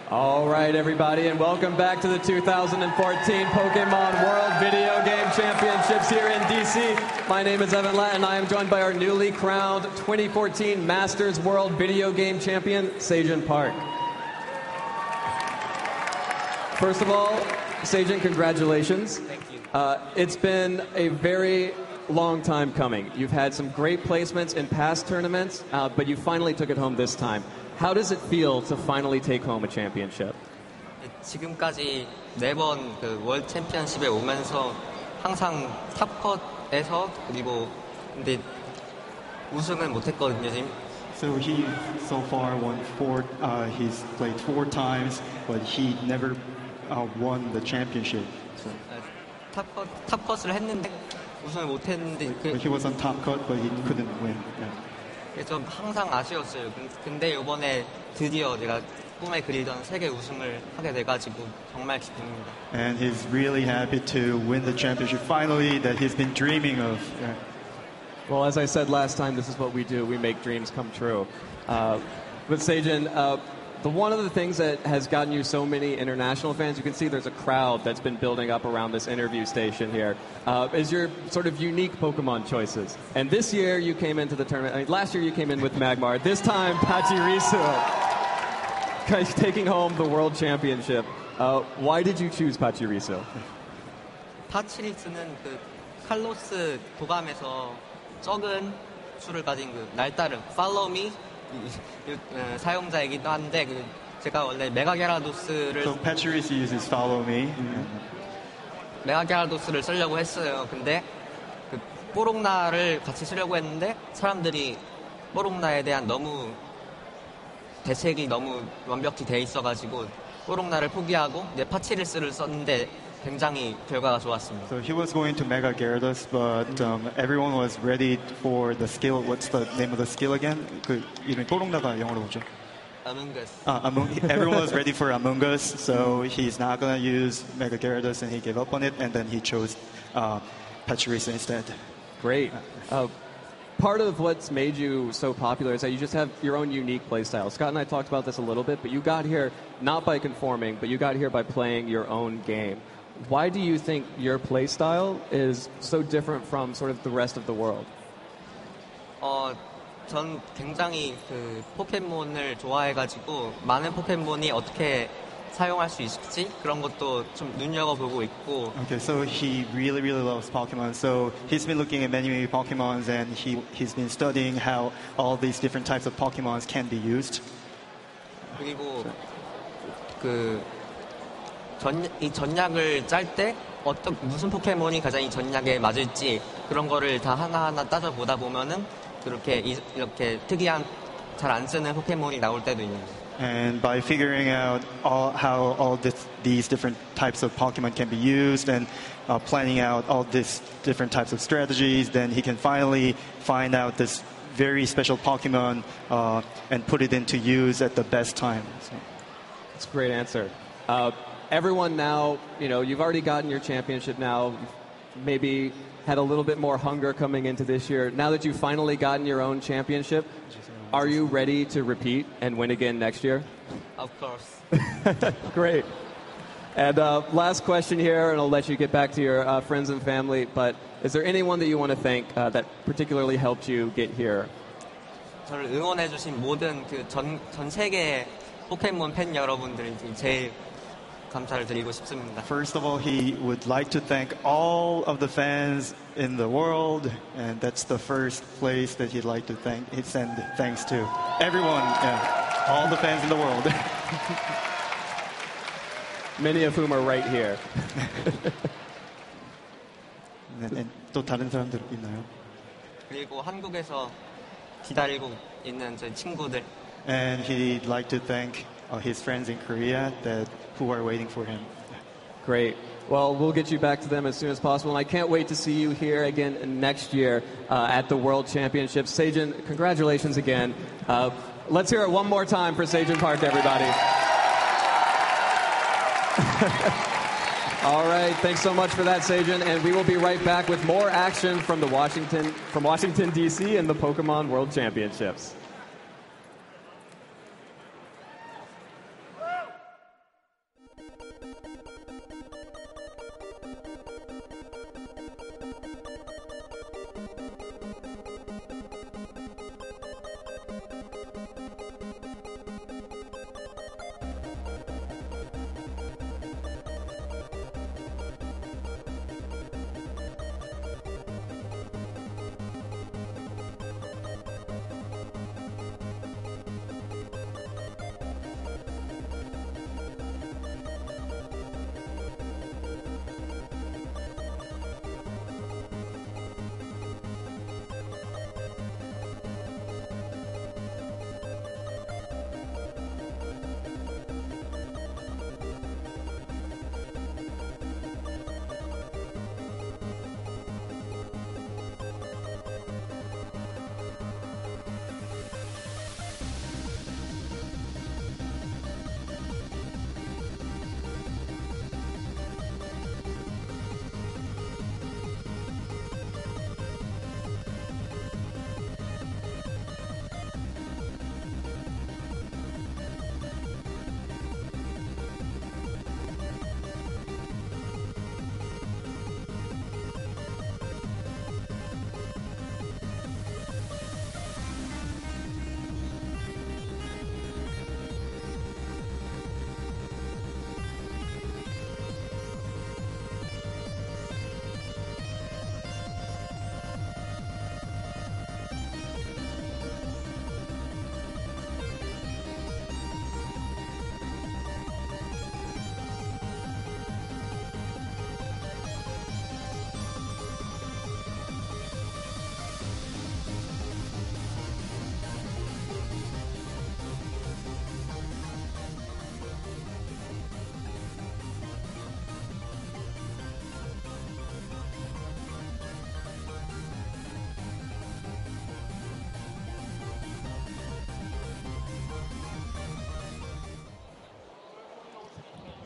All right, everybody, and welcome back to the 2014 Pokemon World Video Game Championships here in DC. My name is Evan Latt, and I am joined by our newly crowned 2014 Masters World Video Game Champion, Seijin Park. First of all, Seijin, congratulations. Thank you. It's been a very long time coming. You've had some great placements in past tournaments, but you finally took it home this time. How does it feel to finally take home a championship? 지금까지 4번 그 월드 챔피언십에 오면서 항상 탑컷에서 그리고 근데 우승은 못했거든요 지금. So he so far won he's played 4 times, but he never won the championship. So. 탑컷을 했는데 우승을 못했는데. He was on top cut, but he couldn't win. Yeah. 좀 항상 아쉬웠어요. 근데 이번에 드디어 제가 꿈에 그리던 세계 우승을 하게 돼가지고 정말 기쁩니다. And he's really happy to win the championship finally that he's been dreaming of. Yeah. Well, as I said last time, this is what we do. We make dreams come true. But Seijin, one of the things that has gotten you so many international fans, you can see there's a crowd that's been building up around this interview station here, is your sort of unique Pokemon choices. And this year you came into the tournament, last year you came in with Magmar, this time Pachirisu, taking home the World Championship. Why did you choose Pachirisu? 파치리스는 그 칼로스 도감에서 적은 수를 가진 그 날따름, Follow Me, 사용자이기도 한데 제가 원래 메가게라도스를 So Pachirisu uses Follow Me. 메가게라도스를 쓰려고 했어요. 근데 그 뽀록나를 같이 쓰려고 했는데 사람들이 뽀록나에 대한 너무 대책이 너무 완벽히 돼 있어가지고 뽀록나를 포기하고 파치리스를 썼는데 굉장히 결과가 좋았습니다. So he was going to Mega Gyarados, but everyone was ready for the skill. What's the name of the skill again? 그 이름이 뽀록나가 영어로 뭐죠? Among Us. Everyone was ready for Among Us, so he's not going to use Mega Gyarados, and he gave up on it, and then he chose Pachirisu instead. Great. Part of what's made you so popular is that you just have your own unique play style. Scott and I talked about this a little bit, but you got here not by conforming, but you got here by playing your own game. Why do you think your play style is so different from sort of the rest of the world? 전 굉장히 그 포켓몬을 좋아해가지고 많은 포켓몬이 어떻게 사용할 수 있을지 그런 것도 좀 눈여겨보고 있고. Okay, so he really loves Pokemon. So he's been looking at many Pokemons, and he's been studying how all these different types of Pokemons can be used. 그리고 이 전략을 짤 때 무슨 포켓몬이 가장 이 전략에 맞을지 그런 거를 다 하나하나 따져보다 보면은 이렇게 특이한 잘 안 쓰는 포켓몬이 나올 때도 있는 거예요. And by figuring out how all these different types of Pokemon can be used and planning out all these different types of strategies, then he can finally find out this very special Pokemon and put it into use at the best time. So. That's a great answer. Everyone now, you've already gotten your championship now. You've maybe had a little bit more hunger coming into this year. Now that you've finally gotten your own championship, are you ready to repeat and win again next year? Of course. Great. And last question here, and I'll let you get back to your friends and family, but is there anyone that you want to thank that particularly helped you get here? 저를 응원해주신 모든 전 세계 포켓몬 팬 여러분들이 제일 감사를 드리고 싶습니다. First of all, he would like to thank all of the fans in the world, and that's the first place that he'd like to send thanks to everyone, all the fans in the world. Many of whom are right here. 또 다른 사람들 있나요? 그리고 한국에서 기다리고 있는 저희 친구들. And he'd like to thank his friends in Korea who are waiting for him. Great. Well, we'll get you back to them as soon as possible. And I can't wait to see you here again next year at the World Championships. Seijin, congratulations again. Let's hear it one more time for Seijin Park, everybody. All right. Thanks so much for that, Seijin. And we will be right back with more action from Washington, D.C. and the Pokemon World Championships.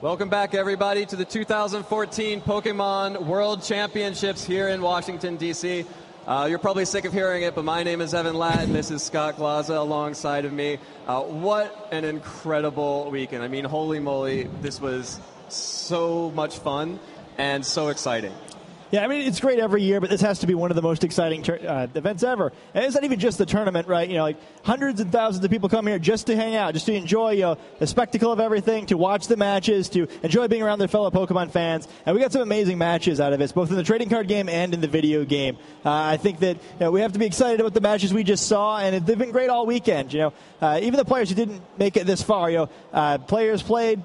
Welcome back, everybody, to the 2014 Pokemon World Championships here in Washington, D.C. You're probably sick of hearing it, but my name is Evan Latt, and this is Scott Glaza alongside of me. What an incredible weekend. I mean, holy moly, this was so much fun and so exciting. Yeah, I mean, it's great every year, but this has to be one of the most exciting events ever. And it's not even just the tournament, right? You know, like hundreds and thousands of people come here just to hang out, just to enjoy, you know, the spectacle of everything, to watch the matches, to enjoy being around their fellow Pokemon fans. And we got some amazing matches out of this, both in the trading card game and in the video game. I think that we have to be excited about the matches we just saw, and they've been great all weekend. You know, even the players who didn't make it this far, you know, players played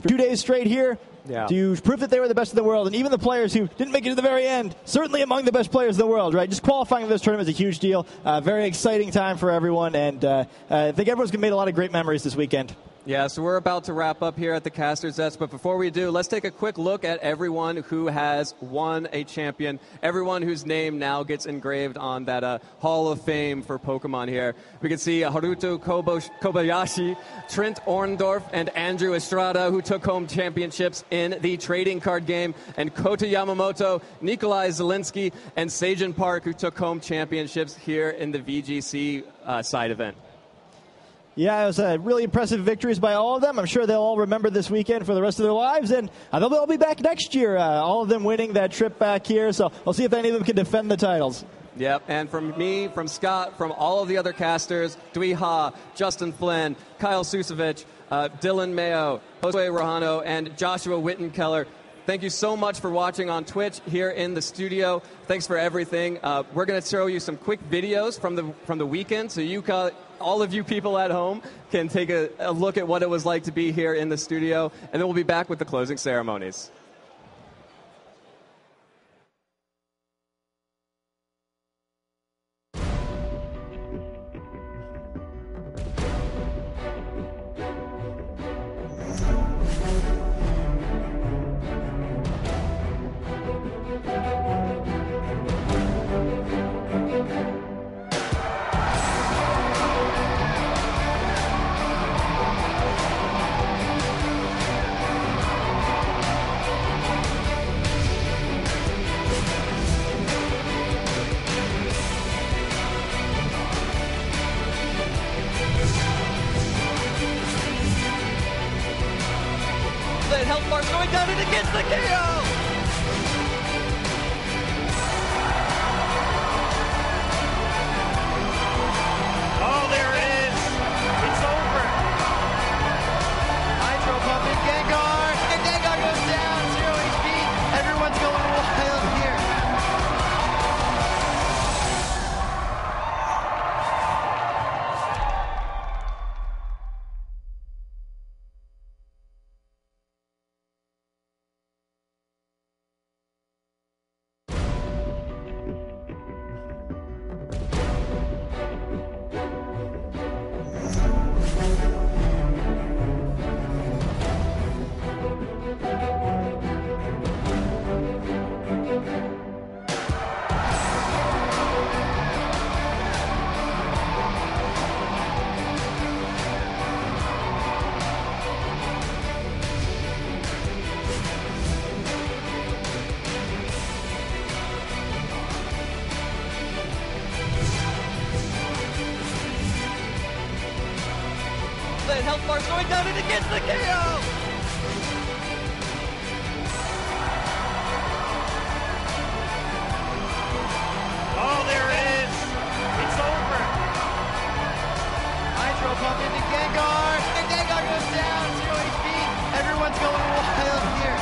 for 2 days straight here. Yeah. To prove that they were the best in the world. And even the players who didn't make it to the very end, certainly among the best players in the world, right? Just qualifying for this tournament is a huge deal. Very exciting time for everyone. And I think everyone's going to make a lot of great memories this weekend. Yeah, so we're about to wrap up here at the Caster's Desk, but before we do, let's take a quick look at everyone who has won a champion, everyone whose name now gets engraved on that Hall of Fame for Pokemon here. We can see Haruto Kobayashi, Trent Orndorff, and Andrew Estrada, who took home championships in the trading card game, and Kota Yamamoto, Nikolai Zelinsky, and Seijin Park, who took home championships here in the VGC side event. Yeah, it was really impressive victories by all of them. I'm sure they'll all remember this weekend for the rest of their lives, and they'll all be back next year, all of them winning that trip back here. So we'll see if any of them can defend the titles. Yep, and from me, from Scott, from all of the other casters, Dwi Ha, Justin Flynn, Kyle Susevich, Dylan Mayo, Josue Rojano, and Joshua Wittenkeller, thank you so much for watching on Twitch here in the studio. Thanks for everything. We're going to show you some quick videos from the weekend, so all of you people at home can take a look at what it was like to be here in the studio, and then we'll be back with the closing ceremonies. Health bar's going down and it gets the KO! Oh, there it is. It's over. Hydro pump in Gengar, and Gengar goes down, 0 HP. Everyone's going wild here. The health bar's going down and it gets the KO! Oh, there it is. It's over. Hydro pump into Gengar, and Gengar goes down, 0 HP. Everyone's going wild here.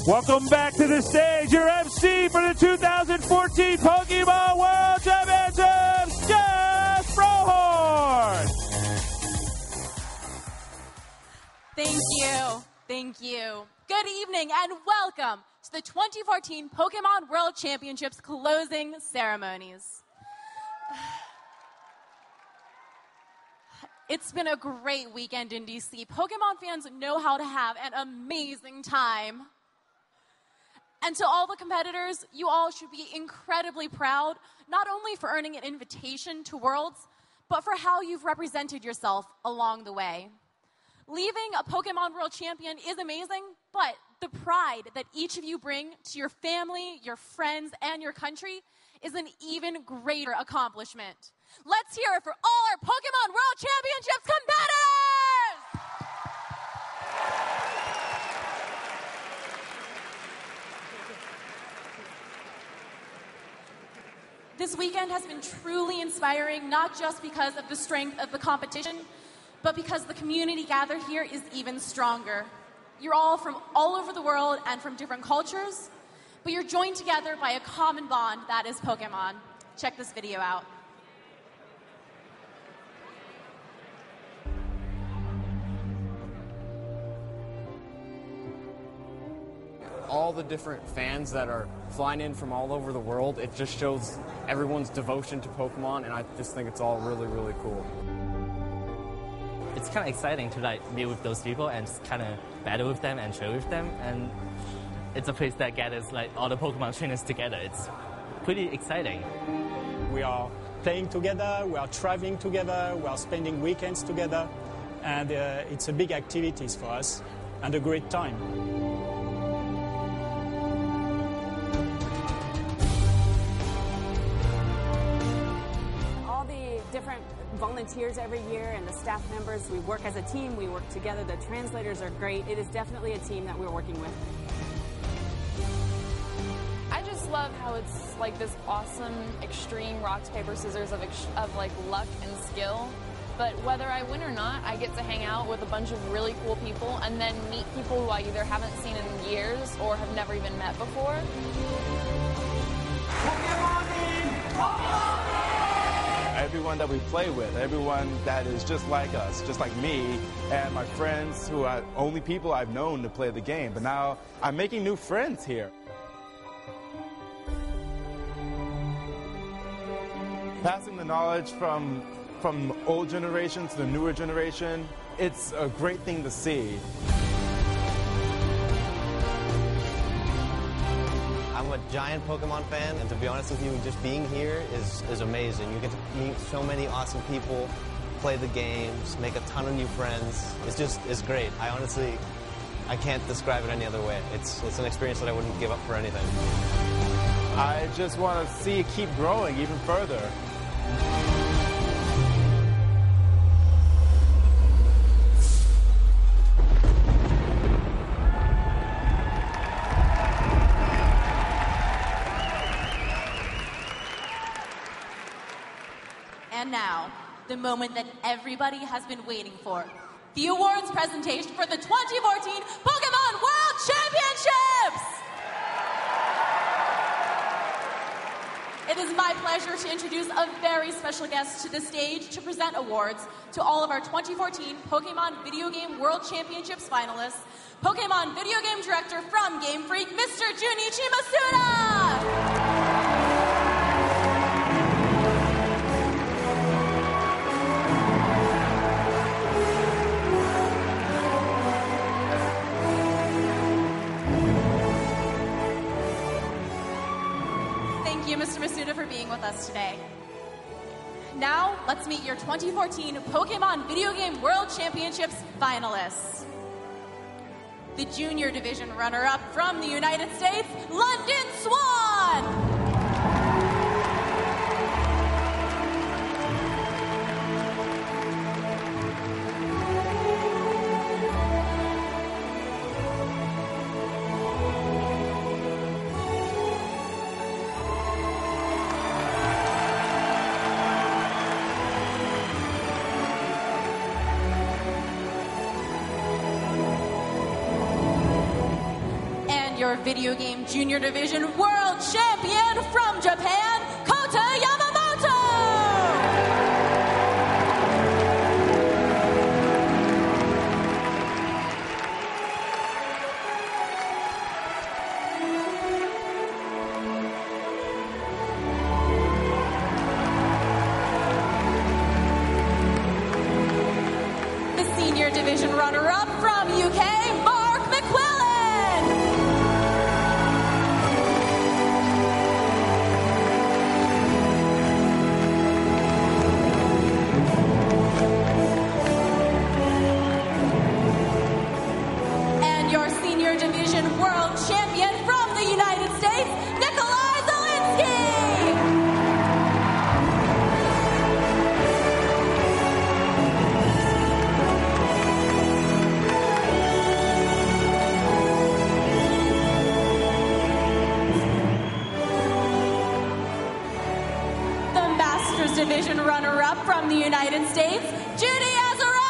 Welcome back to the stage, your MC for the 2014 Pokemon World Championships, Jeff Frohorn. Thank you. Good evening and welcome to the 2014 Pokemon World Championships closing ceremonies. It's been a great weekend in DC. Pokemon fans know how to have an amazing time. And to all the competitors, you all should be incredibly proud, not only for earning an invitation to Worlds, but for how you've represented yourself along the way. Leaving a Pokemon World Champion is amazing, but the pride that each of you bring to your family, your friends, and your country is an even greater accomplishment. Let's hear it for all our Pokemon World Championships competitors! This weekend has been truly inspiring, not just because of the strength of the competition, but because the community gathered here is even stronger. You're all from all over the world and from different cultures, but you're joined together by a common bond that is Pokemon. Check this video out. All the different fans that are flying in from all over the world, it just shows everyone's devotion to Pokemon, and I just think it's all really, really cool. It's kind of exciting to meet with those people and just kind of battle with them and chill with them, and it's a place that gathers all the Pokemon trainers together. It's pretty exciting. We are playing together, we are traveling together, we are spending weekends together, and it's a big activities for us and a great time. Different volunteers every year and the staff members. We work as a team, we work together. The translators are great. It is definitely a team that we're working with. I just love how it's like this awesome extreme rock, paper, scissors of luck and skill. But whether I win or not, I get to hang out with a bunch of really cool people and then meet people who I either haven't seen in years or have never even met before. Everyone that we play with, everyone that is just like us, just like me, and my friends who are only people I've known to play the game. But now I'm making new friends here. Passing the knowledge from old generation to the newer generation, it's a great thing to see. I'm a giant Pokemon fan, and to be honest with you, just being here is amazing. You get to meet so many awesome people, play the games, make a ton of new friends. It's great. I can't describe it any other way. It's an experience that I wouldn't give up for anything. I just want to see it keep growing even further. And now, the moment that everybody has been waiting for. The awards presentation for the 2014 Pokemon World Championships! It is my pleasure to introduce a very special guest to the stage to present awards to all of our 2014 Pokemon Video Game World Championships finalists, Pokemon Video Game Director from Game Freak, Mr. Junichi Masuda! Thank you, Mr. Masuda, for being with us today. Now, let's meet your 2014 Pokemon Video Game World Championships finalists. The Junior Division runner-up from the United States, London Swan! Your your video game junior division world champion from Japan, Kota Yamamoto. The senior division runner-up from UK, Mark McQuillan. And your senior division world champion from the United States, Nikolai Zelinsky. The Masters Division runner-up from the United States, Judy Azzarelli.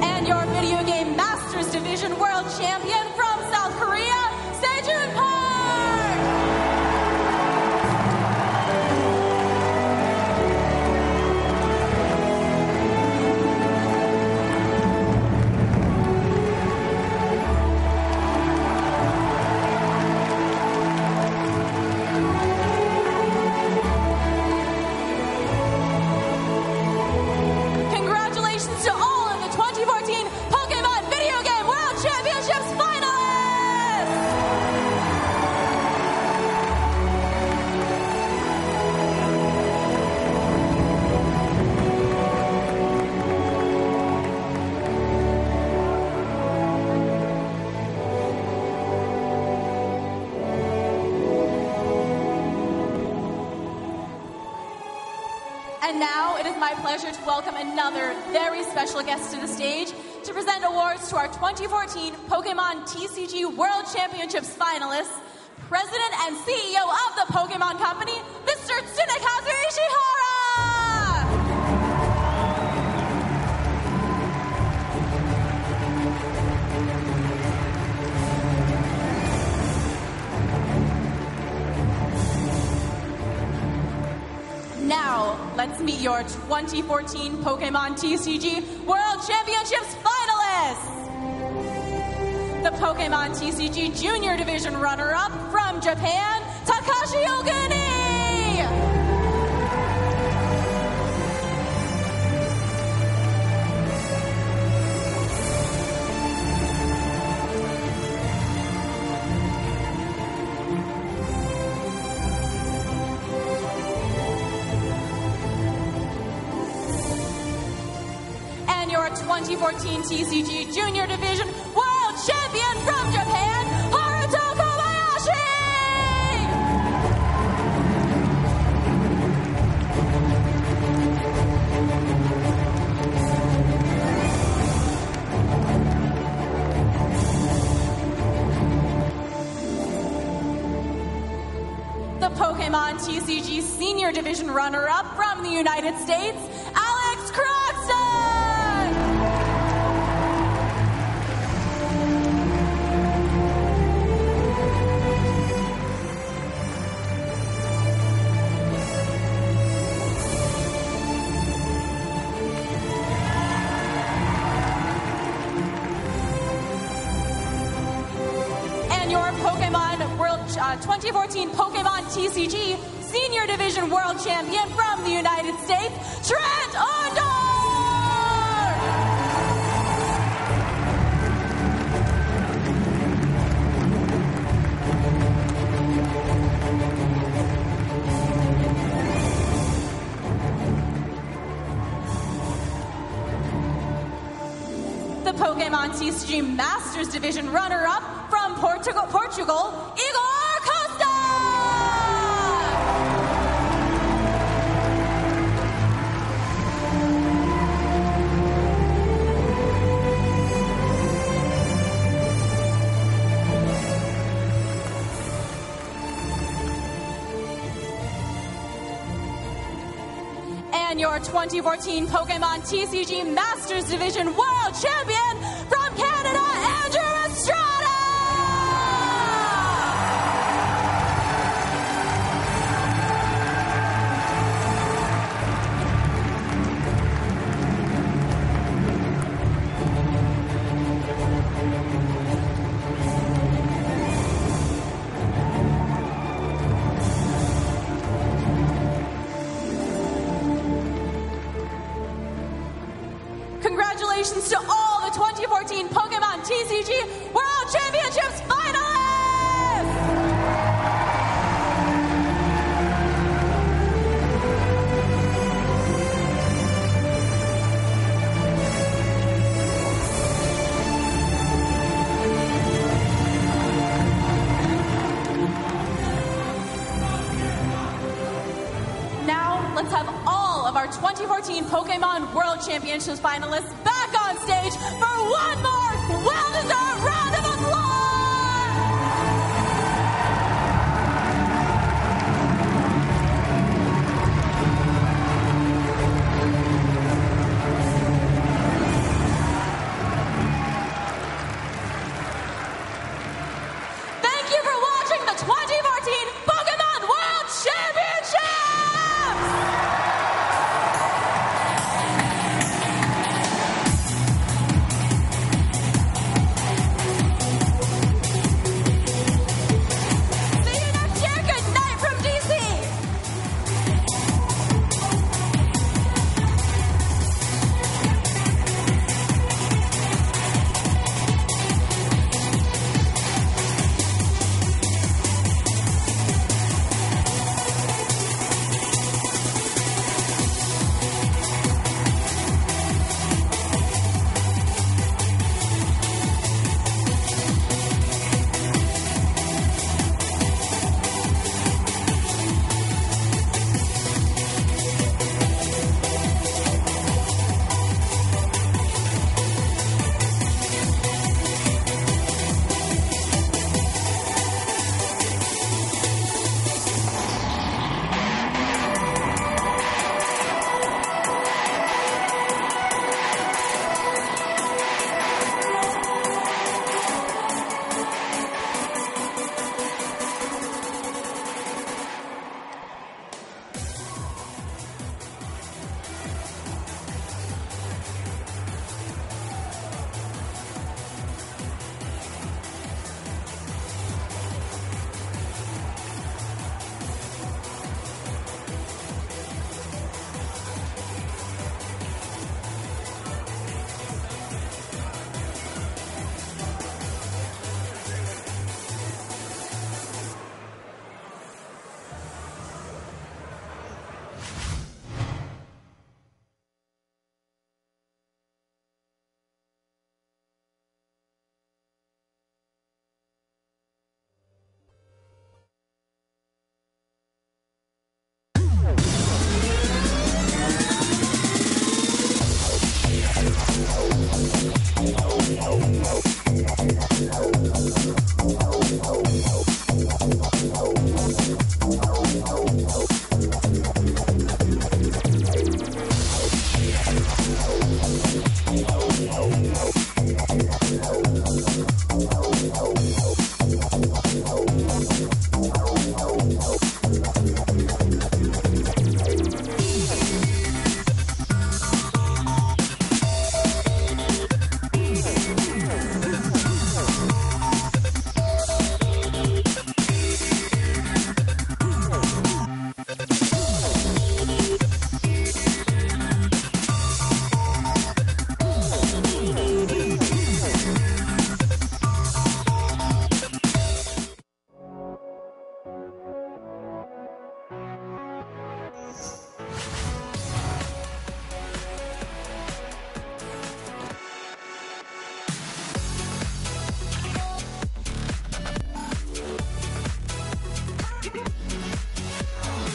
And your video game Masters Division world champion from South Korea, Sejun Park. Congratulations to all of the 2014 Pokemon Video Game World Championships finalists! And now it is my pleasure to welcome another very special guest to the stage to present awards to our 2014 Pokemon TCG World Championships finalists, President and CEO of the Pokemon Company, Mr. Tsunekazu Ishihara! Now, let's meet your 2014 Pokemon TCG World Championships finalists! The Pokemon TCG Junior Division runner-up from Japan, Takashi Oguni! And your 2014 TCG Junior Division World Champion from Japan, Haruto Kobayashi! The Pokemon TCG Senior Division runner-up from the United States, Alex Croxton! And your Pokemon World 2014 Pokemon TCG Senior Division World Champion from the United States, Trent Ondor! The Pokemon TCG Masters Division runner-up from Portugal, Igor Costa! And your 2014 Pokemon TCG Masters Division World Champion from Canada, Andrew Estrada! Congratulations to all the 2014 Pokemon TCG World Championships finalists! Now, let's have all of our 2014 Pokemon World Championships finalists back on stage for one more well-deserved round of applause! Thank you for watching the 2014 Pokemon World Championships!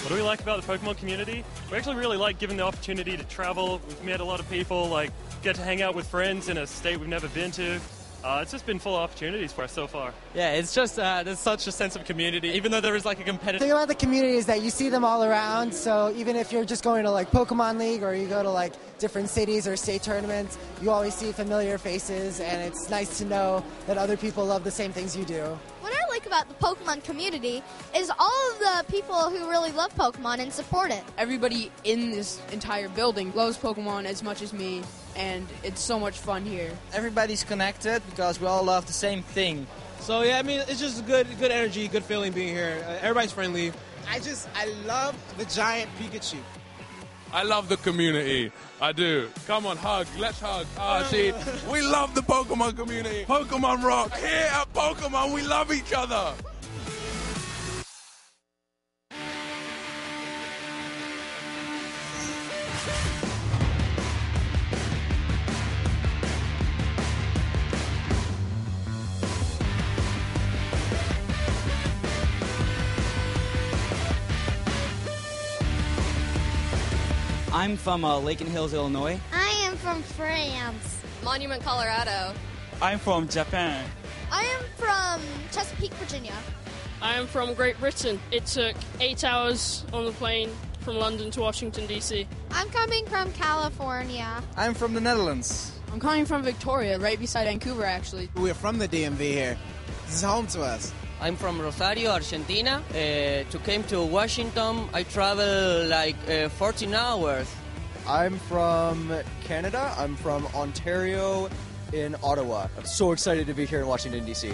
What do we like about the Pokemon community? We actually really like giving the opportunity to travel. We've met a lot of people, like get to hang out with friends in a state we've never been to. It's just been full of opportunities for us so far. Yeah, it's just there's such a sense of community, even though there is like a competitive. The thing about the community is that you see them all around, so even if you're just going to like Pokemon League or you go to like different cities or state tournaments, you always see familiar faces, and it's nice to know that other people love the same things you do. What I like about the Pokemon community is all of the people who really love Pokemon and support it. Everybody in this entire building loves Pokemon as much as me, and it's so much fun here. Everybody's connected because we all love the same thing. So yeah, I mean, it's just good energy, good feeling being here. Everybody's friendly. I love the giant Pikachu. I love the community. I do. Come on, hug. Let's hug. See, we love the Pokemon community. Pokemon rock. Here at Pokemon, we love each other. I'm from Lake and Hills, Illinois. I am from France. Monument, Colorado. I'm from Japan. I am from Chesapeake, Virginia. I am from Great Britain. It took 8 hours on the plane from London to Washington, D.C. I'm coming from California. I'm from the Netherlands. I'm coming from Victoria, right beside Vancouver, actually. We're from the DMV here. This is home to us. I'm from Rosario, Argentina. To came to Washington, I travel like 14 hours. I'm from Canada. I'm from Ontario in Ottawa. I'm so excited to be here in Washington, D.C.